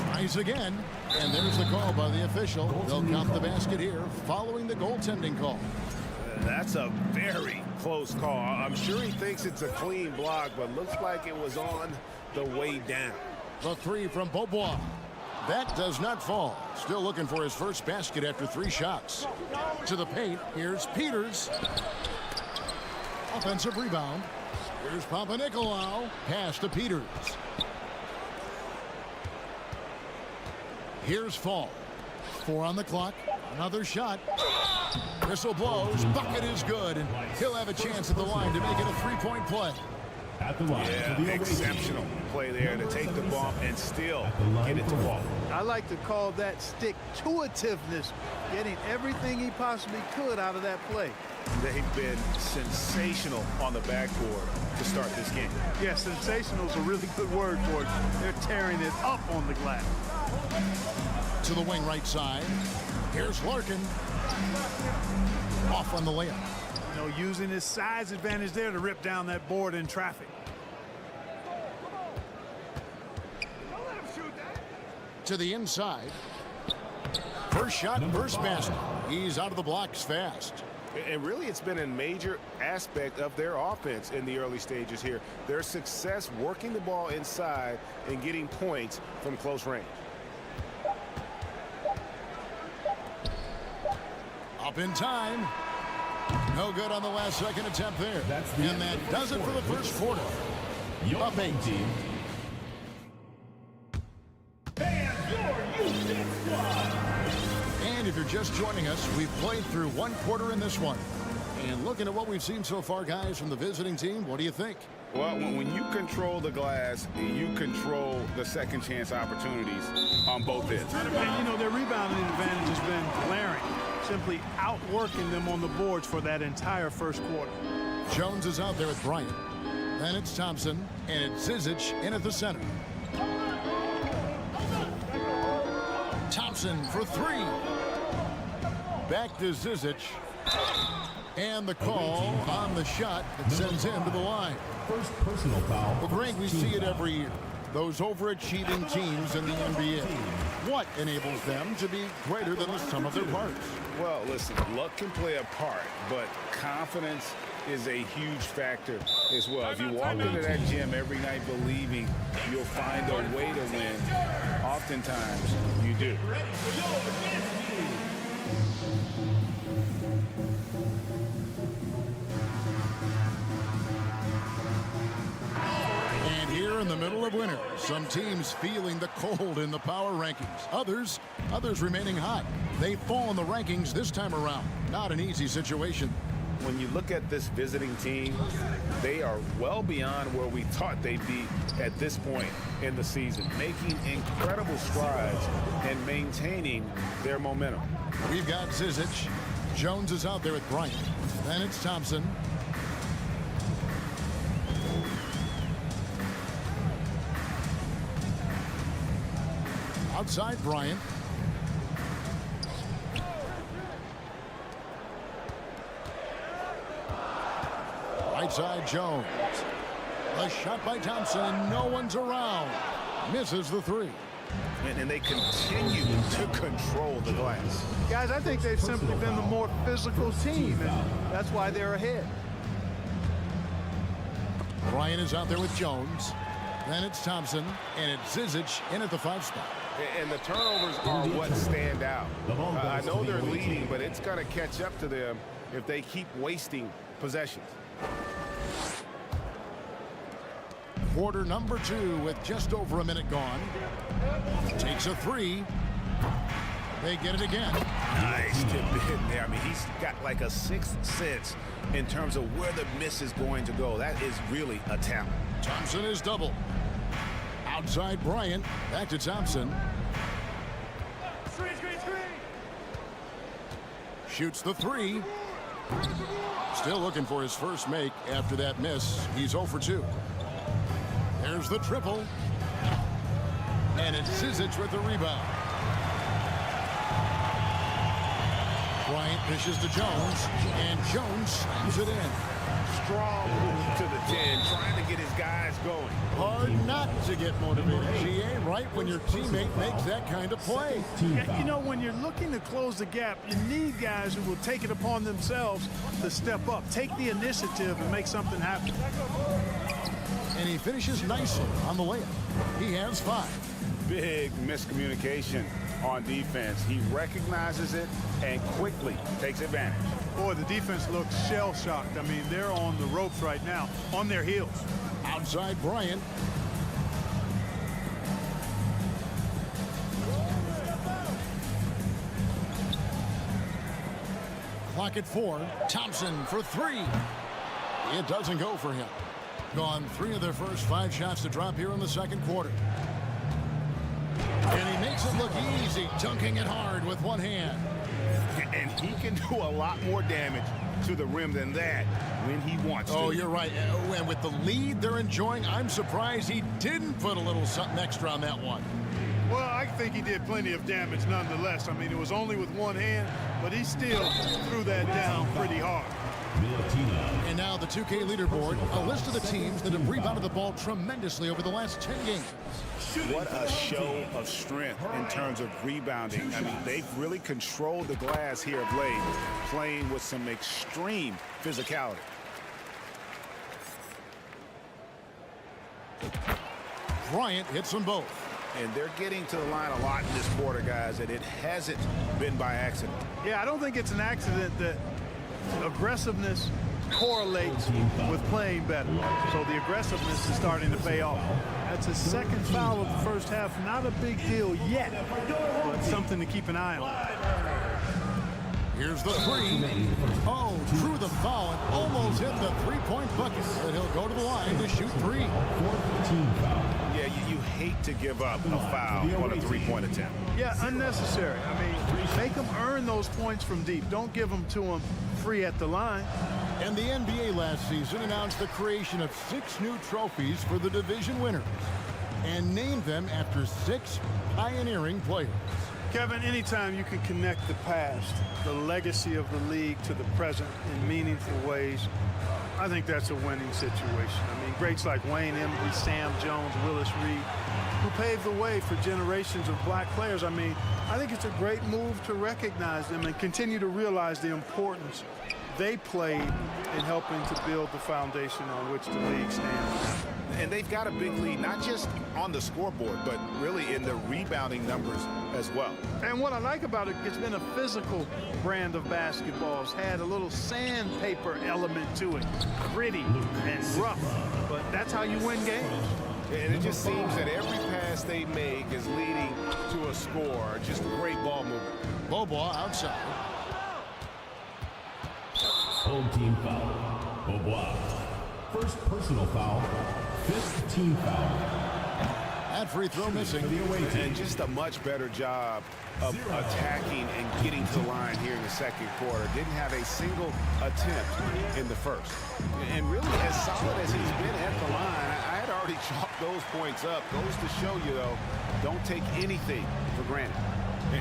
Tries again, and there's the call by the official. They'll count the basket here following the goaltending call. That's a very close call. I'm sure he thinks it's a clean block, but looks like it was on the way down. The 3 from Bobois. That does not fall. Still looking for his first basket after 3 shots. To the paint, here's Peters. Offensive rebound. Here's Papanikolaou. Pass to Peters. Here's Fall. 4 on the clock. Another shot. Whistle blows. Bucket is good. And he'll have a chance at the line to make it a 3-point play. At the line. Yeah, exceptional play there to take the bump and still get it to fall. I like to call that stick-to-itiveness, getting everything he possibly could out of that play. They've been sensational on the backboard to start this game. Yeah, sensational is a really good word for it. They're tearing it up on the glass. To the wing right side. Here's Larkin. Off on the layup. You know, using his size advantage there to rip down that board in traffic. To the inside. First shot, first basket. He's out of the blocks fast. And really, it's been a major aspect of their offense in the early stages here. Their success working the ball inside and getting points from close range. Up in time. No good on the last second attempt there. And that does it for the first quarter. Up 8. And if you're just joining us, we've played through 1 quarter in this one. And looking at what we've seen so far, guys, from the visiting team, what do you think? Well, when you control the glass, you control the second chance opportunities on both ends. And, you know, their rebounding advantage has been glaring, simply outworking them on the boards for that entire first quarter. Jones is out there with Bryant. Then it's Thompson, and it's Zizic in at the center. Thompson for 3. Back to Zizic. And the call on the shot that sends him to the line. First personal foul. Well, Greg, we see it every year. Those overachieving teams in the NBA. What enables them to be greater than the sum of their parts? Well, listen, luck can play a part, but confidence is a huge factor as well. If you walk into that gym every night believing you'll find a way to win, oftentimes you do. And here in the middle of winter, some teams feeling the cold in the power rankings. Others remaining hot. They fall in the rankings this time around. Not an easy situation. When you look at this visiting team, they are well beyond where we thought they'd be at this point in the season, making incredible strides and maintaining their momentum. We've got Zizic. Jones is out there with Bryant. Then it's Thompson. Outside Bryant. Right side, Jones. A shot by Thompson, and no one's around. Misses the three. And they continue to control the glass. Guys, I think they've simply been the more physical team, and that's why they're ahead. Bryant is out there with Jones. Then it's Thompson, and it's Zizic in at the 5 spot. And the turnovers are what stand out. I know they're leading, but it's going to catch up to them if they keep wasting possessions. Quarter number 2 with just over a minute gone. Takes a 3. They get it again. Nice tip in there. I mean, he's got like a sixth sense in terms of where the miss is going to go. That is really a talent. Thompson is double. Outside Bryant. Back to Thompson. Shoots the 3. Still looking for his first make after that miss. He's 0 for 2. There's the triple. And it's Zizic with the rebound. Bryant pitches to Jones, and Jones slams it in. Strong move to the 10, trying to get his guys going. Hard not to get motivated, GA, right when your teammate makes that kind of play. Yeah, you know, when you're looking to close the gap, you need guys who will take it upon themselves to step up, take the initiative, and make something happen. And he finishes nicely on the layup. He has 5. Big miscommunication on defense. He recognizes it and quickly takes advantage. Boy, the defense looks shell-shocked. I mean, they're on the ropes right now, on their heels. Outside Bryant. Clock at 4. Thompson for 3. It doesn't go for him. Gone 3 of their first 5 shots to drop here in the second quarter. And he makes it look easy, dunking it hard with one hand. And he can do a lot more damage to the rim than that when he wants to. Oh, you're right. And with the lead they're enjoying, I'm surprised he didn't put a little something extra on that one. Well, I think he did plenty of damage nonetheless. I mean, it was only with one hand, but he still threw that down pretty hard. And now the 2K leaderboard, a list of the teams that have rebounded the ball tremendously over the last 10 games. What a show of strength in terms of rebounding. I mean, they've really controlled the glass here of late, playing with some extreme physicality. Bryant hits them both. And they're getting to the line a lot in this quarter, guys, and it hasn't been by accident. Yeah, I don't think it's an accident that aggressiveness correlates with playing better. So the aggressiveness is starting to pay off. That's his second foul of the first half. Not a big deal yet, but something to keep an eye on. Here's the 3. Oh, drew the foul and almost hit the 3-point bucket. But he'll go to the line to shoot 3. Yeah, you hate to give up a foul on a 3-point attempt. Yeah, unnecessary. I mean, make them earn those points from deep. Don't give them to them free at the line. And the NBA last season announced the creation of 6 new trophies for the division winners and named them after 6 pioneering players. Kevin, anytime you can connect the past, the legacy of the league to the present in meaningful ways, I think that's a winning situation. I mean, greats like Wayne Embry, Sam Jones, Willis Reed, who paved the way for generations of black players. I mean, I think it's a great move to recognize them and continue to realize the importance they played in helping to build the foundation on which the league stands. And they've got a big lead, not just on the scoreboard, but really in the rebounding numbers as well. And what I like about it, it's been a physical brand of basketball. It's had a little sandpaper element to it, gritty and rough, but that's how you win games. And it just seems that every pass they make is leading to a score. Just great ball movement. Low ball outside. Home team foul. Beaubois. First personal foul. 5th team foul. That free throw missing. And just a much better job of attacking and getting to the line here in the second quarter. Didn't have a single attempt in the first. And really, as solid as he's been at the line, I had already chalked those points up. Goes to show you, though, don't take anything for granted.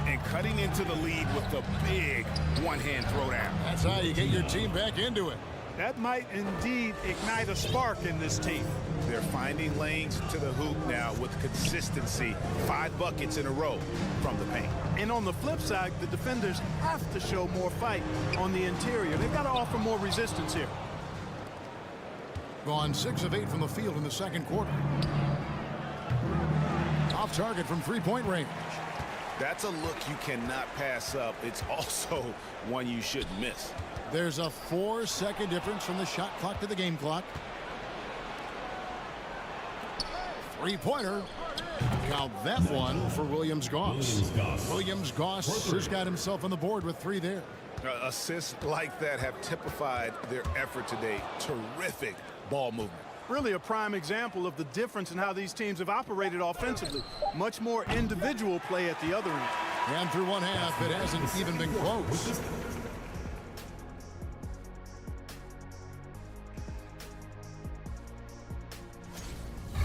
And cutting into the lead with the big one-hand throwdown. That's how you get your team back into it. That might indeed ignite a spark in this team. They're finding lanes to the hoop now with consistency. 5 buckets in a row from the paint. And on the flip side, the defenders have to show more fight on the interior. They've got to offer more resistance here. Gone 6 of 8 from the field in the second quarter. Off target from three-point range. That's a look you cannot pass up. It's also one you shouldn't miss. There's a 4-second difference from the shot clock to the game clock. Three-pointer. Count that one for Williams-Goss. Williams-Goss has got himself on the board with 3 there. Assists like that have typified their effort today. Terrific ball movement. Really a prime example of the difference in how these teams have operated offensively. Much more individual play at the other end. And through one half, it hasn't even been close.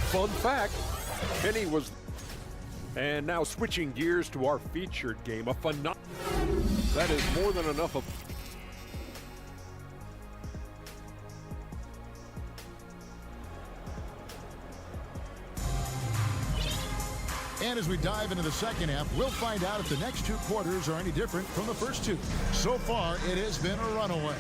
Fun fact, Kenny was... And now switching gears to our featured game, a phenomenal... That is more than enough of... And as we dive into the second half, we'll find out if the next 2 quarters are any different from the first 2. So far, it has been a runaway.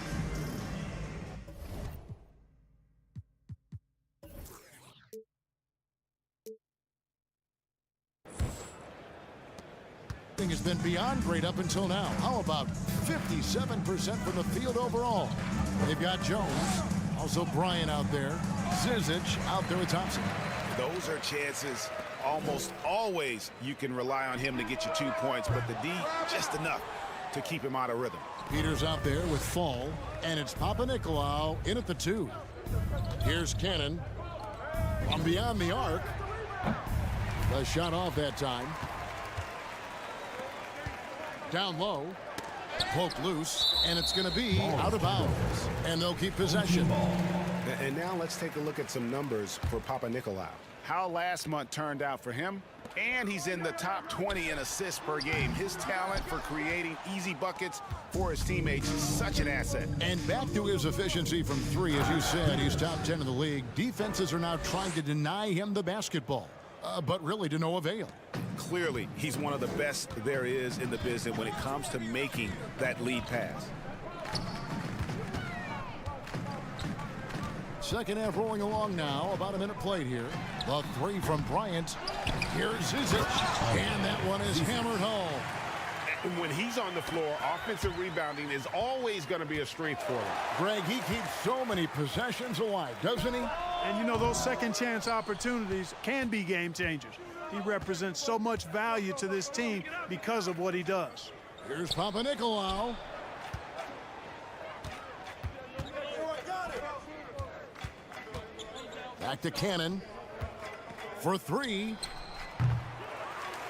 Has been beyond great up until now. How about 57% from the field overall? They've got Jones, also Bryant out there, Zizic out there with Thompson. Those are chances almost always you can rely on him to get you 2 points, but the D just enough to keep him out of rhythm. Peters out there with Fall, and it's Papanikolaou in at the 2. Here's Cannon from beyond the arc. The shot off that time. Down low, poked loose, and it's going to be out of bounds. And they'll keep possession. And now let's take a look at some numbers for Papanikolaou. How last month turned out for him, and he's in the top 20 in assists per game. His talent for creating easy buckets for his teammates is such an asset. And back to his efficiency from 3, as you said, he's top 10 in the league. Defenses are now trying to deny him the basketball, but really to no avail. Clearly, he's one of the best there is in the business when it comes to making that lead pass. Second half rolling along now. About a minute played here. The 3 from Bryant. Here's Zizic. And that one is hammered home. And when he's on the floor, offensive rebounding is always going to be a strength for him. Greg, he keeps so many possessions alive, doesn't he? And you know, those second chance opportunities can be game changers. He represents so much value to this team because of what he does. Here's Papanikolaou. Back to Cannon for 3.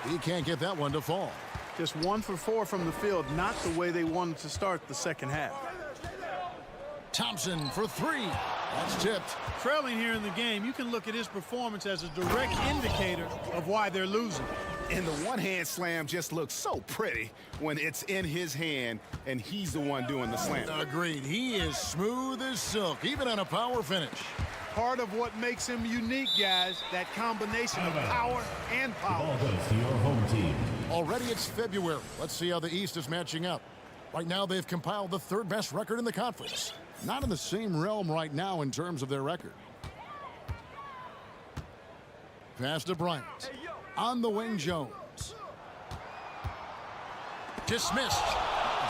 He can't get that one to fall. Just 1 for 4 from the field, not the way they wanted to start the second half. Thompson for 3. That's tipped. Trailing here in the game, you can look at his performance as a direct indicator of why they're losing. And the one-hand slam just looks so pretty when it's in his hand and he's the one doing the slam. Agreed. He is smooth as silk, even on a power finish. Part of what makes him unique, guys, that combination of power and power. Ball goes to your home team. Already it's February. Let's see how the East is matching up. Right now they've compiled the 3rd best record in the conference. Not in the same realm right now in terms of their record. Pass to Bryant. On the wing, Jones. Dismissed.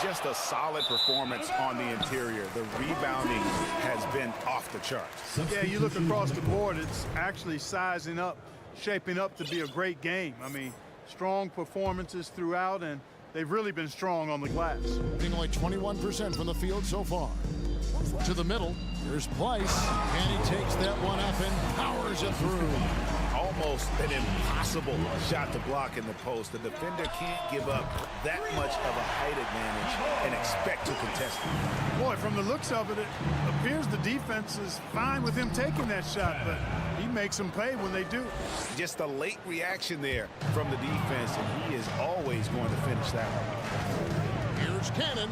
Just a solid performance on the interior. The rebounding has been off the charts. Yeah, you look across the board, it's actually sizing up, shaping up to be a great game. I mean, strong performances throughout, and they've really been strong on the glass. Being only 21% from the field so far. To the middle, here's Pleiss, and he takes that one up and powers it through. Almost an impossible shot to block in the post. The defender can't give up that much of a height advantage and expect to contest it. Boy, from the looks of it, it appears the defense is fine with him taking that shot, but he makes them pay when they do. Just a late reaction there from the defense, and he is always going to finish that one. Here's Cannon,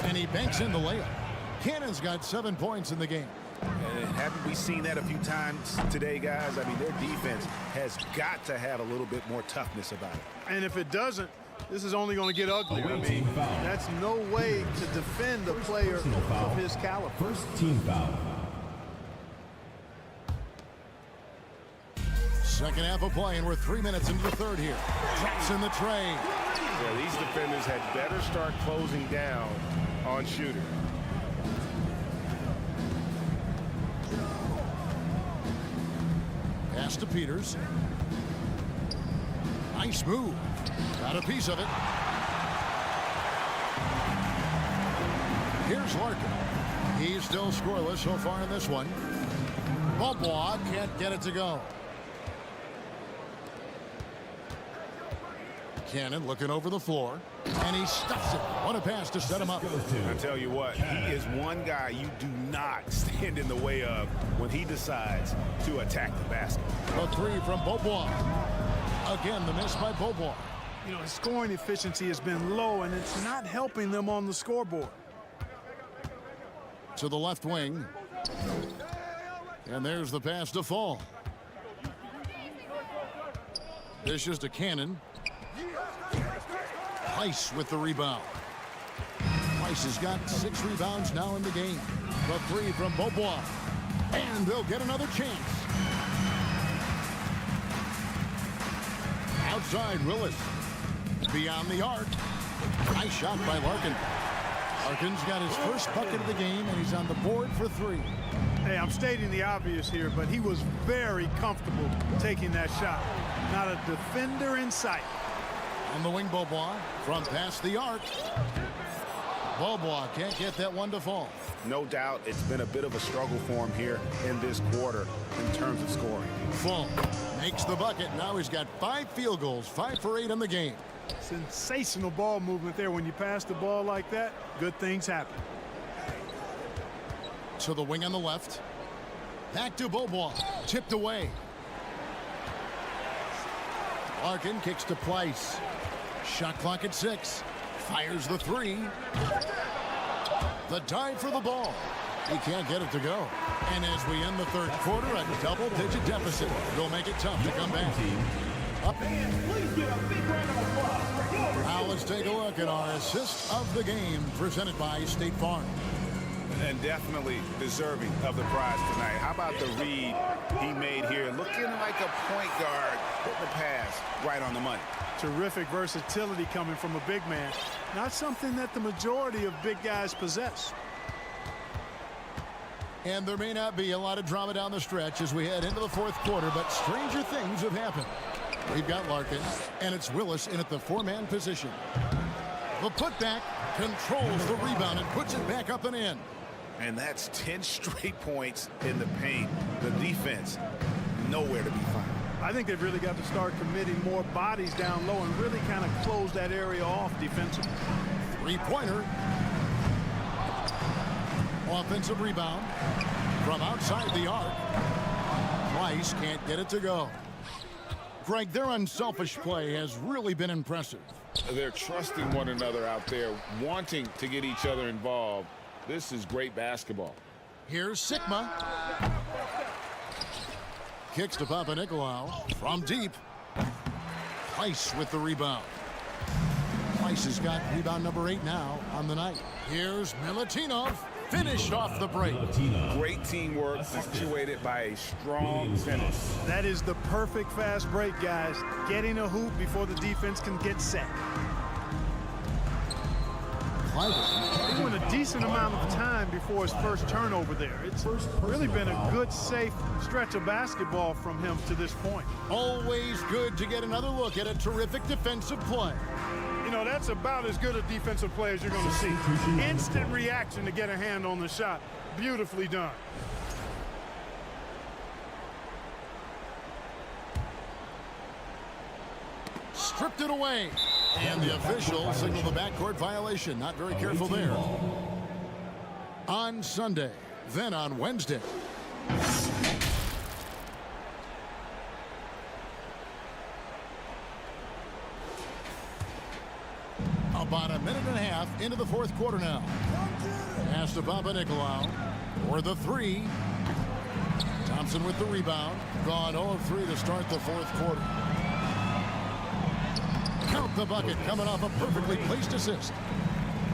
and he banks in the layup. Cannon's got 7 points in the game. And haven't we seen that a few times today, guys? I mean, their defense has got to have a little bit more toughness about it. And if it doesn't, this is only going to get uglier. I mean, that's no way to defend a player of his caliber. First team foul. Second half of play, and we're 3 minutes into the third here. Drops in the tray. Yeah, these defenders had better start closing down on shooter. Pass to Peters. Nice move. Got a piece of it. Here's Larkin. He's still scoreless so far in this one. Bobois can't get it to go. Cannon looking over the floor, and he stuffs it. What a pass to set him up. I tell you what, he is one guy you do not stand in the way of when he decides to attack the basket. A three from Bobois. Again, the miss by Bobois. You know, his scoring efficiency has been low, and it's not helping them on the scoreboard. To the left wing. And there's the pass to Fall. Dishes to Cannon. Price with the rebound. Price has got 6 rebounds now in the game. The three from Bobois. And they'll get another chance. Outside Willis. Beyond the arc. Nice shot by Larkin. Larkin's got his first bucket of the game, and he's on the board for 3. Hey, I'm stating the obvious here, but he was very comfortable taking that shot. Not a defender in sight. On the wing, Bobois from past the arc. Bobois can't get that one to fall. No doubt it's been a bit of a struggle for him here in this quarter in terms of scoring. Fall makes the bucket. Now he's got 5 field goals, 5 for 8 in the game. Sensational ball movement there. When you pass the ball like that, good things happen. To the wing on the left. Back to Bobois. Tipped away. Larkin kicks to Price. Shot clock at 6. Fires the 3. The dive for the ball. He can't get it to go. And as we end the third quarter, a double-digit deficit. It'll make it tough to come back. Up. Now let's take a look at our assist of the game presented by State Farm. And definitely deserving of the prize tonight. How about the read he made here? Looking like a point guard, putting the pass right on the money. Terrific versatility coming from a big man. Not something that the majority of big guys possess. And there may not be a lot of drama down the stretch as we head into the fourth quarter, but stranger things have happened. We've got Larkin, and it's Willis in at the 4-man position. The putback controls the rebound and puts it back up and in. And that's 10 straight points in the paint. The defense, nowhere to be found. I think they've really got to start committing more bodies down low and really kind of close that area off defensively. 3-pointer. Offensive rebound from outside the arc. Price can't get it to go. Greg, their unselfish play has really been impressive. They're trusting one another out there, wanting to get each other involved. This is great basketball. Here's Sigma. Kicks to Papanikolaou from deep. Price with the rebound. Price has got rebound number 8 now on the night. Here's Milutinov. Finished off the break. Great teamwork, situated by a strong finish. That is the perfect fast break, guys. Getting a hoop before the defense can get set. He went a decent amount of time before his first turnover there. It's really been a good, safe stretch of basketball from him to this point. Always good to get another look at a terrific defensive play. You know, that's about as good a defensive play as you're going to see. Instant reaction to get a hand on the shot. Beautifully done. Stripped it away. And the official signaled the backcourt violation. Not very careful there. On Sunday, then on Wednesday. About a minute and a half into the fourth quarter now. Pass to Papanikolaou for the three. Thompson with the rebound. Gone 0 of 3 to start the fourth quarter. Count the bucket coming off a perfectly placed assist.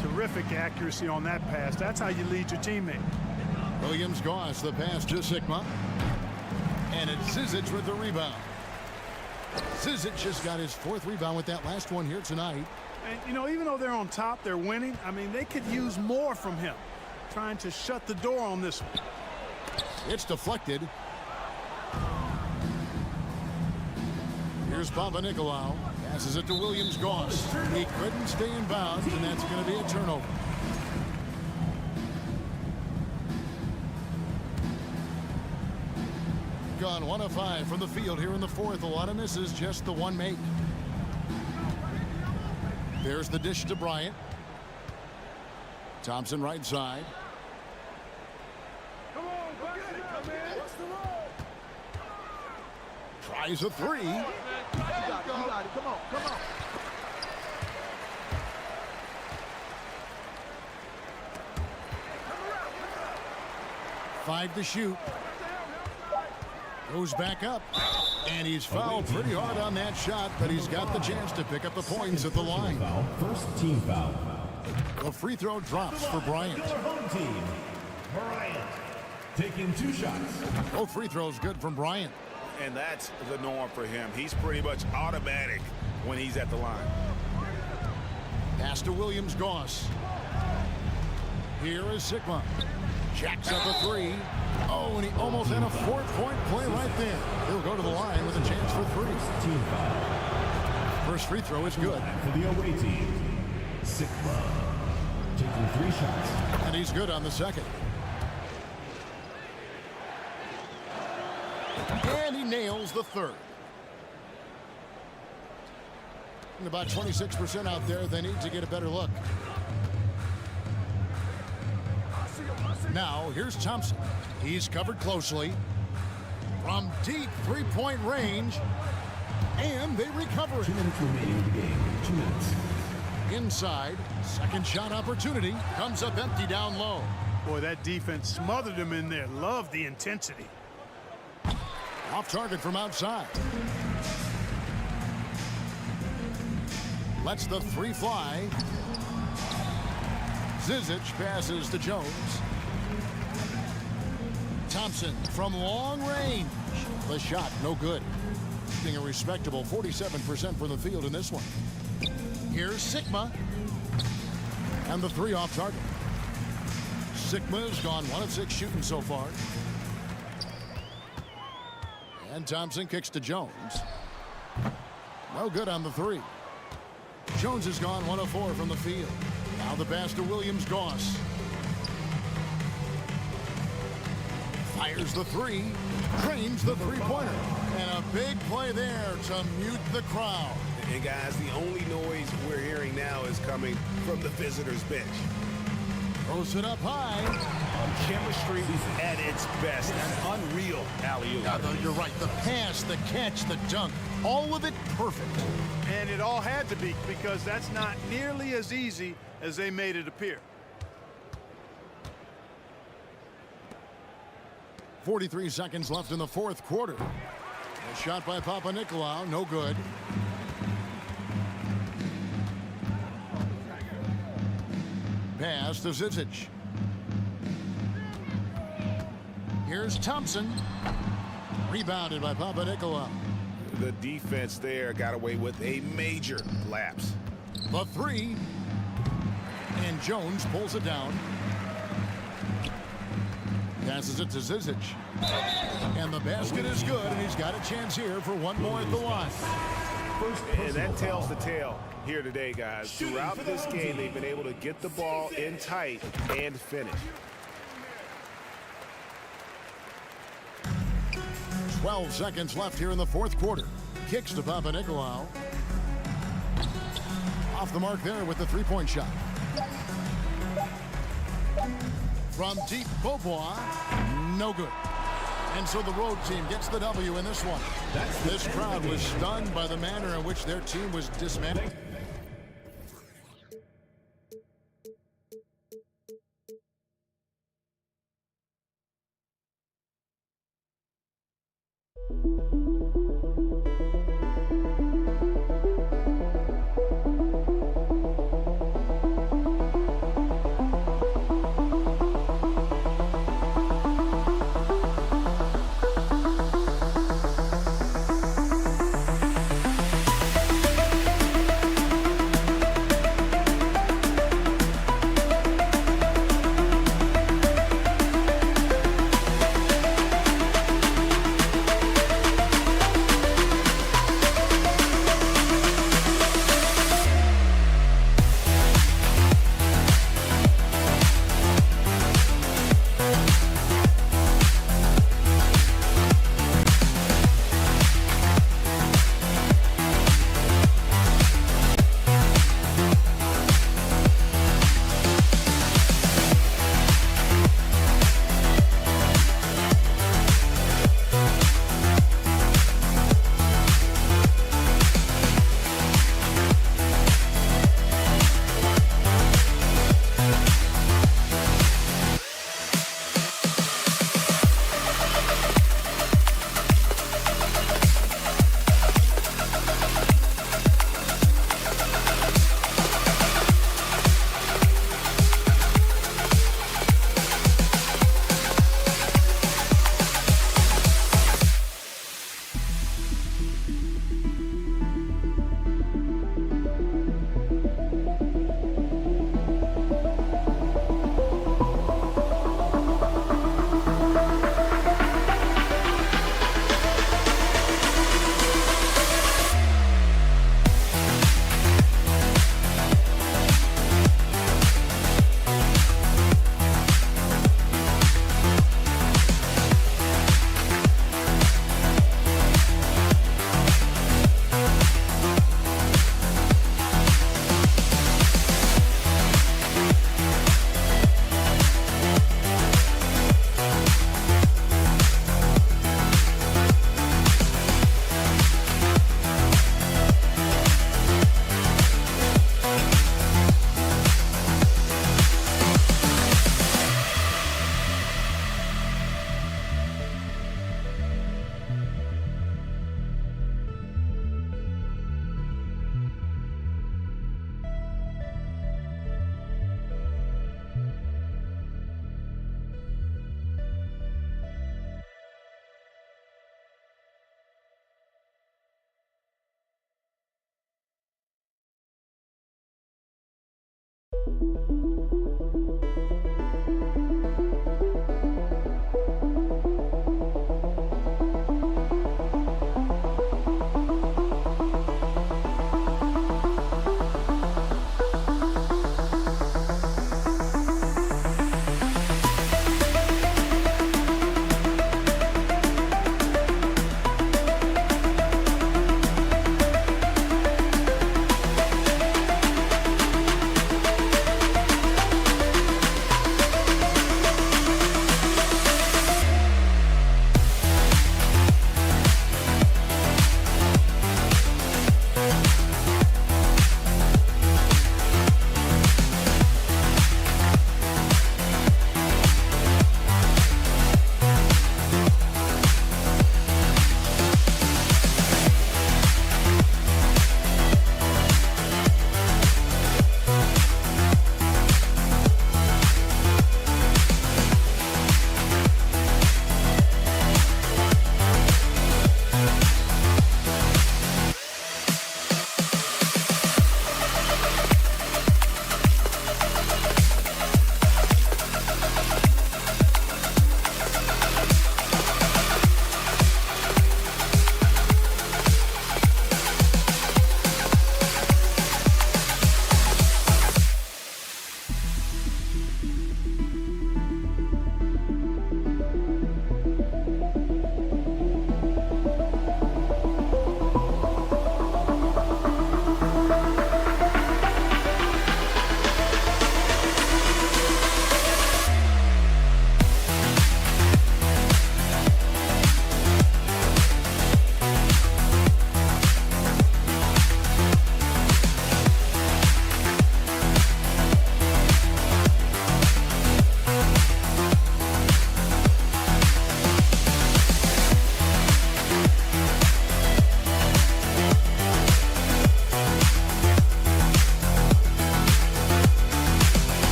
Terrific accuracy on that pass. That's how you lead your teammate. Williams-Goss the pass to xKnee. And it's Zizic with the rebound. Zizic just got his 4th rebound with that last one here tonight. And, you know, even though they're on top, they're winning. I mean, they could use more from him. Trying to shut the door on this one. It's deflected. Here's Papanikolaou. Passes it to Williams-Goss. He couldn't stay in bounds, and that's going to be a turnover. Gone 1 of 5 from the field here in the fourth. A lot of misses, just the one made. There's the dish to Bryant. Thompson right side. Tries a three. You got it. Come on. 5 to shoot. Goes back up. And he's fouled pretty hard on that shot, but he's got the chance to pick up the points at the line. First team foul. The free throw drops for Bryant. Home team. Bryant taking 2 shots. Both free throws good from Bryant. And that's the norm for him. He's pretty much automatic when he's at the line. Pass to Williams-Goss. Here is xKnee. Jacks up a 3. Oh, and he almost had a 4-point play right there. He'll go to the line with a chance for 3. Team foul. First free throw is good. For the away team, xKnee taking 3 shots. And he's good on the second. And he nails the third. And about 26% out there. They need to get a better look. Now, here's Thompson. He's covered closely. From deep 3-point range. And they recover it. 2 minutes remaining in the game. 2 minutes. Inside. Second shot opportunity. Comes up empty down low. Boy, that defense smothered him in there. Love the intensity. Off target from outside. Lets the 3 fly. Zizic passes to Jones. Thompson from long range. The shot, no good. Getting a respectable 47% from the field in this one. Here's xKnee. And the 3 off target. xKnee's gone 1 of 6 shooting so far. And Thompson kicks to Jones. No good on the 3. Jones has gone 1 of 4 from the field. Now the pass to Williams-Goss. Fires the 3. Drains the 3-pointer. And a big play there to mute the crowd. And guys, the only noise we're hearing now is coming from the visitors' bench. Throws it up high. Chemistry at its best. An unreal alley-oop. Yeah, you're right. The pass, the catch, the dunk. All of it perfect. And it all had to be, because that's not nearly as easy as they made it appear. 43 seconds left in the fourth quarter. A shot by Papanikolaou, no good. Pass to Zizic. Here's Thompson. Rebounded by Papanikolaou. The defense there got away with a major lapse. The 3. And Jones pulls it down. Passes it to Zizic. And the basket is good, and he's got a chance here for one more at the line. And that tells the tale here today, guys. Throughout this game, they've been able to get the ball in tight and finish. 12 seconds left here in the fourth quarter. Kicks to Papanikolaou. Off the mark there with the 3-point shot. From deep, Beaubois, no good. And so the road team gets the W in this one. This crowd was stunned by the manner in which their team was dismantled.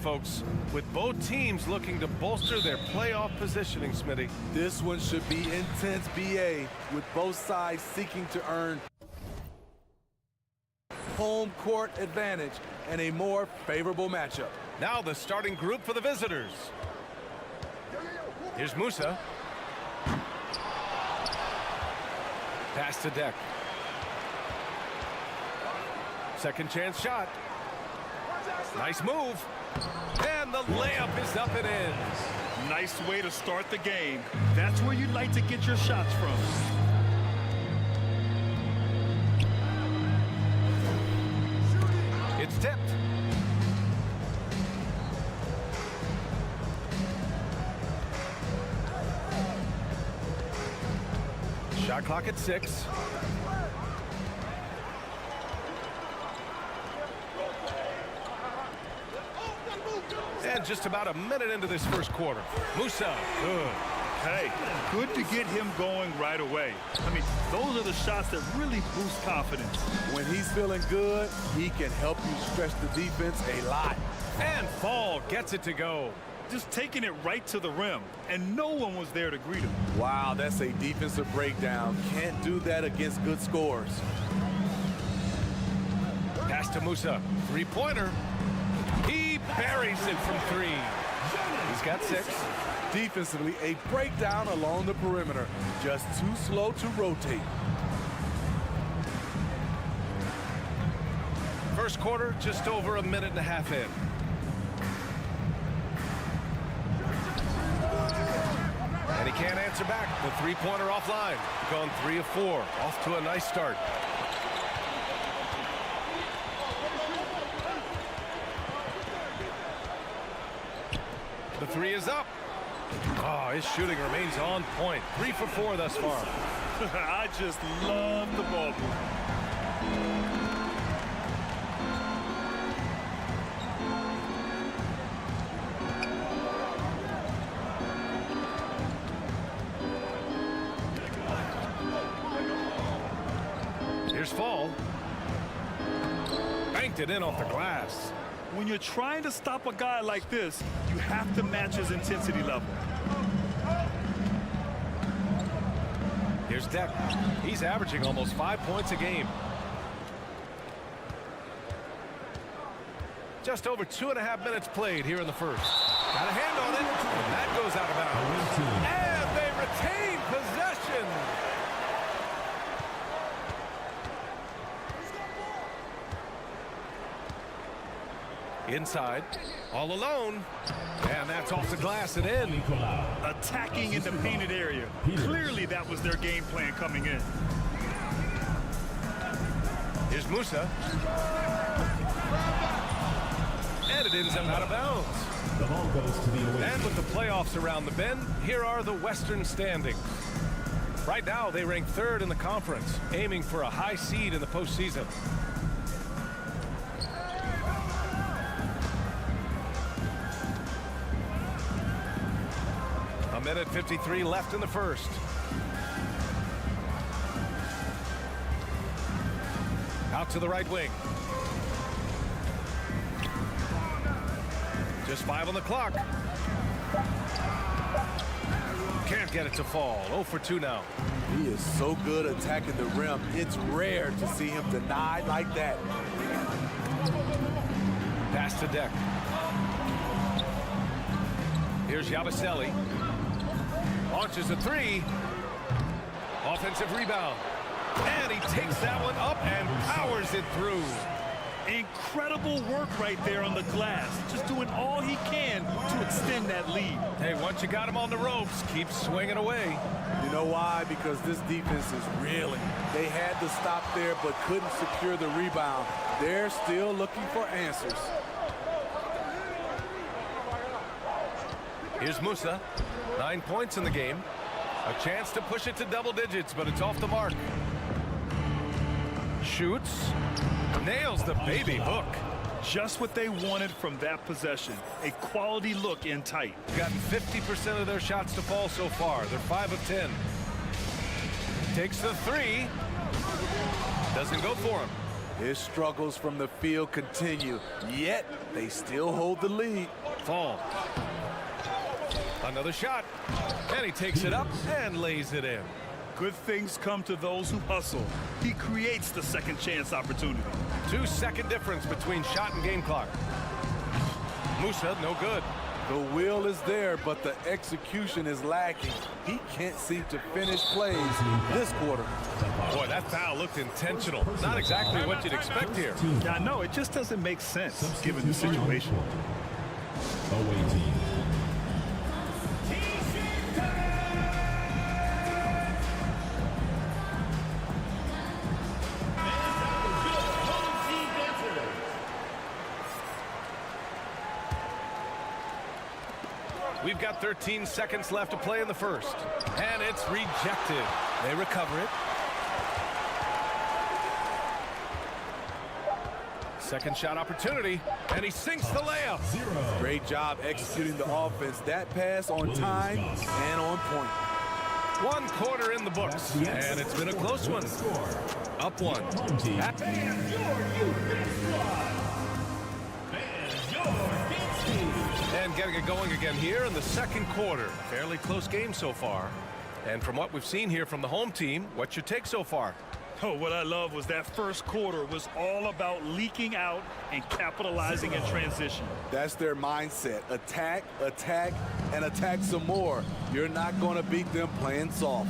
Folks, with both teams looking to bolster their playoff positioning, Smitty. This one should be intense, BA, with both sides seeking to earn home court advantage and a more favorable matchup. Now the starting group for the visitors. Here's Musa. Pass to Deck. Second chance shot. Nice move. And the layup is up and in. Nice way to start the game. That's where you'd like to get your shots from. It's tipped. Shot clock at 6. And just about a minute into this first quarter. Musa, good. Hey, good to get him going right away. I mean, those are the shots that really boost confidence. When he's feeling good, he can help you stretch the defense a lot. And Fall gets it to go. Just taking it right to the rim, and no one was there to greet him. Wow, that's a defensive breakdown. Can't do that against good scores. Pass to Musa. Three-pointer. He buries it from 3. He's got 6. Defensively, a breakdown along the perimeter. Just too slow to rotate. First quarter, just over a minute and a half in. And he can't answer back. The three-pointer offline. Gone 3 of 4. Off to a nice start. The 3 is up. Oh, his shooting remains on point. 3 for 4 thus far. I just love the ball. Here's Fall. Banked it in off the glass. When you're trying to stop a guy like this, you have to match his intensity level. Here's Deck. He's averaging almost 5 points a game. Just over 2.5 minutes played here in the first. Got a hand on it, and that goes out of bounds. And they retain possession. Inside, all alone, and that's off the glass and in. Attacking in the painted area. Clearly that was their game plan coming in. Here's Musa. And it ends up out of bounds. The ball goes to the away. And with the playoffs around the bend, here are the Western standings. Right now, they rank 3rd in the conference, aiming for a high seed in the postseason. A minute 53 left in the first. Out to the right wing. Just 5 on the clock. Can't get it to fall. 0 for 2 now. He is so good attacking the rim. It's rare to see him denied like that. Pass to Deck. Here's Yabusele. Launches a 3. Offensive rebound. And he takes that one up and powers it through. Incredible work right there on the glass. Just doing all he can to extend that lead. Hey, once you got him on the ropes, keep swinging away. You know why? Because this defense is reeling. They had to stop there but couldn't secure the rebound. They're still looking for answers. Here's Musa. 9 points in the game. A chance to push it to double digits, but it's off the mark. Shoots. Nails the baby hook. Just what they wanted from that possession. A quality look in tight. Gotten 50% of their shots to fall so far. They're 5 of 10. Takes the 3. Doesn't go for him. His struggles from the field continue, yet they still hold the lead. Fall. Another shot. And he takes it up and lays it in. Good things come to those who hustle. He creates the second chance opportunity. 2-second difference between shot and game clock. Musa, no good. The will is there, but the execution is lacking. He can't seem to finish plays this quarter. Boy, that foul looked intentional. Not exactly what you'd expect here. Yeah, I know. It just doesn't make sense given the situation. Away team. We've got 13 seconds left to play in the first. And it's rejected. They recover it. Second shot opportunity. And he sinks the layup. Great job executing the offense. That pass on time and on point. 1 quarter in the books. And it's been a close one. Up 1. And getting it going again here in the second quarter. Fairly close game so far. And from what we've seen here from the home team, what's your take so far? Oh, what I love was that first quarter was all about leaking out and capitalizing in transition. That's their mindset. Attack, attack, and attack some more. You're not going to beat them playing soft.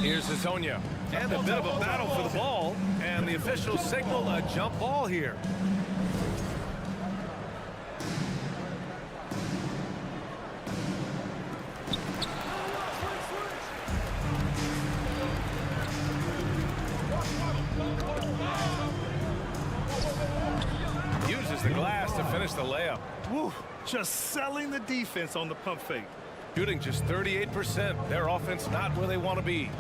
Here's Hazonia. And a bit of a battle for the ball. And the officials signal a jump ball here. Uses the glass to finish the layup. Woo, just selling the defense on the pump fake. Shooting just 38%. Their offense not where they want to be.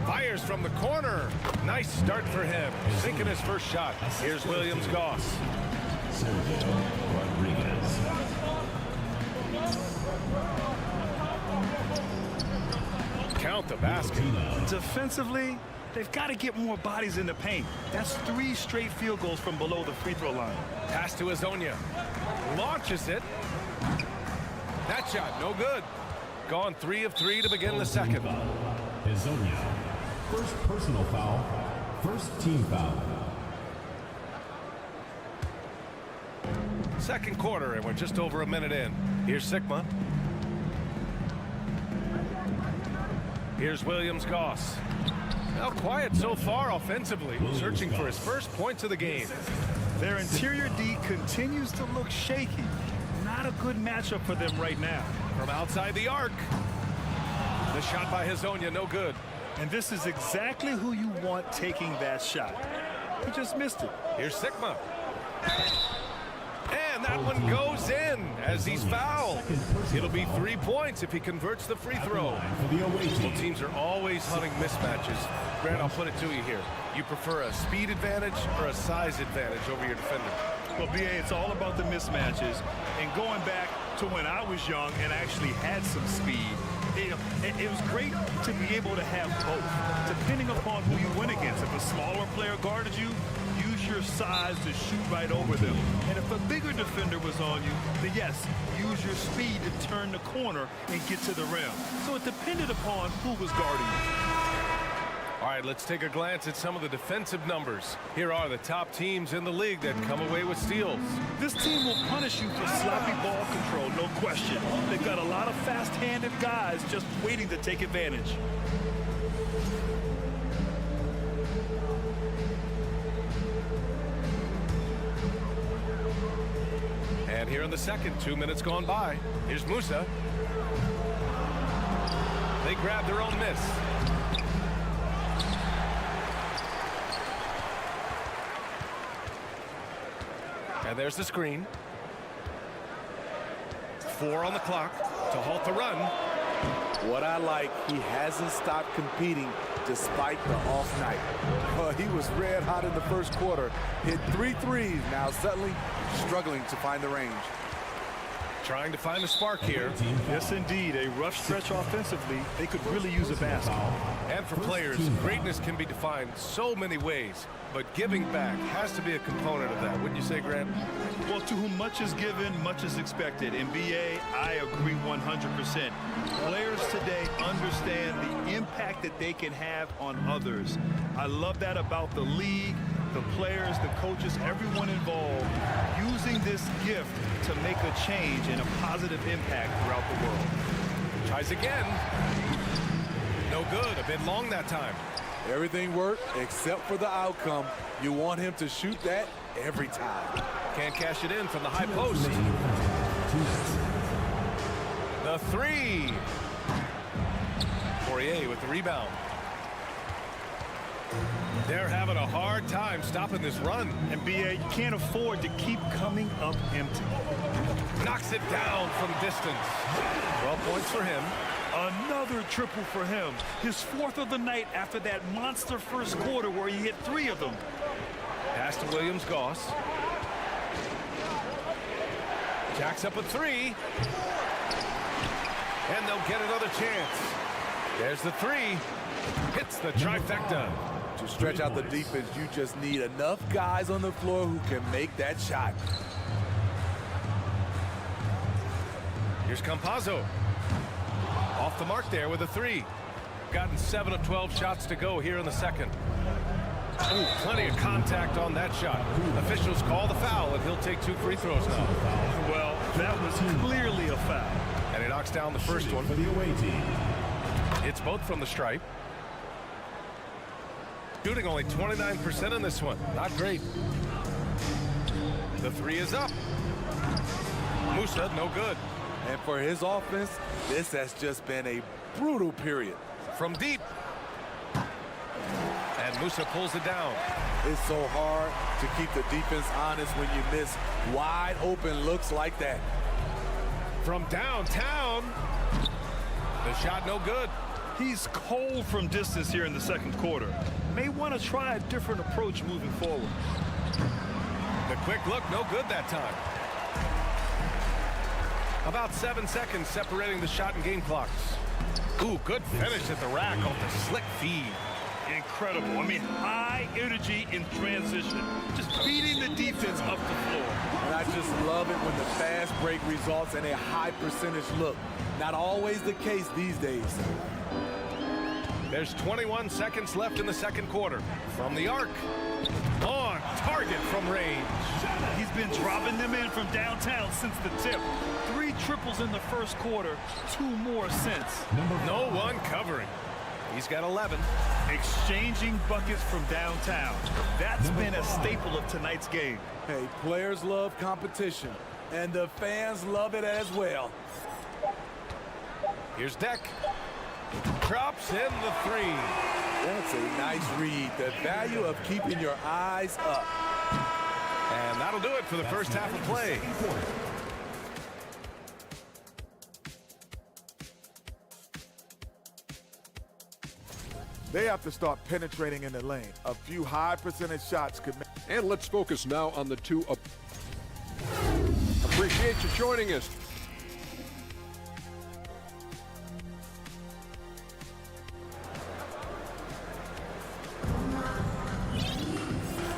Fires from the corner. Nice start for him. Sinking his first shot. Here's Williams-Goss. Count the basket. Defensively, they've got to get more bodies in the paint. That's 3 straight field goals from below the free throw line. Pass to Hazonia. Launches it. That shot, no good. Gone 3 of 3 to begin the second. Hazonia. First personal foul. First team foul. Second quarter, and we're just over a minute in. Here's Sigma. Here's Williams-Goss. Now quiet so far offensively, searching for his first points of the game. Their interior D continues to look shaky. Not a good matchup for them right now. From outside the arc. The shot by Hazonia, no good. And this is exactly who you want taking that shot. He just missed it. Here's Sigma. And that one goes in as he's fouled. It'll be 3 points if he converts the free throw. Both teams are always hunting mismatches. Grant, I'll put it to you here. You prefer a speed advantage or a size advantage over your defender? Well, BA, it's all about the mismatches. And going back to when I was young and actually had some speed, it was great to be able to have both, depending upon who you went against. If a smaller player guarded you, use your size to shoot right over them. And if a bigger defender was on you, then yes, use your speed to turn the corner and get to the rim. So it depended upon who was guarding you. All right, let's take a glance at some of the defensive numbers. Here are the top teams in the league that come away with steals. This team will punish you for sloppy ball control, no question. They've got a lot of fast-handed guys just waiting to take advantage. And here in the second, 2 minutes gone by. Here's Musa. They grab their own miss. And there's the screen. 4 on the clock to halt the run. What I like, he hasn't stopped competing despite the off night. Well, he was red hot in the first quarter, hit 3 threes, now suddenly struggling to find the range. Trying to find a spark here. Yes, indeed. A rough stretch offensively. They could really use a basket. And for players, greatness can be defined so many ways, but giving back has to be a component of that. Wouldn't you say, Grant? Well, to whom much is given, much is expected. In BA, I agree 100%. Players today understand the impact that they can have on others. I love that about the league, the players, the coaches, everyone involved, using this gift to make a change and a positive impact throughout the world. Tries again. No good. A bit long that time. Everything worked except for the outcome. You want him to shoot that every time. Can't cash it in from the high post. The 3. Poirier with the rebound. They're having a hard time stopping this run. And BA, you can't afford to keep coming up empty. Knocks it down from distance. 12 points for him. Another triple for him. His 4th of the night after that monster first quarter where he hit 3 of them. Pass to Williams-Goss. Jacks up a 3. And they'll get another chance. There's the 3. Hits the trifecta. To stretch out the defense, you just need enough guys on the floor who can make that shot. Here's Campazzo. Off the mark there with a 3. Gotten 7 of 12 shots to go here in the second. Ooh, plenty of contact on that shot. Officials call the foul, and he'll take 2 free throws now. Well, that was clearly a foul. And he knocks down the first one. For the away team. It's both from the stripe. Shooting only 29% in this one. Not great. The 3 is up. Musa, no good. And for his offense, this has just been a brutal period. From deep. And Musa pulls it down. It's so hard to keep the defense honest when you miss wide open looks like that. From downtown. The shot no good. He's cold from distance here in the second quarter. May want to try a different approach moving forward. The quick look, no good that time. About 7 seconds separating the shot and game clocks. Ooh, good finish at the rack off the slick feed. Incredible. I mean, high energy in transition. Just beating the defense up the floor. And I just love it when the fast break results in a high percentage look. Not always the case these days. There's 21 seconds left in the second quarter. From the arc. On target from range. He's been dropping them in from downtown since the tip. 3 triples in the first quarter, 2 more since. No one covering. He's got 11. Exchanging buckets from downtown. That's been a staple of tonight's game. Hey, players love competition, and the fans love it as well. Here's Deck. Drops in the 3. That's a nice read. The value of keeping your eyes up. And that'll do it for the first half of play. They have to start penetrating in the lane. A few high percentage shots could make. And let's focus now on the 2 up. Appreciate you joining us.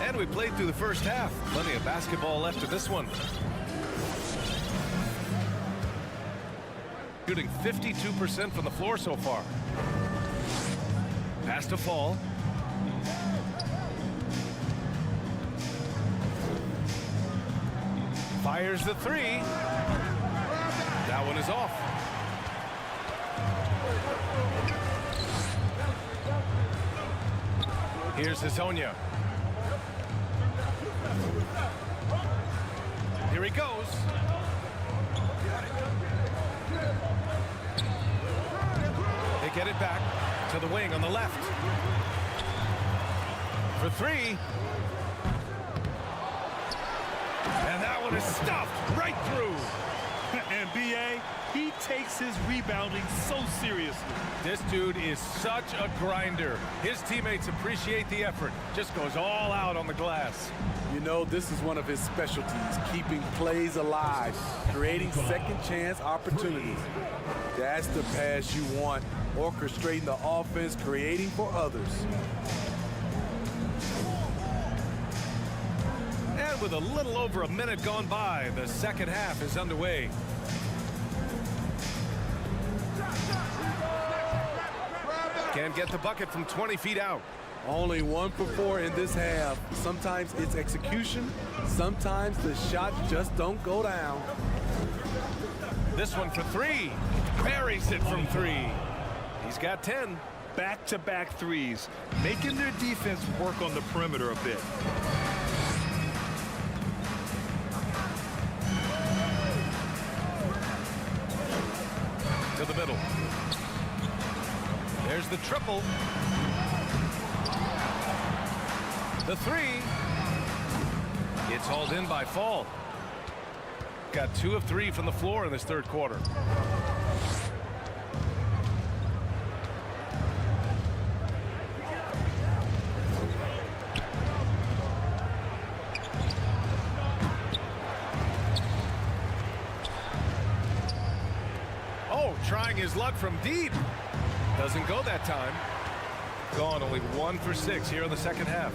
And we played through the first half. Plenty of basketball left in this one. Shooting 52% from the floor so far. Pass to Fall. Fires the three. That one is off. Here's Hazonia. Here he goes. They get it back to the wing on the left. For three. And that one is stuffed right through. And B.A., he takes his rebounding so seriously. This dude is such a grinder. His teammates appreciate the effort. Just goes all out on the glass. You know, this is one of his specialties, keeping plays alive, creating second chance opportunities. That's the pass you want, orchestrating the offense, creating for others. And with a little over a minute gone by, the second half is underway. Can't get the bucket from 20 feet out. Only 1 for 4 in this half. Sometimes it's execution. Sometimes the shots just don't go down. This one for three. Buries it from three. He's got 10. Back-to-back threes, making their defense work on the perimeter a bit. To the middle. There's the triple. The three. It's hauled in by Fall. Got 2 of 3 from the floor in this third quarter. Oh, trying his luck from deep. Doesn't go that time. Gone only 1 for 6 here in the second half.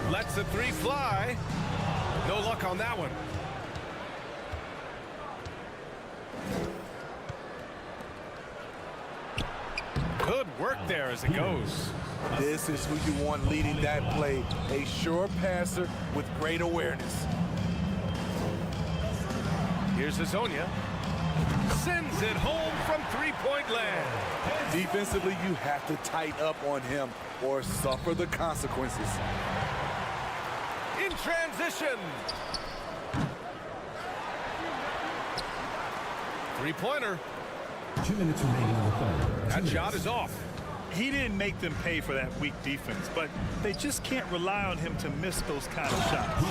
Lets the three fly. No luck on that one. Good work there as it goes. This is who you want leading that play. A sure passer with great awareness. Here's Hazonia. Sends it home from three-point land. Defensively, you have to tighten up on him or suffer the consequences. In transition. Three-pointer. 2 minutes remaining in the third. That shot is off. He didn't make them pay for that weak defense, but they just can't rely on him to miss those kind of shots.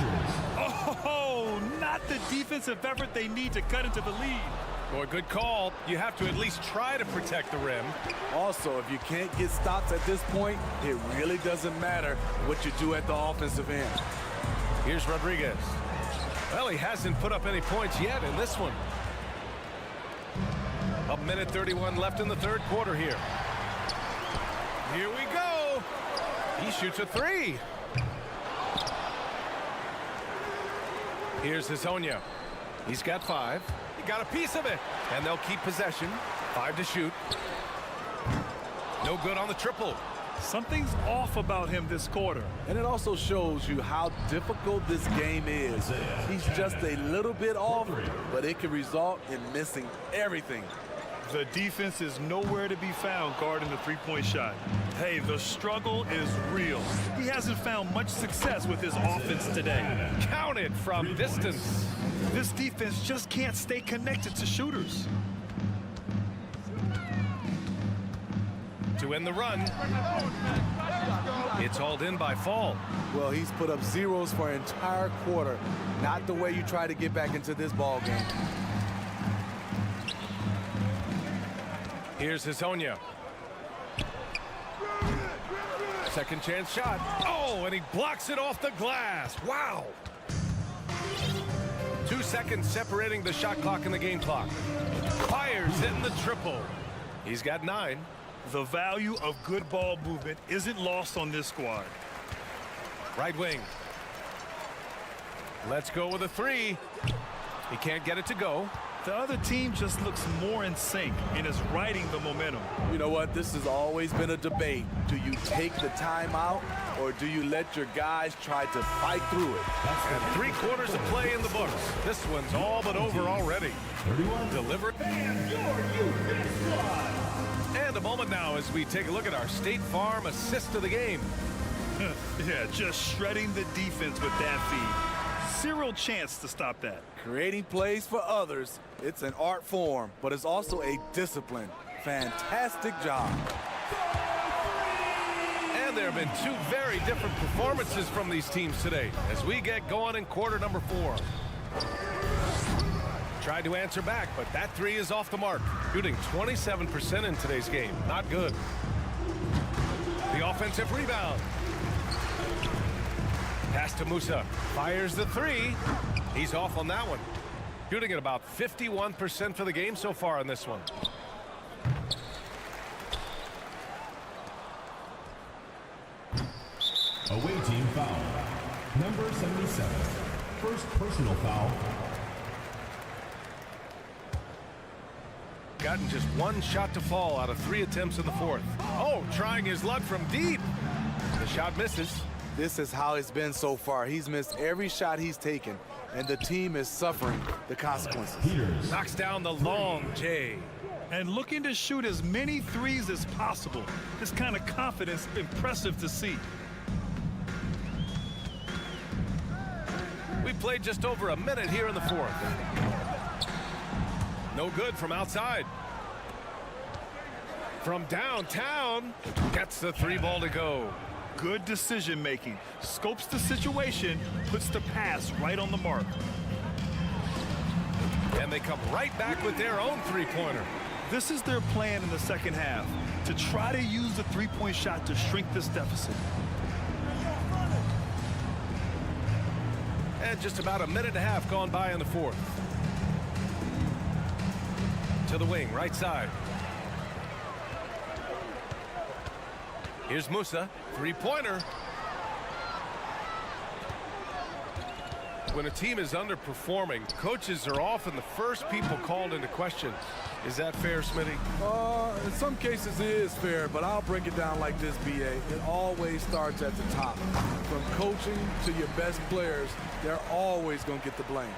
Oh, not the defensive effort they need to cut into the lead. Boy, good call. You have to at least try to protect the rim. Also, if you can't get stops at this point, it really doesn't matter what you do at the offensive end. Here's Rodriguez. Well, he hasn't put up any points yet in this one. A minute 31 left in the third quarter here. Here we go. He shoots a three. Here's Hazonia. He's got 5. He got a piece of it. And they'll keep possession. 5 to shoot. No good on the triple. Something's off about him this quarter. And it also shows you how difficult this game is. He's just a little bit off, but it can result in missing everything. The defense is nowhere to be found guarding the three-point shot. Hey, the struggle is real. He hasn't found much success with his offense today. Count it from distance. This defense just can't stay connected to shooters. To end the run. It's hauled in by Fall. Well, he's put up zeros for an entire quarter. Not the way you try to get back into this ball game. Here's Hazonia. Second chance shot. Oh, and he blocks it off the glass. Wow. 2 seconds separating the shot clock and the game clock. Fires in the triple. He's got 9. The value of good ball movement isn't lost on this squad. Right wing. Let's go with a 3. He can't get it to go. The other team just looks more in sync and is riding the momentum. You know what? This has always been a debate. Do you take the timeout or do you let your guys try to fight through it? And 3 quarters of play in the books. This one's all but over already. 31. Delivered. And a moment now as we take a look at our State Farm assist of the game. Yeah, just shredding the defense with that feed. Zero chance to stop that. Creating plays for others, it's an art form, but it's also a discipline. Fantastic job. And there have been 2 very different performances from these teams today as we get going in quarter number 4. Tried to answer back, but that 3 is off the mark. Shooting 27% in today's game. Not good. The offensive rebound. Pass to Musa. Fires the 3. He's off on that one. Shooting at about 51% for the game so far in this one. Away team foul. Number 77. First personal foul. Gotten just 1 shot to fall out of 3 attempts in the 4th. Oh, trying his luck from deep. The shot misses. This is how it's been so far. He's missed every shot he's taken, and the team is suffering the consequences. Peters. Knocks down the long J. And looking to shoot as many threes as possible. This kind of confidence, impressive to see. We played just over a minute here in the 4th. No good from outside. From downtown, gets the 3 ball to go. Good decision making. Scopes the situation, puts the pass right on the mark. And they come right back with their own 3-pointer. This is their plan in the second half, to try to use the 3-point shot to shrink this deficit. And just about a minute and a half gone by in the 4th. To the wing, right side. Here's Musa, 3-pointer. When a team is underperforming, coaches are often the first people called into question. Is that fair, Smitty? In some cases it is fair, but I'll break it down like this, BA. It always starts at the top. From coaching to your best players, they're always going to get the blame.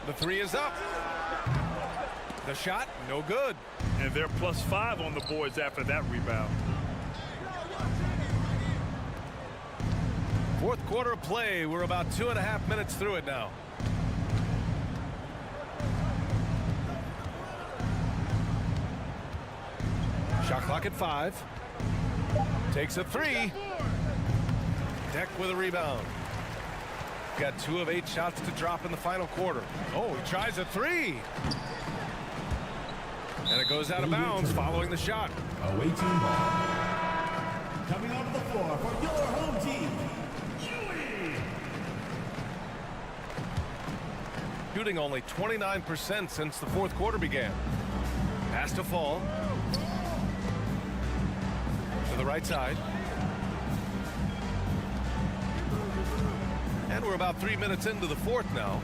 The 3 is up. The shot, no good. And they're +5 on the boards after that rebound. 4th quarter of play. We're about 2.5 minutes through it now. Shot clock at 5. Takes a 3. Deck with a rebound. Got 2 of 8 shots to drop in the final quarter. Oh, he tries a 3. And it goes out of bounds following the shot. Away team ball. Coming onto the floor for your home team. Shooting only 29% since the 4th quarter began. Pass to Fall. To the right side. And we're about 3 minutes into the 4th now.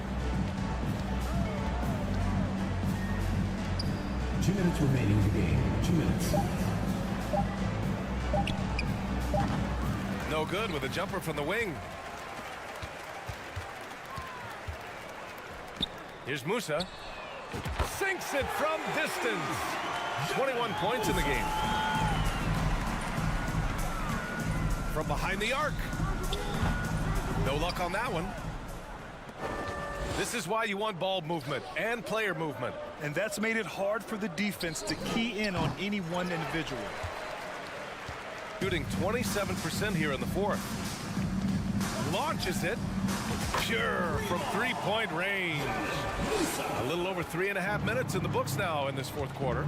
2 minutes remaining in the game. 2 minutes. No good with a jumper from the wing. Here's Musa. Sinks it from distance. 21 points in the game. From behind the arc. No luck on that one. This is why you want ball movement and player movement. And that's made it hard for the defense to key in on any one individual. Shooting 27% here in the 4th. Launches it. Pure from 3-point range. A little over 3.5 minutes in the books now in this 4th quarter.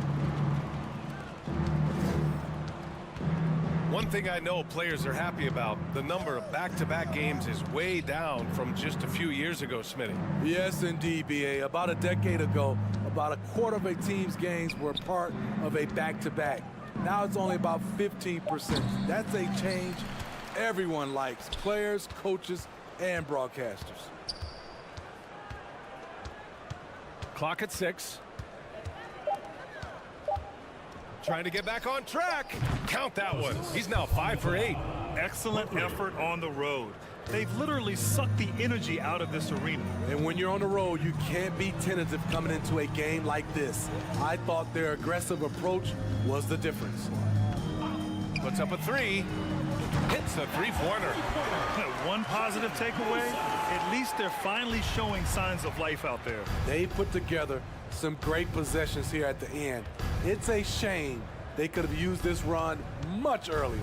One thing I know players are happy about, the number of back-to-back games is way down from just a few years ago, Smitty. Yes, indeed, B.A. About a decade ago, about a quarter of a team's games were part of a back-to-back. Now it's only about 15%. That's a change everyone likes, players, coaches, and broadcasters. Clock at 6. Trying to get back on track. Count that one. He's now 5 for 8. Excellent effort on the road. They've literally sucked the energy out of this arena. And when you're on the road, you can't be tentative coming into a game like this. I thought their aggressive approach was the difference. Puts up a 3. Hits the three-pointer. One positive takeaway, at least they're finally showing signs of life out there. They put together some great possessions here at the end. It's a shame they could have used this run much earlier.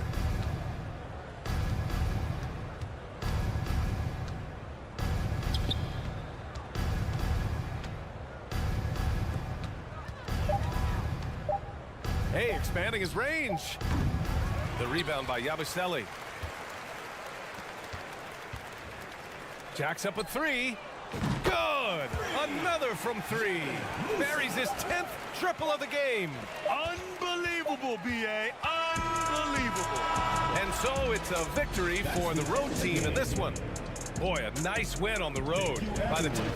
Hey, expanding his range. The rebound by Yabusele. Jacks up a 3. Good! Another from 3. Buries his 10th triple of the game. Unbelievable, B.A. Unbelievable. And so it's a victory for the road team in this one. Boy, a nice win on the road by the team.